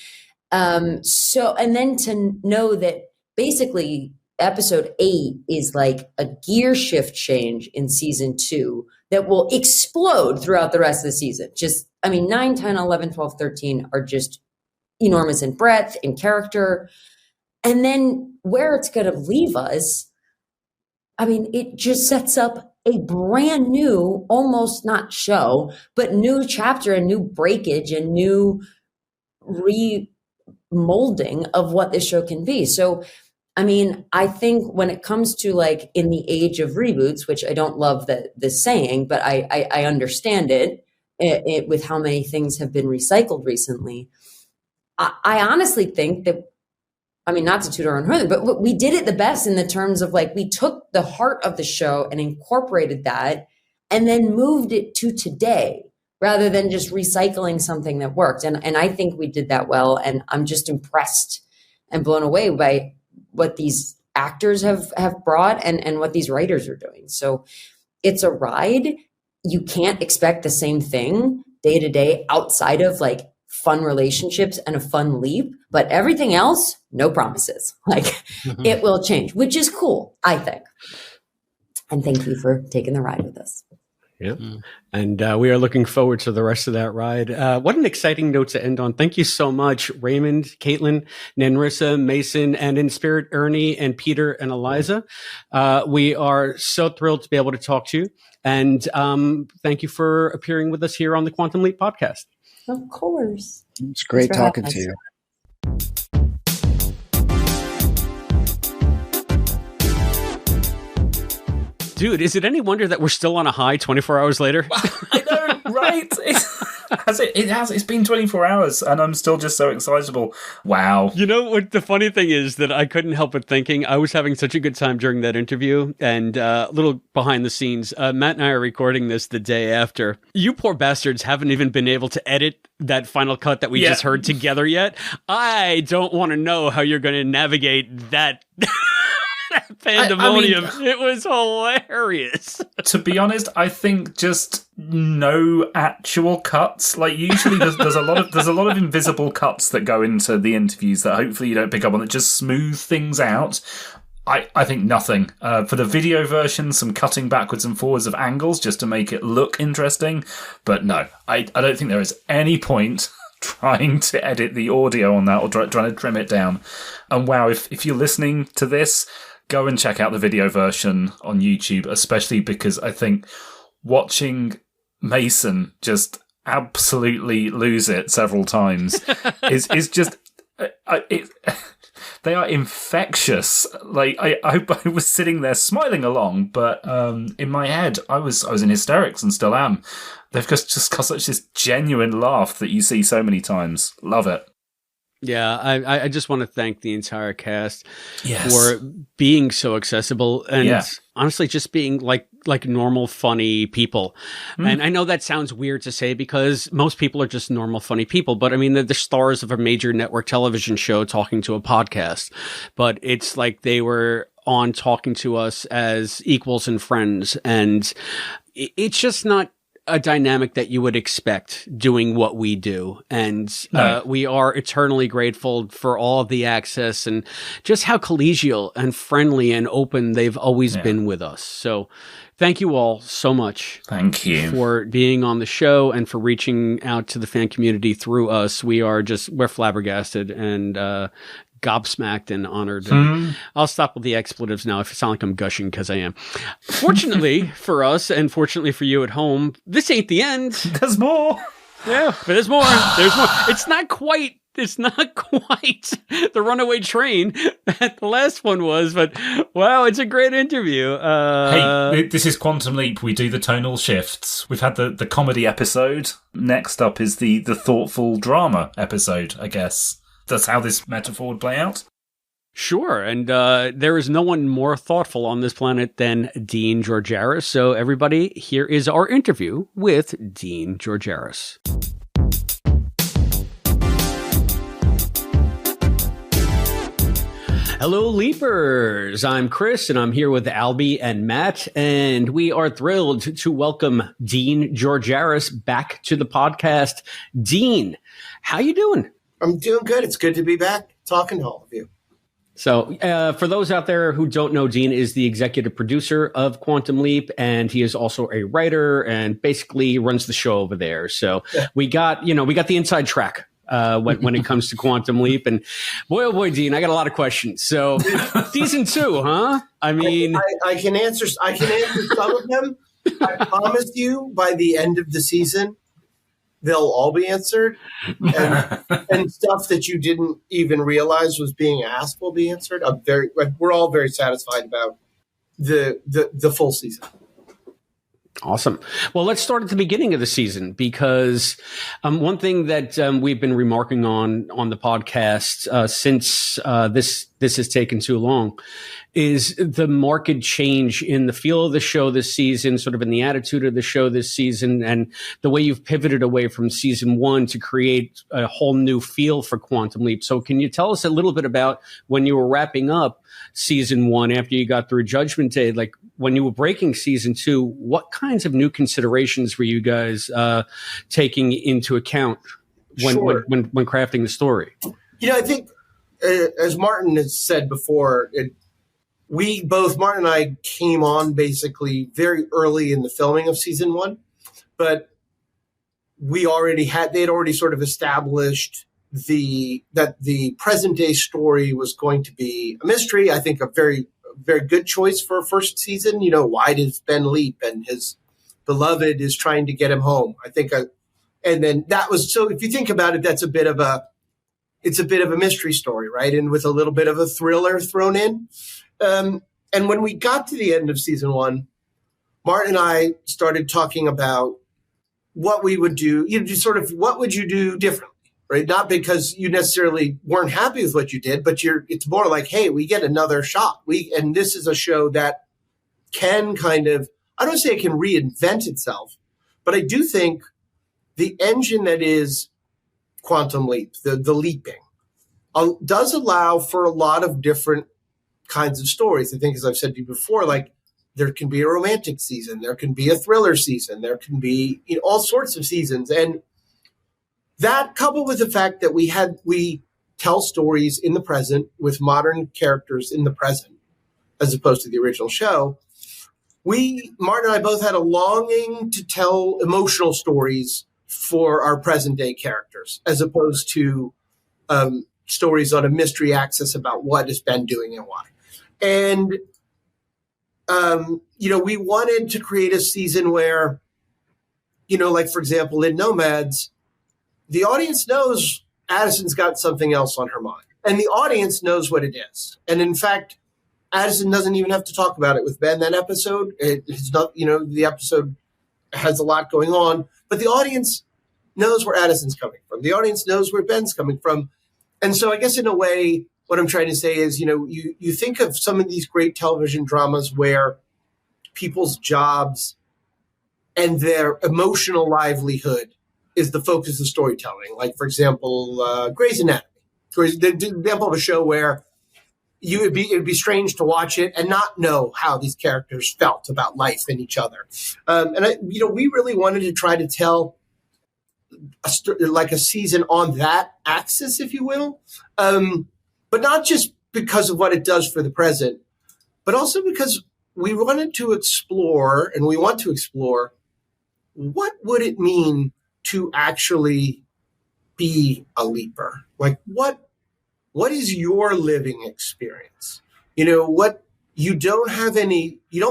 And then to know that basically episode 8 is like a gear shift change in season 2 that will explode throughout the rest of the season. 9, 10, 11, 12, 13 are just enormous in breadth, in character. And then where it's going to leave us, it just sets up a brand new, almost not show, but new chapter and new breakage and new remolding of what this show can be. So, I think when it comes to like in the age of reboots, which I don't love the saying, but I understand it with how many things have been recycled recently. I honestly think that, not to toot our own horn, but we did it the best in the terms of like, we took the heart of the show and incorporated that and then moved it to today rather than just recycling something that worked. And I think we did that well. And I'm just impressed and blown away by what these actors have brought and what these writers are doing. So it's a ride. You can't expect the same thing day to day outside of like fun relationships and a fun leap, but everything else, no promises. It will change, which is cool, I think. And thank you for taking the ride with us. Yeah. And we are looking forward to the rest of that ride. What an exciting note to end on. Thank you so much, Raymond, Caitlin, Nanrisa, Mason, and in spirit, Ernie and Peter and Eliza. We are so thrilled to be able to talk to you. And thank you for appearing with us here on the Quantum Leap podcast. Of course. It's great talking to you. Dude, is it any wonder that we're still on a high 24 hours later? I know, right? It's been 24 hours and I'm still just so excitable. Wow. You know what the funny thing is that I couldn't help but thinking I was having such a good time during that interview, and a little behind the scenes, Matt and I are recording this the day after. You poor bastards haven't even been able to edit that final cut that we just heard together yet. I don't want to know how you're going to navigate that pandemonium. It was hilarious. To be honest, I think just no actual cuts. Like usually there's a lot of invisible cuts that go into the interviews that hopefully you don't pick up on, that just smooth things out. I think nothing. For the video version, some cutting backwards and forwards of angles just to make it look interesting. But no, I don't think there is any point trying to edit the audio on that or trying to trim it down. And wow, if you're listening to this, go and check out the video version on YouTube, especially because I think watching Mason just absolutely lose it several times is just... they are infectious. Like I was sitting there smiling along, but in my head I was in hysterics and still am. They've just got such this genuine laugh that you see so many times. Love it. Yeah, I just want to thank the entire cast for being so accessible and honestly just being like normal, funny people. And I know that sounds weird to say because most people are just normal, funny people. But I mean, they're the stars of a major network television show talking to a podcast. But it's like they were on talking to us as equals and friends. And it's just not a dynamic that you would expect doing what we do. And we are eternally grateful for all of the access and just how collegial and friendly and open they've always been with us. So thank you all so much. Thank you for being on the show and for reaching out to the fan community through us. We're flabbergasted and, gobsmacked and honored. And I'll stop with the expletives now if it sounds like I'm gushing, because I am. Fortunately for us and fortunately for you at home, this ain't the end. There's more. Yeah, but there's more. There's more. It's not quite the runaway train that the last one was, but wow, it's a great interview. Hey, this is Quantum Leap. We do the tonal shifts. We've had the comedy episode. Next up is the thoughtful drama episode, I guess. That's how this metaphor would play out? Sure, and there is no one more thoughtful on this planet than Dean Gerogaris. So everybody, here is our interview with Dean Gerogaris. Hello, Leapers. I'm Chris, and I'm here with Albie and Matt, and we are thrilled to welcome Dean Gerogaris back to the podcast. Dean, how you doing? I'm doing good. It's good to be back talking to all of you. So for those out there who don't know, Dean is the executive producer of Quantum Leap, and he is also a writer and basically runs the show over there. So we got the inside track when it comes to Quantum Leap. And boy, oh boy, Dean, I got a lot of questions. So season 2, huh? I mean, I can answer some of them. I promise you by the end of the season, they'll all be answered, and stuff that you didn't even realize was being asked will be answered. We're all very satisfied about the full season. Awesome. Well, let's start at the beginning of the season, because one thing that we've been remarking on the podcast since this has taken too long is the marked change in the feel of the show this season, sort of in the attitude of the show this season, and the way you've pivoted away from season 1 to create a whole new feel for Quantum Leap. So can you tell us a little bit about when you were wrapping up season 1 after you got through Judgment Day, like when you were breaking season 2, what kinds of new considerations were you guys taking into account when crafting the story? I think as Martin has said before, Martin and I came on basically very early in the filming of season 1, but they'd already sort of established that the present day story was going to be a mystery. I think a very, very good choice for a first season. Why does Ben leap and his beloved is trying to get him home? And then that was, so if you think about it, it's a bit of a mystery story, right? And with a little bit of a thriller thrown in. And when we got to the end of season 1, Martin and I started talking about what we would do, just sort of what would you do differently, right? Not because you necessarily weren't happy with what you did, but it's more like, hey, we get another shot. And this is a show that can kind of, I don't say it can reinvent itself, but I do think the engine that is Quantum Leap, the leaping, does allow for a lot of different kinds of stories. I think, as I've said to you before, like there can be a romantic season, there can be a thriller season, there can be all sorts of seasons. And that, coupled with the fact that we tell stories in the present with modern characters in the present, as opposed to the original show, Martin and I both had a longing to tell emotional stories for our present day characters, as opposed to stories on a mystery axis about what is Ben doing and why. And, we wanted to create a season where, like, for example, in Nomads, the audience knows Addison's got something else on her mind, and the audience knows what it is. And in fact, Addison doesn't even have to talk about it with Ben that episode. It's not, the episode has a lot going on, but the audience knows where Addison's coming from. The audience knows where Ben's coming from. And so I guess in a way, what I'm trying to say is, you think of some of these great television dramas where people's jobs and their emotional livelihood is the focus of storytelling. Like, for example, Grey's Anatomy. The example of a show where it'd be strange to watch it and not know how these characters felt about life and each other. We really wanted to try to tell a season on that axis, if you will, but not just because of what it does for the present, but also because we wanted to explore, and we want to explore, what would it mean to actually be a leaper? Like, what is your living experience? You don't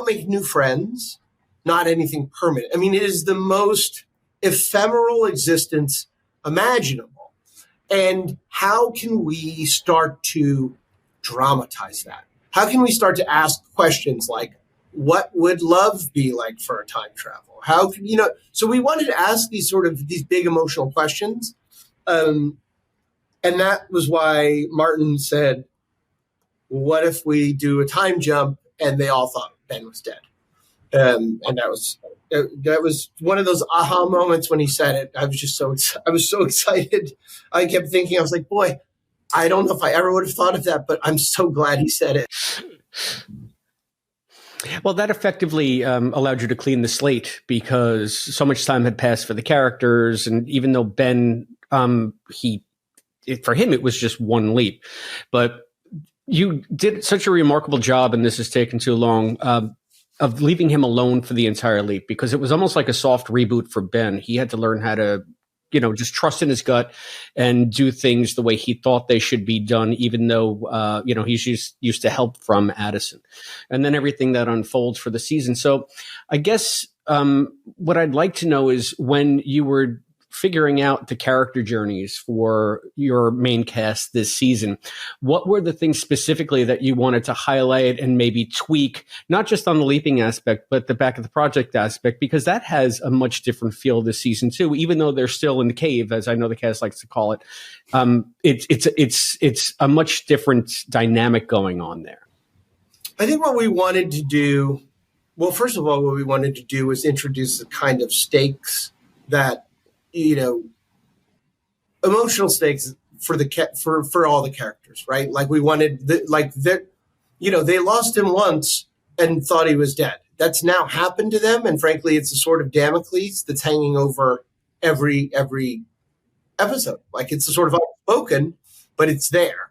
make new friends, not anything permanent. I mean, it is the most ephemeral existence imaginable. And how can we start to dramatize that? How can we start to ask questions like, what would love be like for a time travel? How can, so we wanted to ask these big emotional questions. And that was why Martin said, what if we do a time jump? And they all thought Ben was dead. And that was one of those aha moments when he said it. I was so excited. I kept thinking, I was like, boy, I don't know if I ever would have thought of that, but I'm so glad he said it. Well, that effectively allowed you to clean the slate because so much time had passed for the characters. And even though Ben, for him, it was just one leap. But you did such a remarkable job, and this has taken too long, of leaving him alone for the entire leap, because it was almost like a soft reboot for Ben. He had to learn how to, just trust in his gut and do things the way he thought they should be done, even though, he's used to help from Addison. And then everything that unfolds for the season. So I guess what I'd like to know is, when you were figuring out the character journeys for your main cast this season, what were the things specifically that you wanted to highlight and maybe tweak, not just on the leaping aspect, but the back of the project aspect, because that has a much different feel this season too, even though they're still in the cave, as I know the cast likes to call it. It's a much different dynamic going on there. I think what we wanted to do, well, first of all, what we wanted to do was introduce the kind of stakes that, emotional stakes for all the characters, right? Like, we wanted they lost him once and thought he was dead. That's now happened to them, and frankly, it's a sort of Damocles that's hanging over every episode. Like, it's a sort of unspoken, but it's there.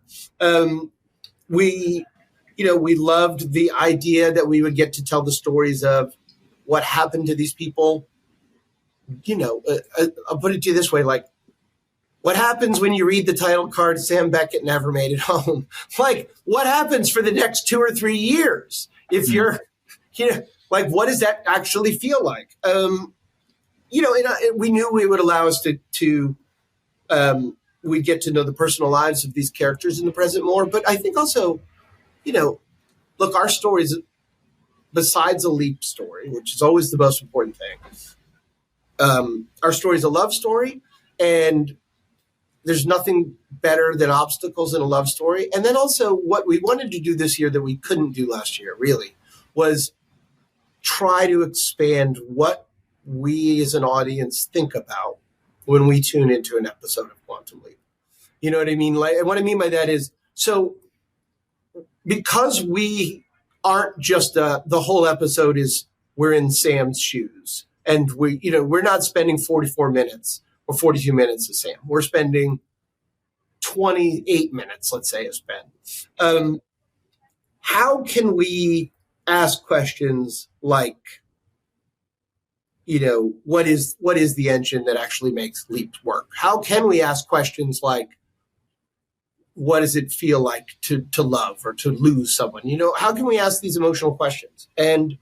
We loved the idea that we would get to tell the stories of what happened to these people. I'll put it to you this way, like, what happens when you read the title card, Sam Beckett never made it home? Like, what happens for the next 2 or 3 years? If you're, what does that actually feel like? We knew we would allow us to we'd get to know the personal lives of these characters in the present more. But I think also, look, our stories, besides a leap story, which is always the most important thing, Our story is a love story, and there's nothing better than obstacles in a love story. And then also what we wanted to do this year that we couldn't do last year, really, was try to expand what we as an audience think about when we tune into an episode of Quantum Leap. You know what I mean? Like, and what I mean by that is, so because we aren't just the whole episode is we're in Sam's shoes, and we're not spending 44 minutes or 42 minutes as Sam. We're spending 28 minutes, let's say, as Ben. How can we ask questions like, what is the engine that actually makes Leap work? How can we ask questions like, what does it feel like to love or to lose someone? How can we ask these emotional questions? And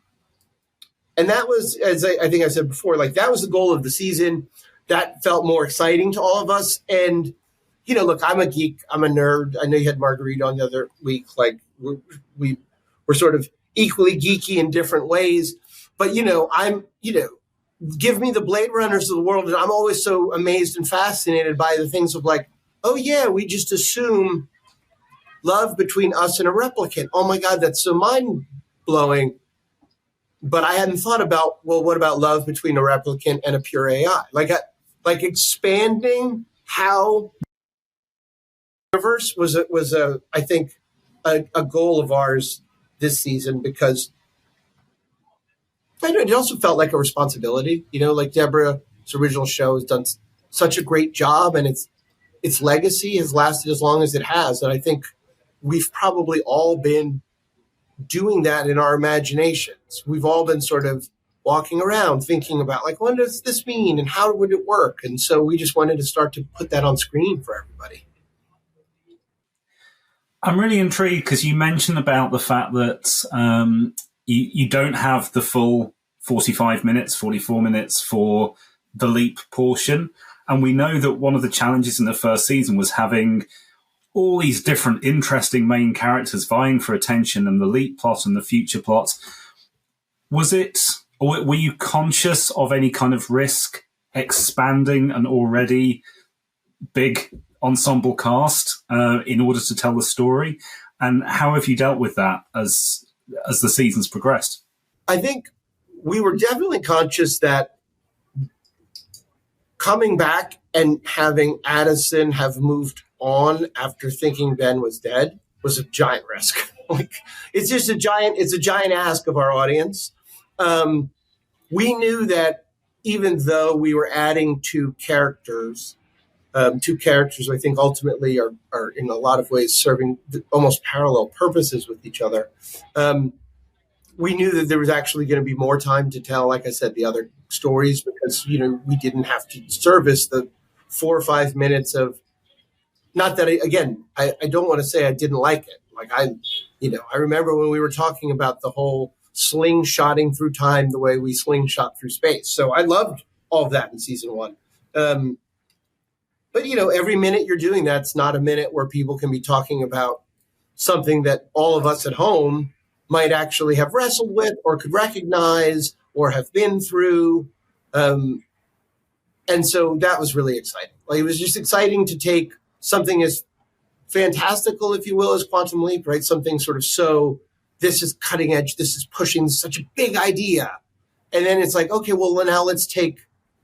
that was, as I think I said before, like that was the goal of the season. That felt more exciting to all of us. And, look, I'm a geek. I'm a nerd. I know you had Marguerite on the other week. Like we're sort of equally geeky in different ways. But, give me the Blade Runners of the world. And I'm always so amazed and fascinated by the things of like, oh, yeah, we just assume love between us and a replicant. Oh, my God, that's so mind-blowing. But I hadn't thought about, well, what about love between a replicant and a pure AI? Like expanding how the universe was I think, a goal of ours this season, because it also felt like a responsibility. Like Deborah's original show has done such a great job, and its legacy has lasted as long as it has. And I think we've probably all been doing that in our imaginations. We've all been sort of walking around thinking about like, what does this mean and how would it work? And so we just wanted to start to put that on screen for everybody. I'm really intrigued because you mentioned about the fact that you don't have the full 45 minutes, 44 minutes for the Leap portion. And we know that one of the challenges in the first season was having all these different interesting main characters vying for attention, and the Leap plot and the future plot. Were you conscious of any kind of risk expanding an already big ensemble cast in order to tell the story? And how have you dealt with that as the seasons progressed? I think we were definitely conscious that coming back and having Addison have moved on after thinking Ben was dead was a giant risk. It's a giant ask of our audience. We knew that even though we were adding two characters I think ultimately are in a lot of ways serving almost parallel purposes with each other. We knew that there was actually going to be more time to tell, like I said, the other stories, because, we didn't have to service the 4 or 5 minutes of, not that I don't want to say I didn't like it. Like I remember when we were talking about the whole slingshotting through time, the way we slingshot through space. So I loved all of that in season 1. But, every minute you're doing that's not a minute where people can be talking about something that all of us at home might actually have wrestled with or could recognize or have been through. And so that was really exciting. Like, it was just exciting to take something as fantastical, if you will, as Quantum Leap, right? Something sort of so, this is cutting edge, this is pushing such a big idea. And then it's like, okay, well, now let's take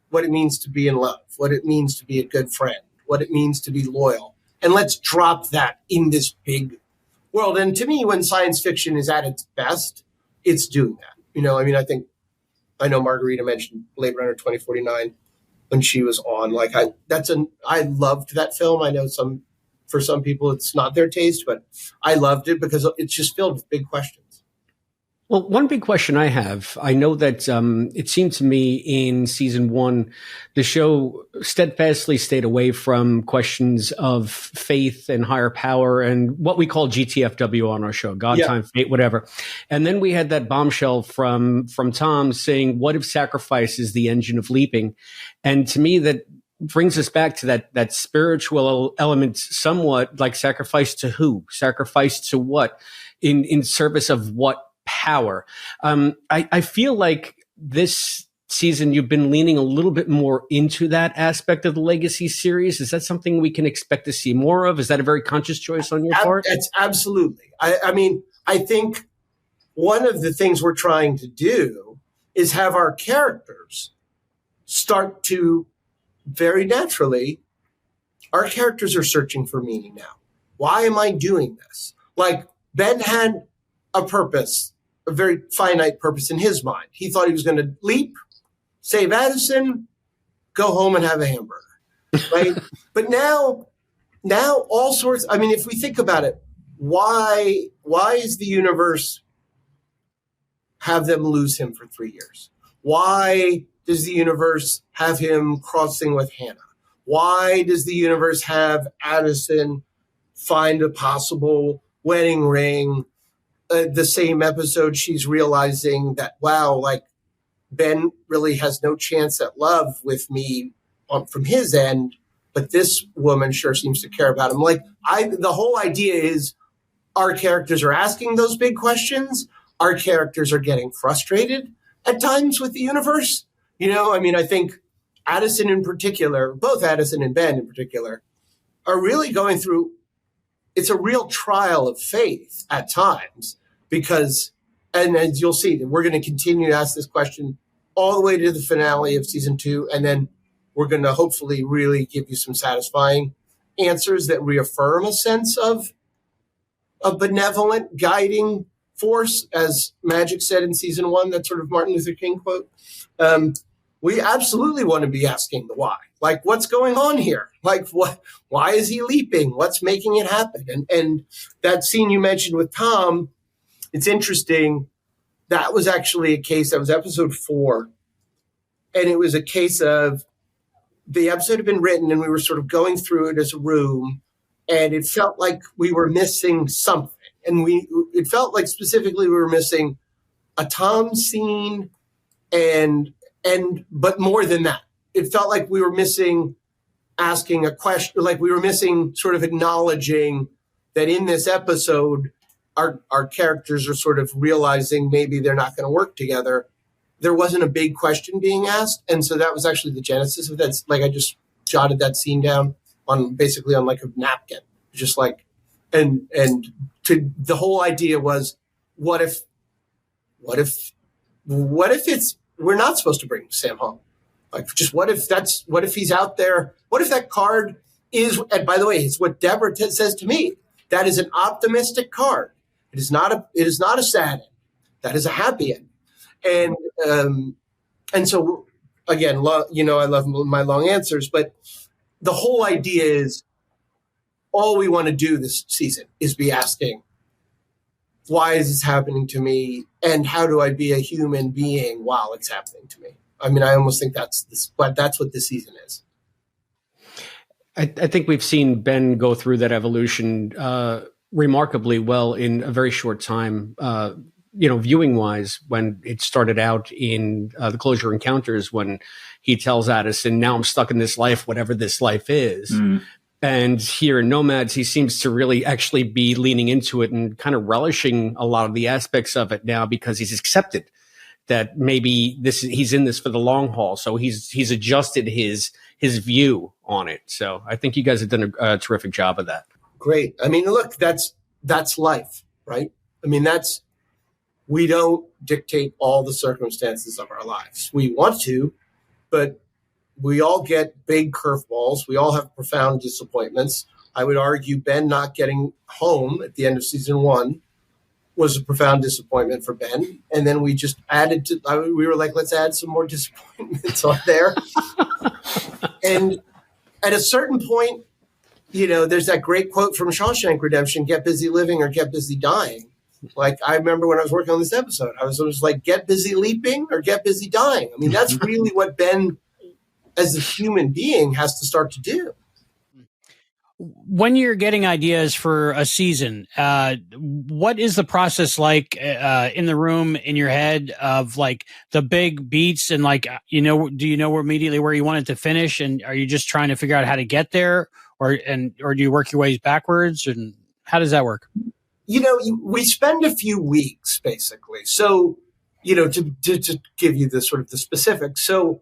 what it means to be in love, what it means to be a good friend, what it means to be loyal. And let's drop that in this big world. And to me, when science fiction is at its best, it's doing that. I know Margarita mentioned Blade Runner 2049 when she was on. I loved that film. I know for some people it's not their taste, but I loved it because it's just filled with big questions. Well, one big question I have, I know that it seemed to me in season 1, the show steadfastly stayed away from questions of faith and higher power and what we call GTFW on our show, God, time, fate, whatever. And then we had that bombshell from Tom saying, what if sacrifice is the engine of leaping? And to me, that brings us back to that spiritual element, somewhat like sacrifice to who? Sacrifice to what? In service of what power? I feel like this season, you've been leaning a little bit more into that aspect of the Legacy series. Is that something we can expect to see more of? Is that a very conscious choice on your part? It's absolutely. I mean, I think one of the things we're trying to do is have our characters start to very naturally, our characters are searching for meaning now. Why am I doing this? Like Ben had a purpose, a very finite purpose in his mind. He thought he was going to leap, save Addison, go home and have a hamburger, right? But now all sorts, I mean, if we think about it, why is the universe have them lose him for 3 years? Why does the universe have him crossing with Hannah? Why does the universe have Addison find a possible wedding ring? The same episode, she's realizing that, wow, like Ben really has no chance at love with me from his end, but this woman sure seems to care about him. Like the whole idea is our characters are asking those big questions. Our characters are getting frustrated at times with the universe. You know, I mean, I think Addison in particular, both Addison and Ben in particular, are really going through, it's a real trial of faith at times because, and as you'll see, we're going to continue to ask this question all the way to the finale of season 2. And then we're going to hopefully really give you some satisfying answers that reaffirm a sense of a benevolent guiding force, as Magic said in season 1, that sort of Martin Luther King quote. We absolutely want to be asking the why. Like, what's going on here? Like, why is he leaping? What's making it happen? And that scene you mentioned with Tom, it's interesting. That was actually a case, that was episode 4. And it was a case of the episode had been written and we were sort of going through it as a room and it felt like we were missing something. And it felt like specifically we were missing a Tom scene but more than that, it felt like we were missing asking a question, like we were missing sort of acknowledging that in this episode, our characters are sort of realizing maybe they're not going to work together. There wasn't a big question being asked. And so that was actually the genesis of that. Like I just jotted that scene down on like a napkin, just like, and to the whole idea was, what if we're not supposed to bring Sam home? Like, just what if he's out there? What if that card is, and by the way, it's what Deborah says to me, that is an optimistic card. It is not a sad end. That is a happy end. And so again, I love my long answers, but the whole idea is all we want to do this season is be asking, why is this happening to me? And how do I be a human being while it's happening to me? I mean, I almost think that's what this season is. I think we've seen Ben go through that evolution remarkably well in a very short time. Viewing wise, when it started out in the Closure Encounters, when he tells Addison, now I'm stuck in this life, whatever this life is. And here in Nomads, he seems to really actually be leaning into it and kind of relishing a lot of the aspects of it now because he's accepted that maybe he's in this for the long haul. So he's adjusted his view on it. So I think you guys have done a terrific job of that. Great. I mean, look, that's life, right? I mean, we don't dictate all the circumstances of our lives. We want to, but we all get big curveballs. We all have profound disappointments. I would argue Ben not getting home at the end of season 1 was a profound disappointment for Ben. And then we just we were like, let's add some more disappointments on there. And at a certain point, there's that great quote from Shawshank Redemption, get busy living or get busy dying. Like, I remember when I was working on this episode, I was like, get busy leaping or get busy dying. I mean, that's really what Ben, as a human being, has to start to do. When you're getting ideas for a season, what is the process like in the room, in your head, of like the big beats and like, do you know immediately where you want it to finish? And are you just trying to figure out how to get there, or do you work your ways backwards? And how does that work? We spend a few weeks basically. So to give you the sort of the specifics. So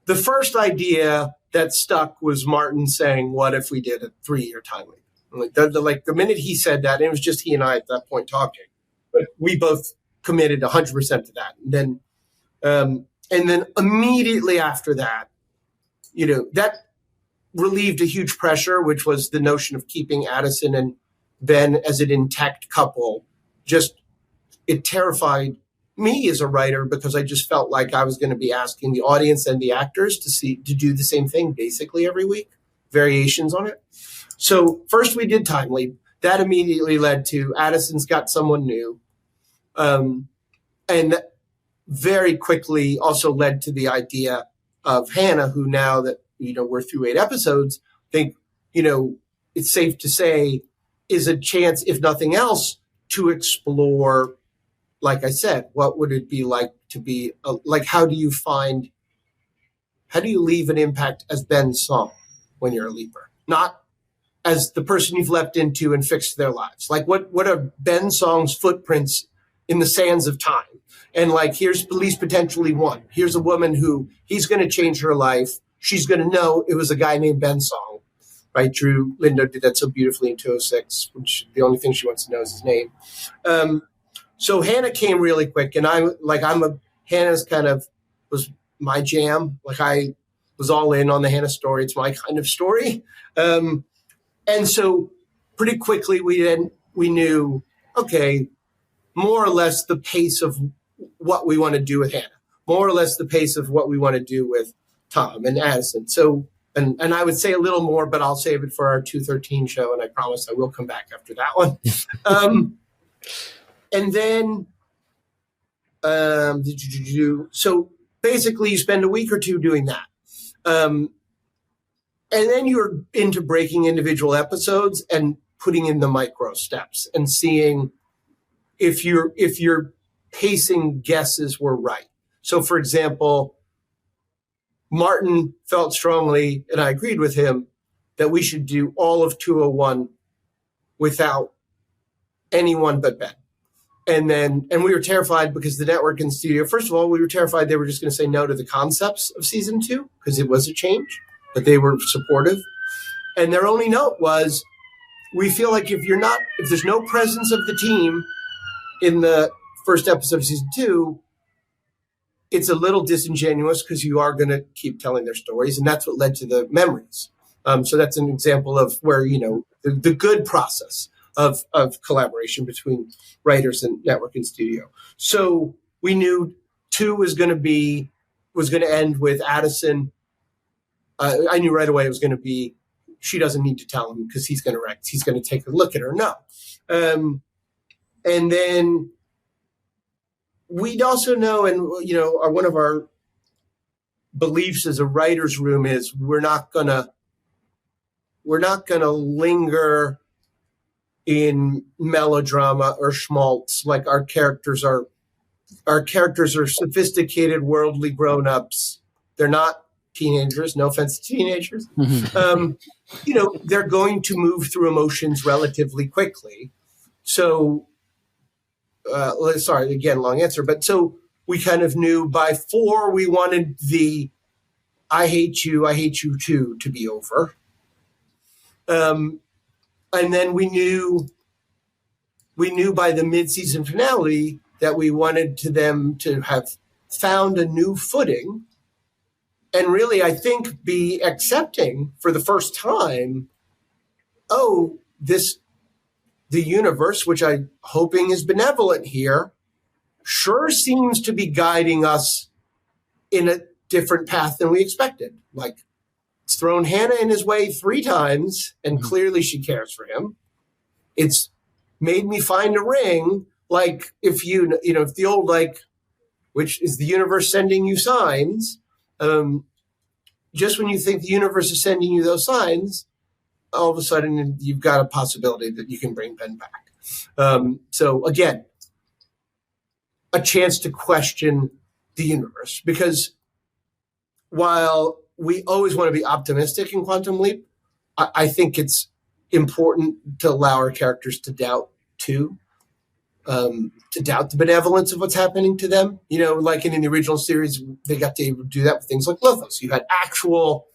the first idea that stuck was Martin saying, what if we did a 3-year time leap? Like the minute he said that, and it was just he and I at that point talking, but we both committed 100% to that. And then immediately after that, that relieved a huge pressure, which was the notion of keeping Addison and Ben as an intact couple. Just, it terrified me as a writer because I just felt like I was going to be asking the audience and the actors to do the same thing basically every week, variations on it. So first we did Time Leap. That immediately led to Addison's got someone new. And very quickly also led to the idea of Hannah, who now that, we're through 8 episodes, think, it's safe to say is a chance, if nothing else, to explore, like I said, what would it be like to be, how do you leave an impact as Ben Song when you're a leaper? Not as the person you've leapt into and fixed their lives. Like what are Ben Song's footprints in the sands of time? And here's at least potentially one. Here's a woman who he's going to change her life. She's going to know it was a guy named Ben Song, right? Drew Lindo did that so beautifully in 206, which the only thing she wants to know is his name. So Hannah came really quick, and Hannah's kind of was my jam. I was all in on the Hannah story. It's my kind of story. And so pretty quickly we knew, okay, more or less the pace of what we want to do with Hannah, more or less the pace of what we want to do with Tom and Addison. So, and I would say a little more, but I'll save it for our 213 show, and I promise I will come back after that one. And then, so basically you spend a week or two doing that. And then you're into breaking individual episodes and putting in the micro steps and seeing if your pacing guesses were right. So for example, Martin felt strongly, and I agreed with him, that we should do all of 201 without anyone but Ben. And we were terrified because the network and studio, first of all, we were terrified they were just going to say no to the concepts of season 2 because it was a change, but they were supportive. And their only note was, we feel like if there's no presence of the team in the first episode of season 2, it's a little disingenuous because you are going to keep telling their stories. And that's what led to the memories. So that's an example of where, the good process of collaboration between writers and network and studio. So we knew 2 was going to end with Addison. I knew right away it was going to be, she doesn't need to tell him because he's going to take a look at her. No. And then we'd also know, and one of our beliefs as a writer's room is we're not gonna linger in melodrama or schmaltz. Like our characters are sophisticated, worldly grown-ups. They're not teenagers. No offense to teenagers. They're going to move through emotions relatively quickly. So. Sorry, again, long answer. But so we kind of knew by 4, we wanted the I hate you too to be over. And then we knew by the mid-season finale that we wanted them to have found a new footing and really, I think, be accepting for the first time, the universe, which I'm hoping is benevolent here, sure seems to be guiding us in a different path than we expected. Like, it's thrown Hannah in his way 3 times, and clearly she cares for him. It's made me find a ring. Like, if the old, which is the universe sending you signs, just when you think the universe is sending you those signs, all of a sudden you've got a possibility that you can bring Ben back. So again, a chance to question the universe, because while we always want to be optimistic in Quantum Leap, I think it's important to allow our characters to doubt too. to doubt the benevolence of what's happening to them. You know, like in the original series, they got to do that with things like Lothos. You had actual,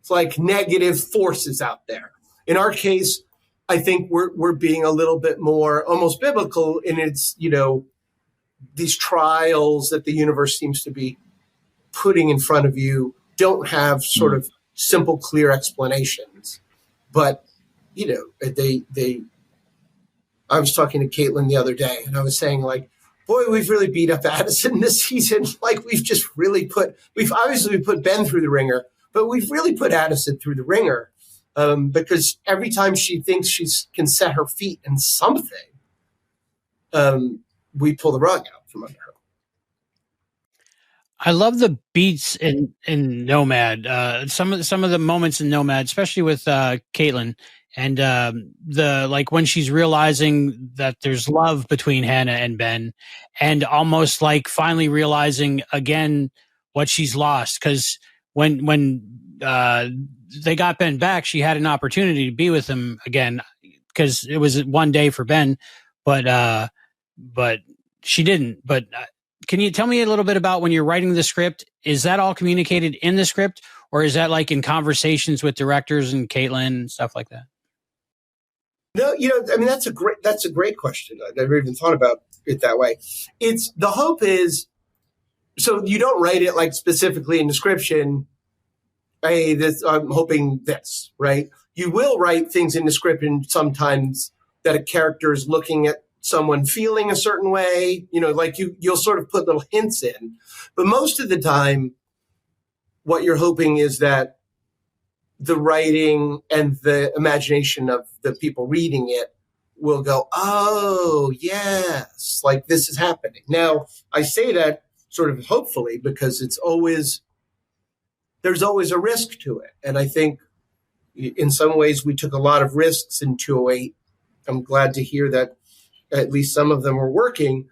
like, negative forces out there. In our case, I think we're being a little bit more almost biblical in its, you know, these trials that the universe seems to be putting in front of you don't have sort of simple, clear explanations. But, you know, I was talking to Caitlin the other day, and I was saying, like, boy, we've really beat up Addison this season. Like, we've obviously put Ben through the ringer, but we've really put Addison through the ringer because every time she thinks she can set her feet in something, we pull the rug out from under her. I love the beats in Nomad. Some of the moments in Nomad, especially with Caitlin, and the, like, when she's realizing that there's love between Hannah and Ben, and almost like finally realizing again what she's lost. Because when they got Ben back, she had an opportunity to be with him again, because it was one day for Ben, but she didn't. But can you tell me a little bit about when you're writing the script? Is that all communicated in the script, or is that like in conversations with directors and Caitlin and stuff like that? No, you know, I mean, that's a great question. I never even thought about it that way. It's the hope is, so you don't write it like specifically in description. Hey, I'm hoping this, right? You will write things in the script, and sometimes that a character is looking at someone feeling a certain way, you know, like you'll sort of put little hints in. But most of the time, what you're hoping is that the writing and the imagination of the people reading it will go, oh, yes, like this is happening. Now, I say that sort of hopefully because there's always a risk to it. And I think in some ways we took a lot of risks in 208. I'm glad to hear that at least some of them were working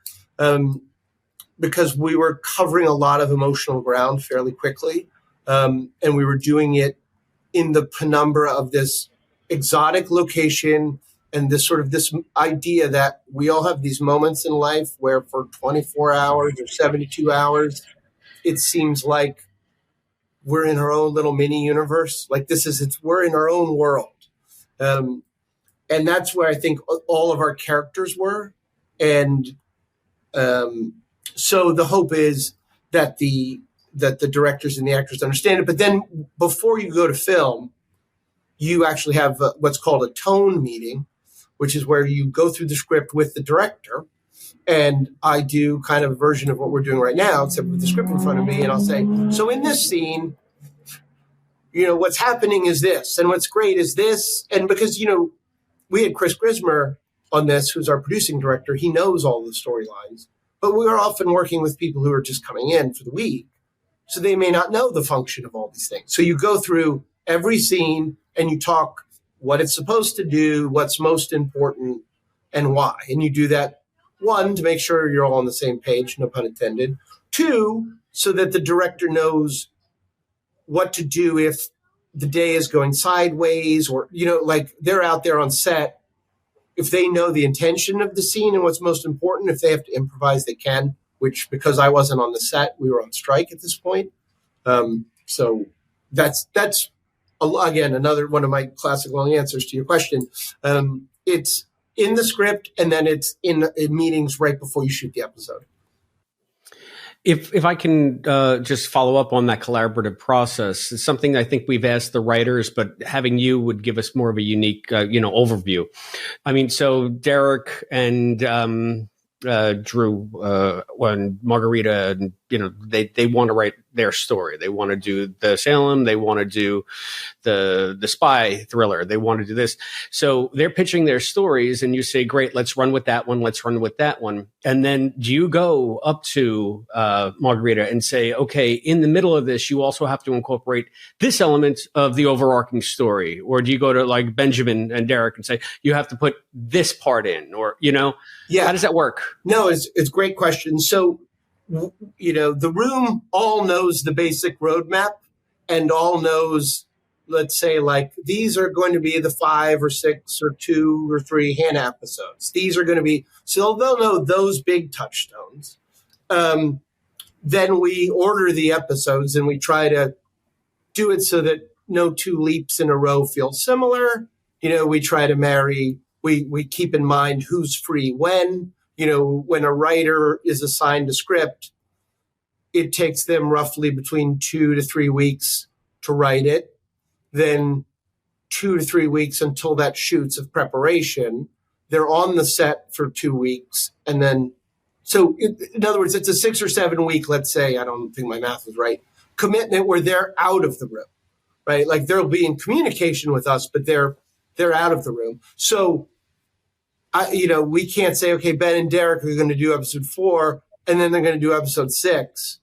because we were covering a lot of emotional ground fairly quickly. And we were doing it in the penumbra of this exotic location and this sort of this idea that we all have these moments in life where for 24 hours or 72 hours, it seems like we're in our own little mini universe. Like we're in our own world. And that's where I think all of our characters were. And so the hope is that the directors and the actors understand it. But then before you go to film, you actually have what's called a tone meeting, which is where you go through the script with the director. And I do kind of a version of what we're doing right now, except with the script in front of me. And I'll say, so in this scene, you know, what's happening is this, and what's great is this. And because, you know, we had Chris Grismer on this, who's our producing director. He knows all the storylines, but we are often working with people who are just coming in for the week. So they may not know the function of all these things. So you go through every scene and you talk what it's supposed to do, what's most important, and why. And you do that, one, to make sure you're all on the same page, no pun intended. Two, so that the director knows what to do if the day is going sideways or, you know, like they're out there on set. If they know the intention of the scene and what's most important, if they have to improvise, they can. Which, because I wasn't on the set, we were on strike at this point. So that's again, another one of my classic long answers to your question. It's in the script, and then it's in meetings right before you shoot the episode. If I can just follow up on that collaborative process, it's something I think we've asked the writers, but having you would give us more of a unique, overview. I mean, so Derek and Drew, when Margarita, and they want to write their story. They want to do the Salem. They want to do the spy thriller. They want to do this. So they're pitching their stories, and you say, "Great, let's run with that one. Let's run with that one." And then do you go up to Margarita and say, "Okay, in the middle of this, you also have to incorporate this element of the overarching story," or do you go to like Benjamin and Derek and say, "You have to put this part in," or Yeah. How does that work? No, it's a great question. So, the room all knows the basic roadmap and all knows let's say, like, these are going to be the 5 or 6 or 2 or 3 Hannah episodes. These are going to be, so they'll know those big touchstones. Then we order the episodes and we try to do it so that no 2 leaps in a row feel similar. We try to marry, we keep in mind who's free when. When a writer is assigned a script, it takes them roughly between 2 to 3 weeks to write it. Then 2 to 3 weeks until that shoots of preparation. They're on the set for 2 weeks. And then, so in other words, it's a 6 or 7 week, let's say, I don't think my math is right, commitment where they're out of the room, right? Like they'll be in communication with us, but they're out of the room. So, we can't say, okay, Ben and Derek are going to do episode 4 and then they're going to do episode 6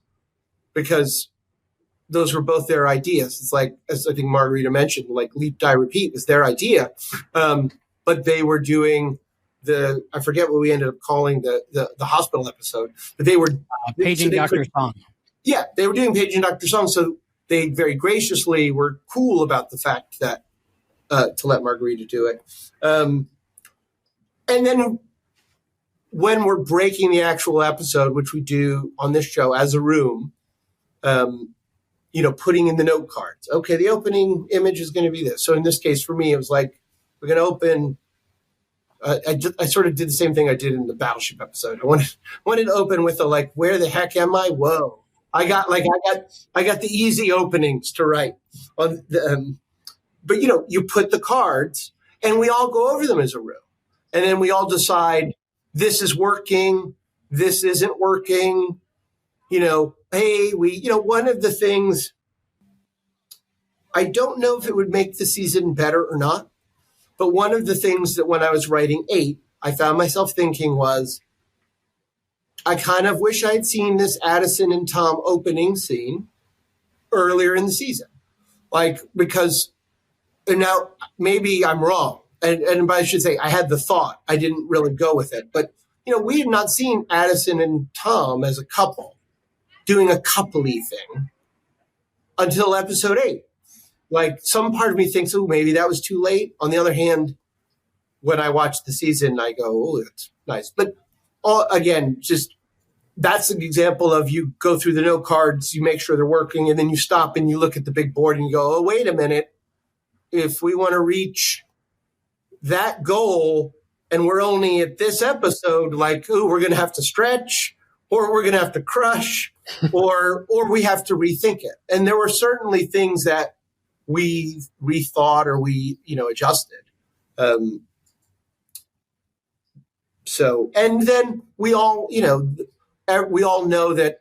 because those were both their ideas. It's like, as I think Margarita mentioned, like Leap, Die, Repeat was their idea. But they were doing I forget what we ended up calling the hospital episode, but they were Paging Dr. Song. Yeah, they were doing Paging Dr. Song. So they very graciously were cool about the fact that to let Margarita do it. And then when we're breaking the actual episode, which we do on this show as a room, putting in the note cards. Okay, the opening image is going to be this. So in this case, for me, it was like, we're going to open. I sort of did the same thing I did in the Battleship episode. I wanted to open with where the heck am I? Whoa. I got the easy openings to write on the, but you put the cards and we all go over them as a room. And then we all decide this is working, this isn't working. Hey, one of the things, I don't know if it would make the season better or not, but one of the things that when I was writing 8, I found myself thinking was, I kind of wish I'd seen this Addison and Tom opening scene earlier in the season. Because, and now maybe I'm wrong. And I should say, I had the thought. I didn't really go with it. But, we had not seen Addison and Tom as a couple doing a coupley thing until episode 8. Some part of me thinks, oh, maybe that was too late. On the other hand, when I watch the season, I go, oh, that's nice. But again, just that's an example of you go through the note cards, you make sure they're working, and then you stop and you look at the big board and you go, oh, wait a minute. If we want to reach that goal and we're only at this episode, we're going to have to stretch or we're going to have to crush or we have to rethink it. And there were certainly things that we rethought or we, adjusted. And then we all know that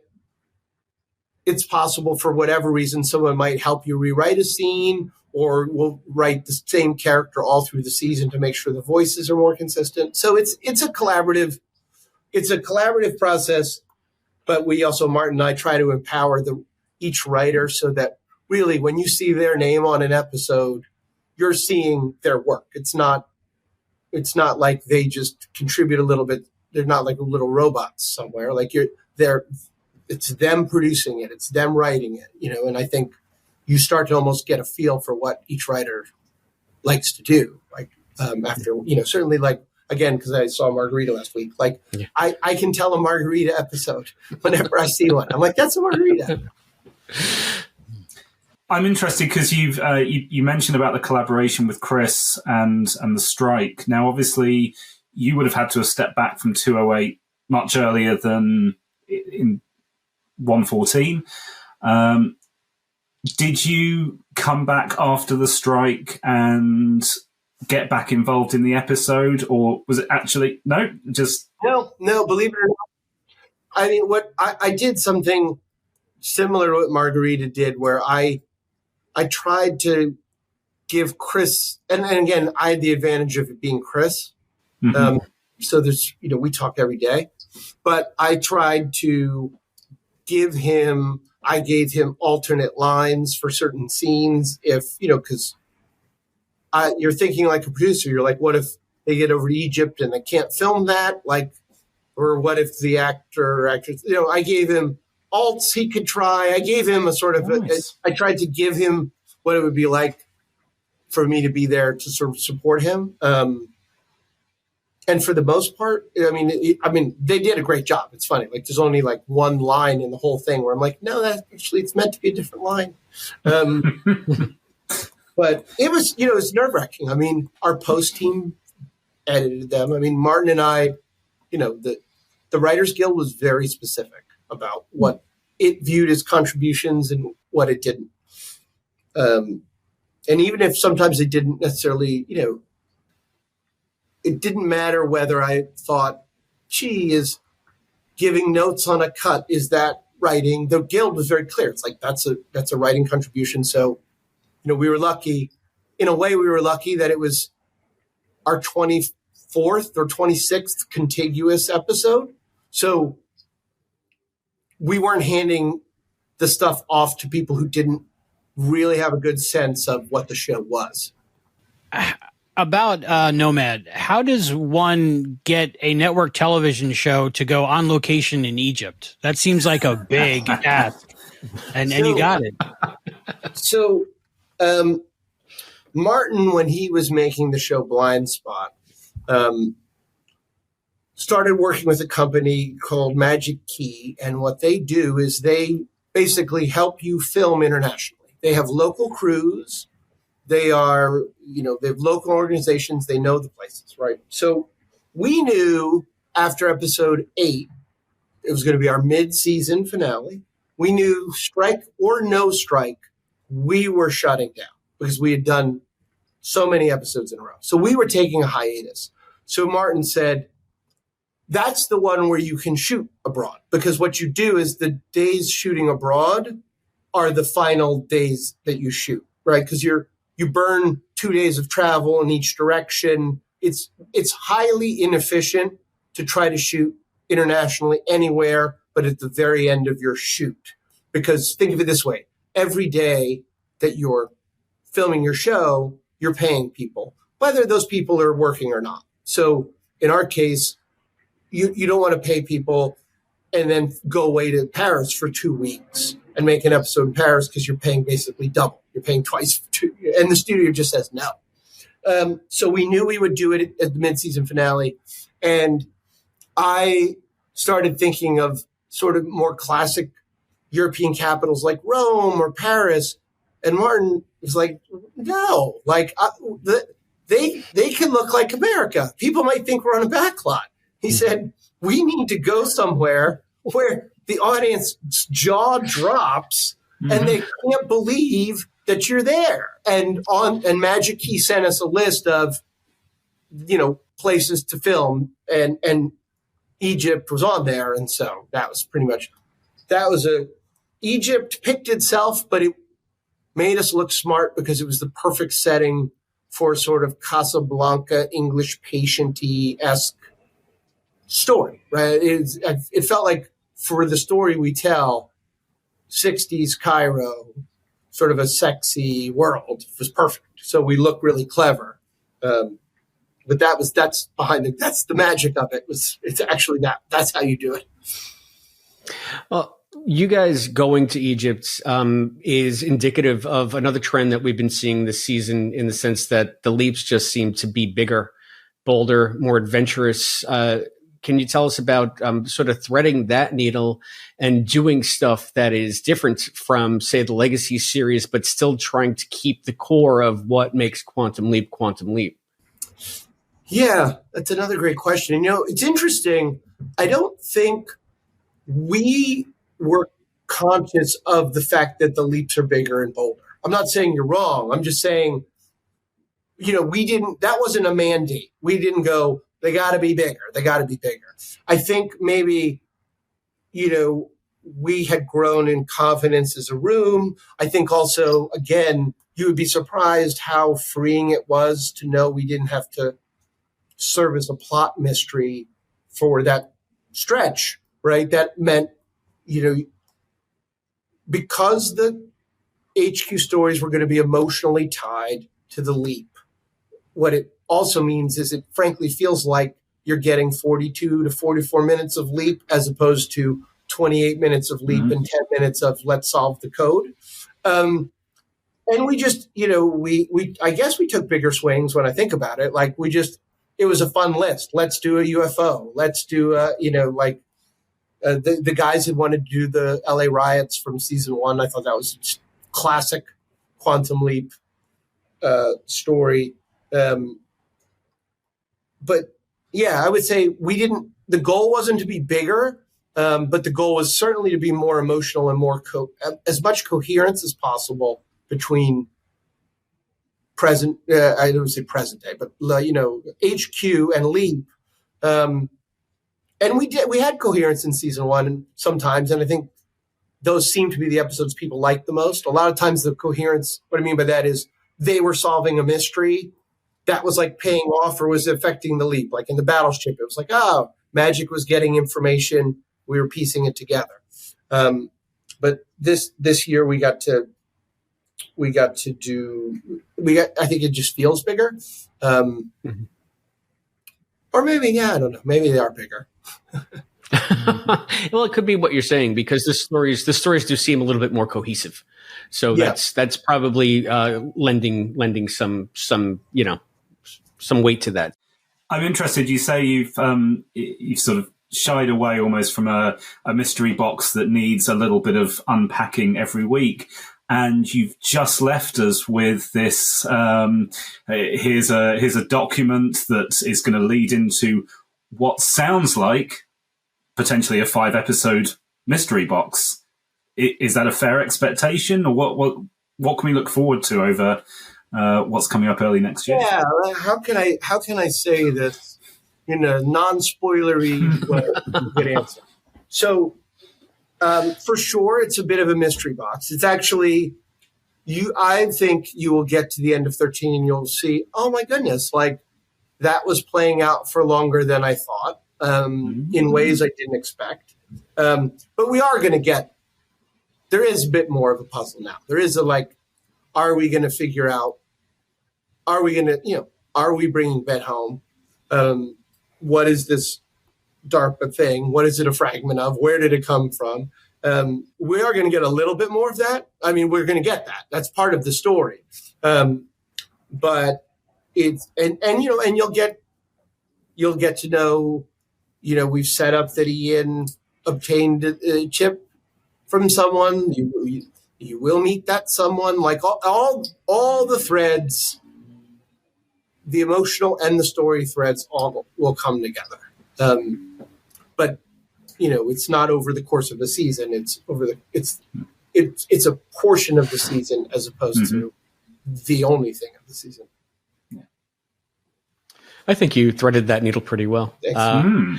it's possible for whatever reason, someone might help you rewrite a scene or we'll write the same character all through the season to make sure the voices are more consistent. So it's a collaborative process, but we also, Martin and I, try to empower each writer so that really when you see their name on an episode, you're seeing their work. It's not like they just contribute a little bit. They're not like little robots somewhere. It's them producing it. It's them writing it, and I think you start to almost get a feel for what each writer likes to do. After, certainly again, because I saw Margarita last week, I can tell a Margarita episode whenever I see one. I'm like, that's a Margarita. I'm interested because you mentioned about the collaboration with Chris and the strike. Now, obviously, you would have had to have stepped back from 208 much earlier than in 114. Did you come back after the strike and get back involved in the episode, or was it actually no? Believe it or not. I mean, I did something similar to what Margarita did, where I tried to give Chris, and again, I had the advantage of it being Chris. Mm-hmm. So there's, we talk every day, but I tried to gave him alternate lines for certain scenes. If, because you're thinking like a producer, you're like, what if they get over to Egypt and they can't film that? Or what if the actor or actress, I gave him alts he could try. I gave him a sort of, nice. I tried to give him what it would be like for me to be there to sort of support him. And for the most part, I mean, they did a great job. It's funny. Like, there's only like one line in the whole thing where I'm like, no, it's meant to be a different line. But it was, it was nerve wracking. I mean, our post team edited them. I mean, Martin and I, the Writers Guild was very specific about what it viewed as contributions and what it didn't. And even if sometimes it didn't necessarily, it didn't matter whether I thought, gee, is giving notes on a cut, is that writing? The Guild was very clear. It's like, that's a writing contribution. So, we were lucky. In a way, we were lucky that it was our 24th or 26th contiguous episode. So we weren't handing the stuff off to people who didn't really have a good sense of what the show was. About Nomad, how does one get a network television show to go on location in Egypt? That seems like a big ask, and you got it. So Martin, when he was making the show Blind Spot, started working with a company called Magic Key, and what they do is they basically help you film internationally. They have local crews. They are, they have local organizations. They know the places, right? So we knew after episode 8, it was going to be our mid-season finale. We knew, strike or no strike, we were shutting down because we had done so many episodes in a row. So we were taking a hiatus. So Martin said, that's the one where you can shoot abroad, because what you do is the days shooting abroad are the final days that you shoot, right? Because you burn 2 days of travel in each direction. It's highly inefficient to try to shoot internationally anywhere, but at the very end of your shoot. Because think of it this way, every day that you're filming your show, you're paying people, whether those people are working or not. So in our case, you don't want to pay people and then go away to Paris for 2 weeks and make an episode in Paris because you're paying basically double. You're paying twice for 2, and the studio just says no. So we knew we would do it at the mid-season finale, and I started thinking of sort of more classic European capitals like Rome or Paris, and Martin was like, no, like they can look like America. People might think we're on a backlot. He said, we need to go somewhere where the audience jaw drops and they can't believe that you're there. And Magic Key sent us a list of, places to film, and Egypt was on there. And so that was Egypt picked itself, but it made us look smart because it was the perfect setting for sort of Casablanca, English patient-y-esque story, right? It felt like for the story we tell, 60s Cairo, sort of a sexy world, was perfect. So we look really clever. But that's the magic of it. It's actually that's how you do it. Well, you guys going to Egypt is indicative of another trend that we've been seeing this season, in the sense that the leaps just seem to be bigger, bolder, more adventurous. Can you tell us about sort of threading that needle and doing stuff that is different from, say, the Legacy series, but still trying to keep the core of what makes Quantum Leap Quantum Leap? Yeah, that's another great question. It's interesting. I don't think we were conscious of the fact that the leaps are bigger and bolder. I'm not saying you're wrong. I'm just saying, that wasn't a mandate. We didn't go, they got to be bigger. They got to be bigger. I think maybe, we had grown in confidence as a room. I think also, again, you would be surprised how freeing it was to know we didn't have to serve as a plot mystery for that stretch, right? That meant, because the HQ stories were going to be emotionally tied to the leap, what it also means is it frankly feels like you're getting 42 to 44 minutes of leap as opposed to 28 minutes of leap and 10 minutes of let's solve the code. And And we just, I guess we took bigger swings when I think about it. Like it was a fun list. Let's do a UFO. Let's do, the guys had wanted to do the LA riots from season 1. I thought that was classic Quantum Leap story. But yeah, I would say the goal wasn't to be bigger, but the goal was certainly to be more emotional and more as much coherence as possible between present, I don't say present day, but HQ and Leap. And we had coherence in season 1 sometimes, and I think those seem to be the episodes people like the most. A lot of times the coherence, what I mean by that is they were solving a mystery that was like paying off or was affecting the Leap. Like in the Battleship, it was like, Magic was getting information. We were piecing it together. But this year I think it just feels bigger. Or maybe, I don't know. Maybe they are bigger. Well, it could be what you're saying, because the stories do seem a little bit more cohesive. So that's probably lending some weight to that. I'm interested. You say you've sort of shied away almost from a mystery box that needs a little bit of unpacking every week. And you've just left us with this, here's a document that is going to lead into what sounds like potentially a 5-episode mystery box. Is that a fair expectation, or what can we look forward to over what's coming up early next year? Yeah, how can I say this in a non-spoilery way? Good answer. So, for sure, it's a bit of a mystery box. It's actually I think you will get to the end of 13 and you'll see, oh my goodness, like that was playing out for longer than I thought, in ways I didn't expect. But we are going to there is a bit more of a puzzle now. There is are we going to figure out, are we bringing Ben home? What is this DARPA thing? What is it a fragment of? Where did it come from? We are going to get a little bit more of that. I mean, we're going to get that. That's part of the story. But it's, and you'll get to know, we've set up that Ian obtained a chip from someone. You will meet that someone. Like all the threads, the emotional and the story threads all will come together. But it's not over the course of the season. It's it's a portion of the season as opposed to the only thing of the season. I think you threaded that needle pretty well. I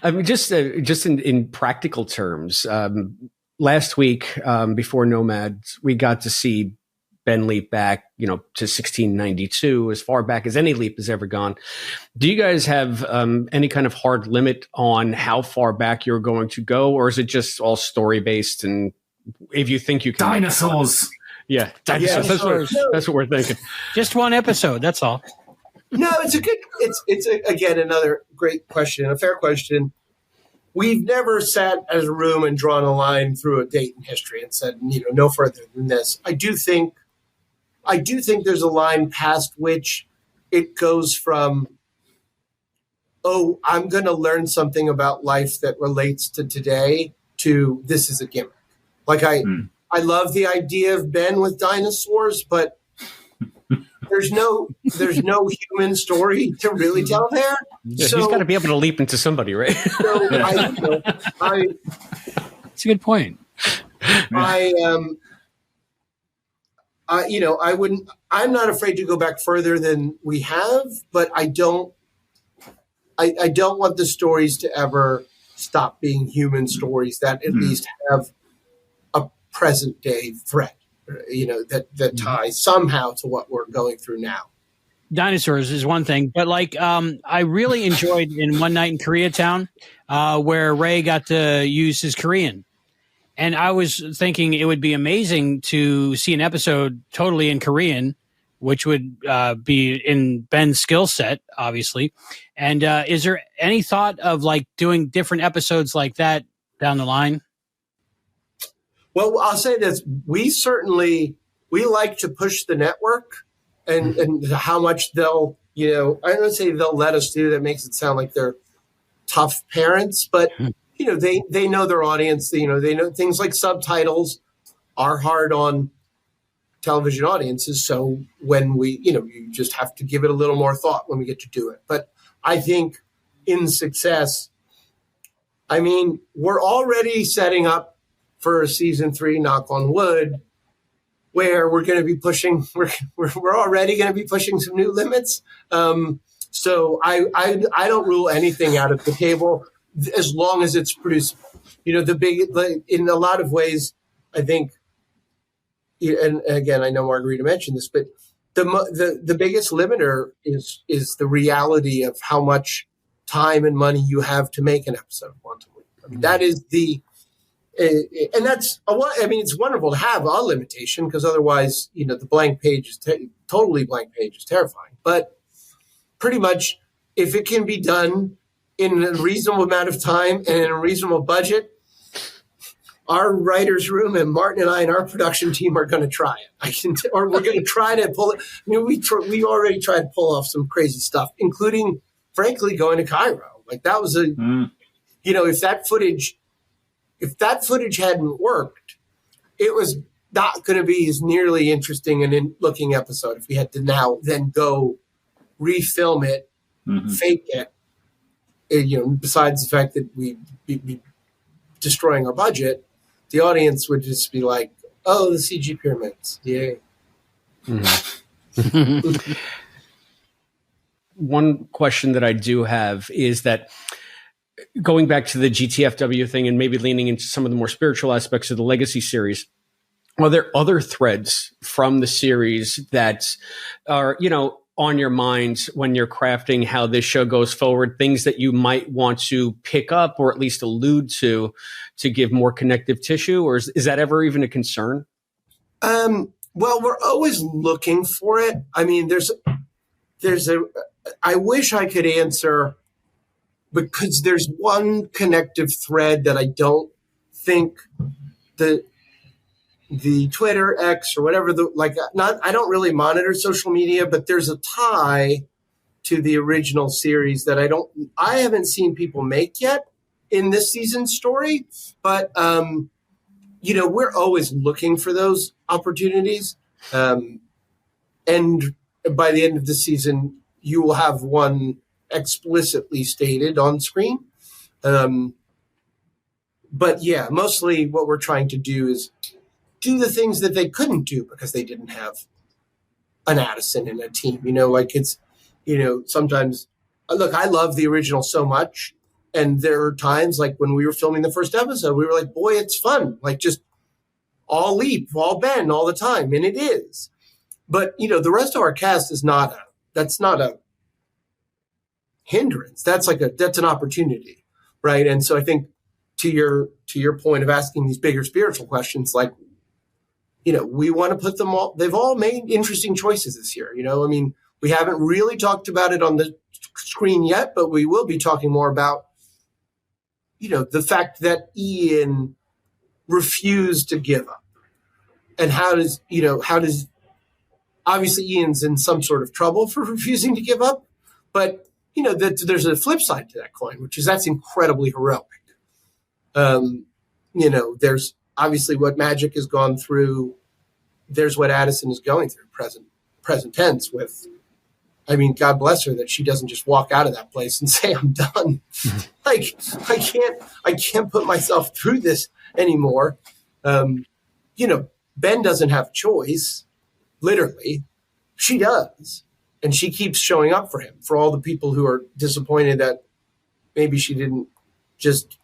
mean, just in practical terms, last week before Nomad, we got to see Ben leap back, to 1692, as far back as any leap has ever gone. Do you guys have any kind of hard limit on how far back you're going to go, or is it just all story based? And if you think you can, dinosaurs, dinosaurs. That's what we're thinking. Just one episode. That's all. No, it's again another great question, a fair question. We've never sat as a room and drawn a line through a date in history and said, no further than this. I do think there's a line past which it goes from, I'm going to learn something about life that relates to today, to this is a gimmick. Like I love the idea of Ben with dinosaurs, but there's no human story to really tell there. Yeah, so he's got to be able to leap into somebody, right? So That's a good point. I'm not afraid to go back further than we have, but I don't want the stories to ever stop being human stories that at least have a present day threat, that ties somehow to what we're going through now. Dinosaurs is one thing, but I really enjoyed in One Night in Koreatown, where Ray got to use his Korean. And I was thinking it would be amazing to see an episode totally in Korean, which would be in Ben's skill set, obviously. And is there any thought of doing different episodes like that down the line? Well, I'll say this. We certainly, we like to push the network and how much they'll, I don't say they'll let us do. That makes it sound like they're tough parents, but they know their audience. They know things like subtitles are hard on television audiences. So when you just have to give it a little more thought when we get to do it. But I think in success, we're already setting up for a season 3, knock on wood, where we're going to be pushing, we're already going to be pushing some new limits. So I don't rule anything out of the table as long as it's producible. In a lot of ways, I think, and again, I know Margarita mentioned this, but the biggest limiter is the reality of how much time and money you have to make an episode of Quantum Leap. That is and that's it's wonderful to have a limitation, because otherwise, the blank page is totally blank page is terrifying. But pretty much, if it can be done in a reasonable amount of time and in a reasonable budget, our writers' room and Martin and I and our production team are going to try it. Or we're going to try to pull it. We already tried to pull off some crazy stuff, including, frankly, going to Cairo. Like, that was if that footage hadn't worked, it was not going to be as nearly interesting and looking episode if we had to now then go refilm it, fake it. Besides the fact that we'd be destroying our budget, the audience would just be like, "Oh, the CG pyramids, yay!" One question that I do have is that, going back to the GTFW thing and maybe leaning into some of the more spiritual aspects of the Legacy series, are there other threads from the series that are, on your mind when you're crafting how this show goes forward, things that you might want to pick up or at least allude to give more connective tissue? Or is that ever even a concern? Well, we're always looking for it. I wish I could answer, because there's one connective thread that I don't think the Twitter, X, or whatever, I don't really monitor social media, but there's a tie to the original series that I haven't seen people make yet in this season's story. But, we're always looking for those opportunities. And by the end of the season, you will have one explicitly stated on screen. But yeah, mostly what we're trying to do is do the things that they couldn't do because they didn't have an Addison in a team. Sometimes, look, I love the original so much. And there are times, like when we were filming the first episode, we were like, boy, it's fun. Like, just all Leap, all Ben, all the time. And it is. But, the rest of our cast that's not a hindrance. That's an opportunity. Right. And so I think to your point of asking these bigger spiritual questions, like, we want to put them all, they've all made interesting choices this year. We haven't really talked about it on the screen yet, but we will be talking more about, the fact that Ian refused to give up. And how does obviously Ian's in some sort of trouble for refusing to give up, but there's a flip side to that coin, which is that's incredibly heroic. There's obviously what Magic has gone through. There's what Addison is going through, present tense with, God bless her that she doesn't just walk out of that place and say, I'm done. Like, I can't put myself through this anymore. Ben doesn't have a choice, literally. She does. And she keeps showing up for him, for all the people who are disappointed that maybe she didn't just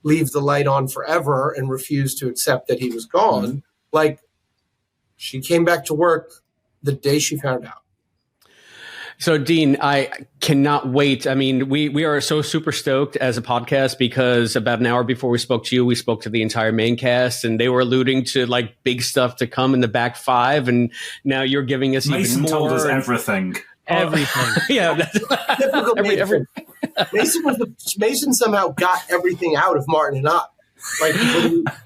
leave the light on forever and refuse to accept that he was gone. Mm-hmm. Like, she came back to work the day she found out. So, Dean, I cannot wait. We are so super stoked as a podcast because about an hour before we spoke to you, we spoke to the entire main cast, and they were alluding to like big stuff to come in the back five. And now you're giving us Mason even more. told us everything. Everything. Yeah. Mason somehow got everything out of Martin and I. Like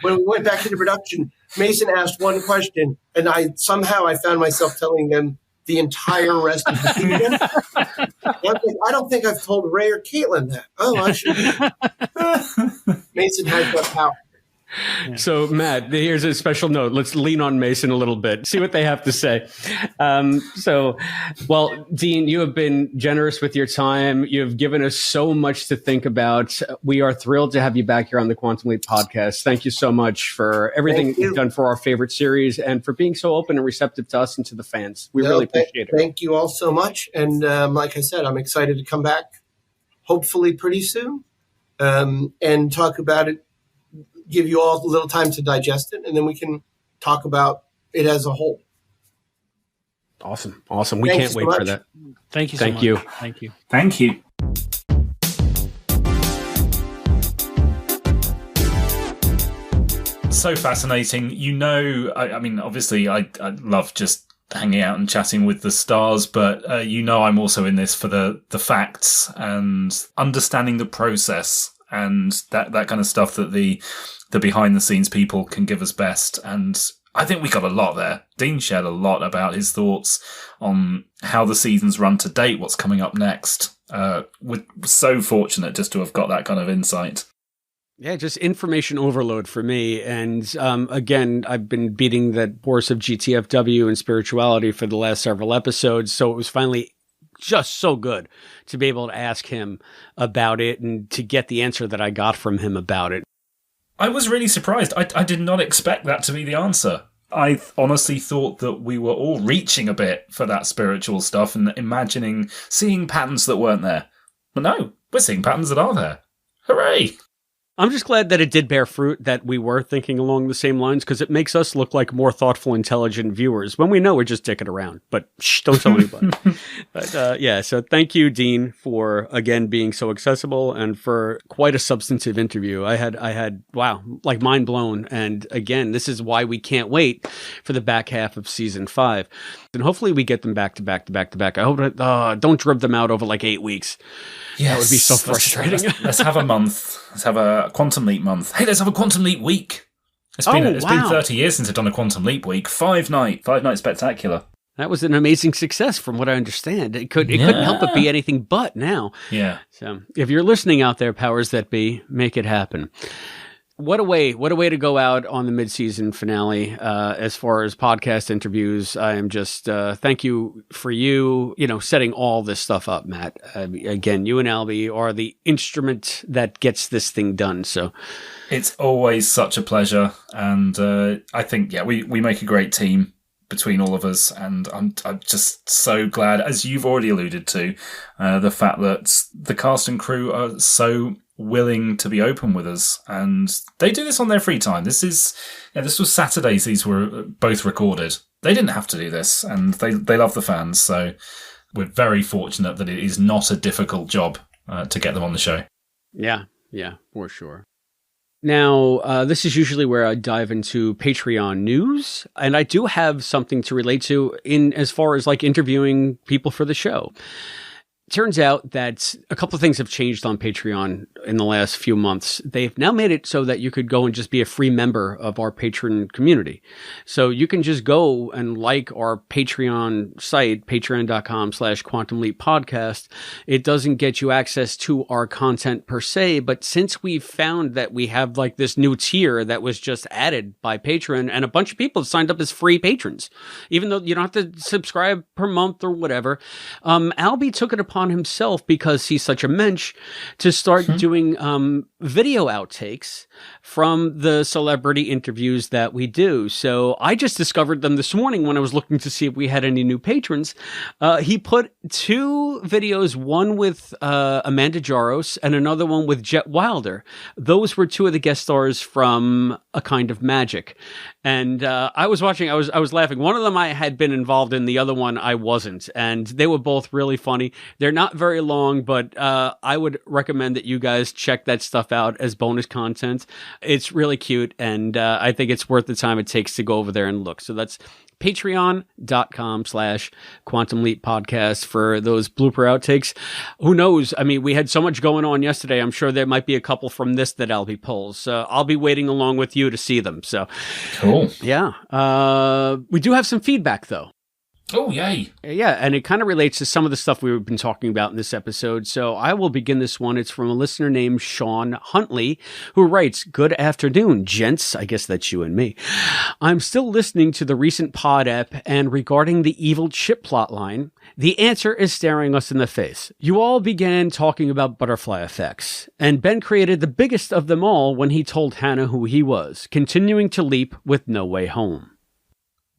when we went back into production, Mason asked one question, and I found myself telling them the entire rest of the season. I don't think I've told Ray or Caitlin that. Oh, I should. Mason has that power. Yeah. So, Matt, here's a special note. Let's lean on Mason a little bit, see what they have to say. Well, Dean, you have been generous with your time. You've given us so much to think about. We are thrilled to have you back here on the Quantum Leap podcast. Thank you so much for everything you've done for our favorite series and for being so open and receptive to us and to the fans. We really appreciate it. Thank you all so much. And like I said, I'm excited to come back, hopefully pretty soon, and talk about it. Give you all a little time to digest it, and then we can talk about it as a whole. Awesome. We can't wait for that. Thank you so much. Thank you. Thank you. So fascinating. I mean, obviously, I love just hanging out and chatting with the stars, but I'm also in this for the facts and understanding the process and that kind of stuff that the behind the scenes people can give us best. And I think we got a lot there. Dean shared a lot about his thoughts on how the seasons run to date, what's coming up next. We're so fortunate just to have got that kind of insight. Yeah, just information overload for me. And again, I've been beating that horse of GTFW and spirituality for the last several episodes. So it was finally just so good to be able to ask him about it and to get the answer that I got from him about it. I was really surprised. I did not expect that to be the answer. I honestly thought that we were all reaching a bit for that spiritual stuff and seeing patterns that weren't there. But no, we're seeing patterns that are there. Hooray! I'm just glad that it did bear fruit, that we were thinking along the same lines, because it makes us look like more thoughtful, intelligent viewers when we know we're just dicking around. But shh, don't tell anybody. But yeah, so thank you, Dean, for, again, being so accessible and for quite a substantive interview. I had, wow, like mind blown. And again, this is why we can't wait for the back half of season 5. And hopefully we get them back to back to back to back. I hope don't drib them out over like 8 weeks. Yes, that would be so frustrating. Let's have a month. Let's have a Quantum Leap month. Hey, let's have a Quantum Leap week. It's been 30 years since I've done a Quantum Leap week. 5 night spectacular. That was an amazing success from what I understand. It couldn't help but be anything but now. Yeah. So if you're listening out there, powers that be, make it happen. What a way to go out on the mid-season finale. As far as podcast interviews, I am just thank you for setting all this stuff up, Matt. Again, you and Albie are the instrument that gets this thing done. So it's always such a pleasure, and I think we make a great team between all of us, and I'm just so glad, as you've already alluded to, the fact that the cast and crew are so willing to be open with us, and they do this on their free time. This was Saturdays. These were both recorded. They didn't have to do this, and they love the fans. So we're very fortunate that it is not a difficult job to get them on the show. Yeah, for sure. Now, this is usually where I dive into Patreon news, and I do have something to relate to in as far as like interviewing people for the show. Turns out that a couple of things have changed on Patreon in the last few months. They've now made it so that you could go and just be a free member of our patron community. So you can just go and like our Patreon site, patreon.com/Quantum Leap Podcast. It doesn't get you access to our content per se, but since we've found that we have like this new tier that was just added by Patreon, and a bunch of people have signed up as free patrons, even though you don't have to subscribe per month or whatever. Albie took it upon himself, because he's such a mensch, to start doing video outtakes from the celebrity interviews that we do. So I just discovered them this morning when I was looking to see if we had any new patrons. He put 2 videos, one with Amanda Jaros and another one with Jet Wilder. Those were 2 of the guest stars from A Kind of Magic. And I was watching, I was laughing. One of them I had been involved in, the other one I wasn't. And they were both really funny. They're not very long, but I would recommend that you guys check that stuff out as bonus content. It's really cute, and I think it's worth the time it takes to go over there and look. So that's patreon.com/Quantum Leap Podcast for those blooper outtakes. Who knows? I mean, we had so much going on yesterday. I'm sure there might be a couple from this that I'll be pulls. So I'll be waiting along with you to see them. So cool. Yeah. We do have some feedback though. Oh, yay. Yeah, and it kind of relates to some of the stuff we've been talking about in this episode. So I will begin this one. It's from a listener named Sean Huntley, who writes, "Good afternoon, gents." I guess that's you and me. "I'm still listening to the recent pod ep, and regarding the evil chip plotline, the answer is staring us in the face. You all began talking about butterfly effects, and Ben created the biggest of them all when he told Hannah who he was, continuing to leap with No Way Home.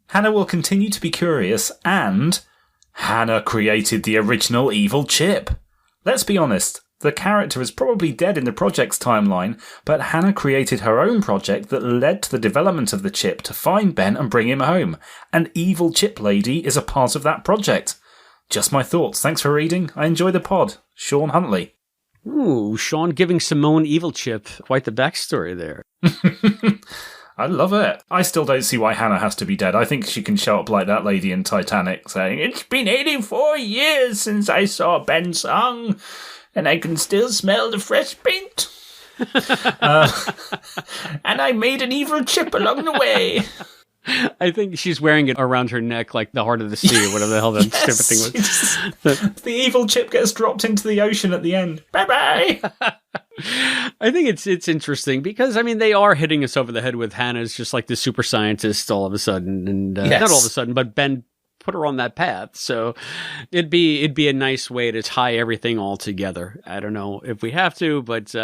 Hannah will continue to be curious, and Hannah created the original evil chip. Let's be honest, the character is probably dead in the project's timeline, but Hannah created her own project that led to the development of the chip to find Ben and bring him home. An evil chip lady is a part of that project. Just my thoughts. Thanks for reading. I enjoy the pod. Sean Huntley." Ooh, Sean giving Simone evil chip. Quite the backstory there. I love it. I still don't see why Hannah has to be dead. I think she can show up like that lady in Titanic saying, "It's been 84 years since I saw Ben Song, and I can still smell the fresh paint. And I made an evil chip along the way." I think she's wearing it around her neck like the Heart of the Sea or whatever the hell that stupid thing was. The evil chip gets dropped into the ocean at the end. Bye-bye! I think it's interesting because, I mean, they are hitting us over the head with Hannah's just like the super scientist all of a sudden. And Yes. not all of a sudden, but Ben put her on that path. So it'd be a nice way to tie everything all together. I don't know if we have to, but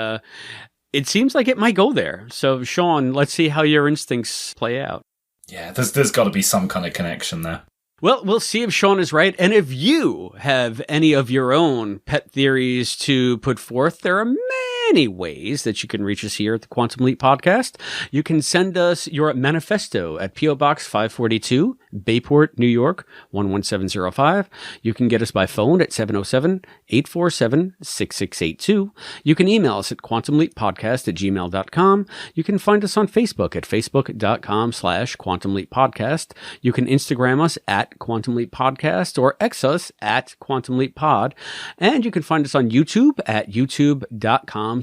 it seems like it might go there. So, Sean, let's see how your instincts play out. Yeah, there's got to be some kind of connection there. Well, we'll see if Sean is right. And if you have any of your own pet theories to put forth, there are many ways that you can reach us here at the Quantum Leap Podcast. You can send us your manifesto at P.O. Box 542, Bayport, New York, 11705. You can get us by phone at 707-847-6682. You can email us at quantumleappodcast@gmail.com. You can find us on Facebook at facebook.com/quantumleappodcast. You can Instagram us at Quantum Leap Podcast or X us at Quantum Leap Pod. And you can find us on YouTube at youtube.com/The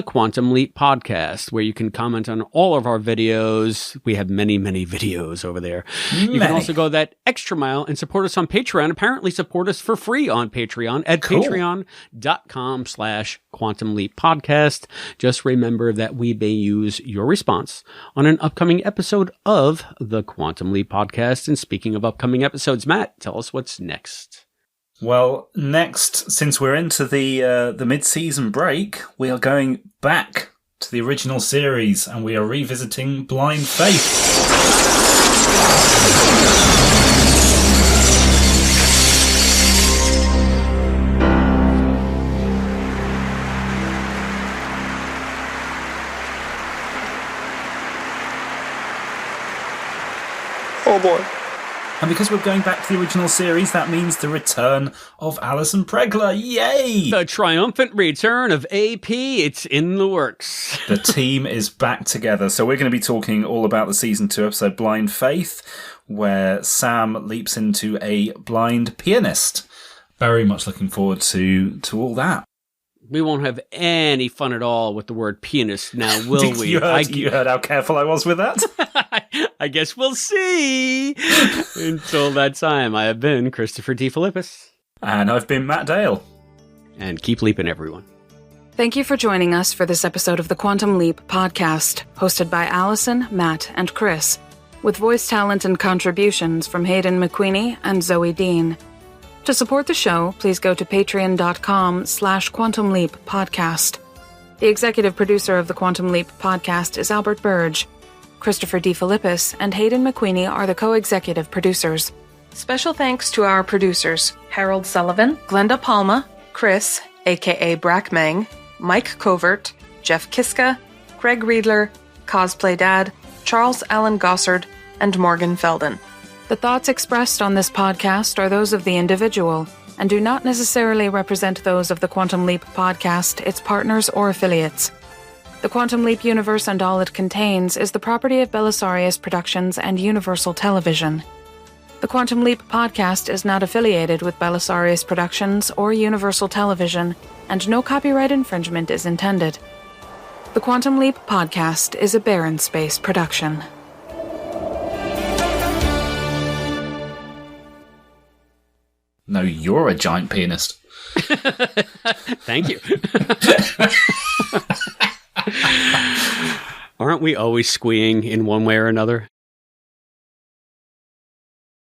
Quantum Leap Podcast, where you can comment on all of our videos. We have many, many videos over there. You can also go that extra mile and support us on Patreon. Apparently support us for free on Patreon at patreon.com/Quantum Leap Podcast. Just remember that we may use your response on an upcoming episode of the Quantum Leap Podcast. And speaking of upcoming episodes, Matt, tell us what's next. Well, next, since we're into the mid-season break, we are going back to the original series and we are revisiting Blind Faith. Oh boy. And because we're going back to the original series, that means the return of Alison Pregler. Yay! The triumphant return of AP. It's in the works. The team is back together. So we're going to be talking all about the season 2 episode Blind Faith, where Sam leaps into a blind pianist. Very much looking forward to all that. We won't have any fun at all with the word pianist now, will we? You heard how careful I was with that? I guess we'll see. Until that time, I have been Christopher DeFilippis. And I've been Matt Dale. And keep leaping, everyone. Thank you for joining us for this episode of the Quantum Leap Podcast, hosted by Allison, Matt, and Chris, with voice talent and contributions from Hayden McQueenie and Zoe Dean. To support the show, please go to patreon.com/Quantum Leap Podcast. The executive producer of the Quantum Leap Podcast is Albert Burge. Christopher DeFilippis and Hayden McQueenie are the co-executive producers. Special thanks to our producers, Harold Sullivan, Glenda Palma, Chris, aka Brackmang, Mike Covert, Jeff Kiska, Craig Riedler, Cosplay Dad, Charles Allen Gossard, and Morgan Felden. The thoughts expressed on this podcast are those of the individual and do not necessarily represent those of the Quantum Leap Podcast, its partners, or affiliates. The Quantum Leap universe and all it contains is the property of Belisarius Productions and Universal Television. The Quantum Leap podcast is not affiliated with Belisarius Productions or Universal Television, and no copyright infringement is intended. The Quantum Leap podcast is a Barren Space production. No, you're a giant pianist. Thank you. Aren't we always squeeing in one way or another?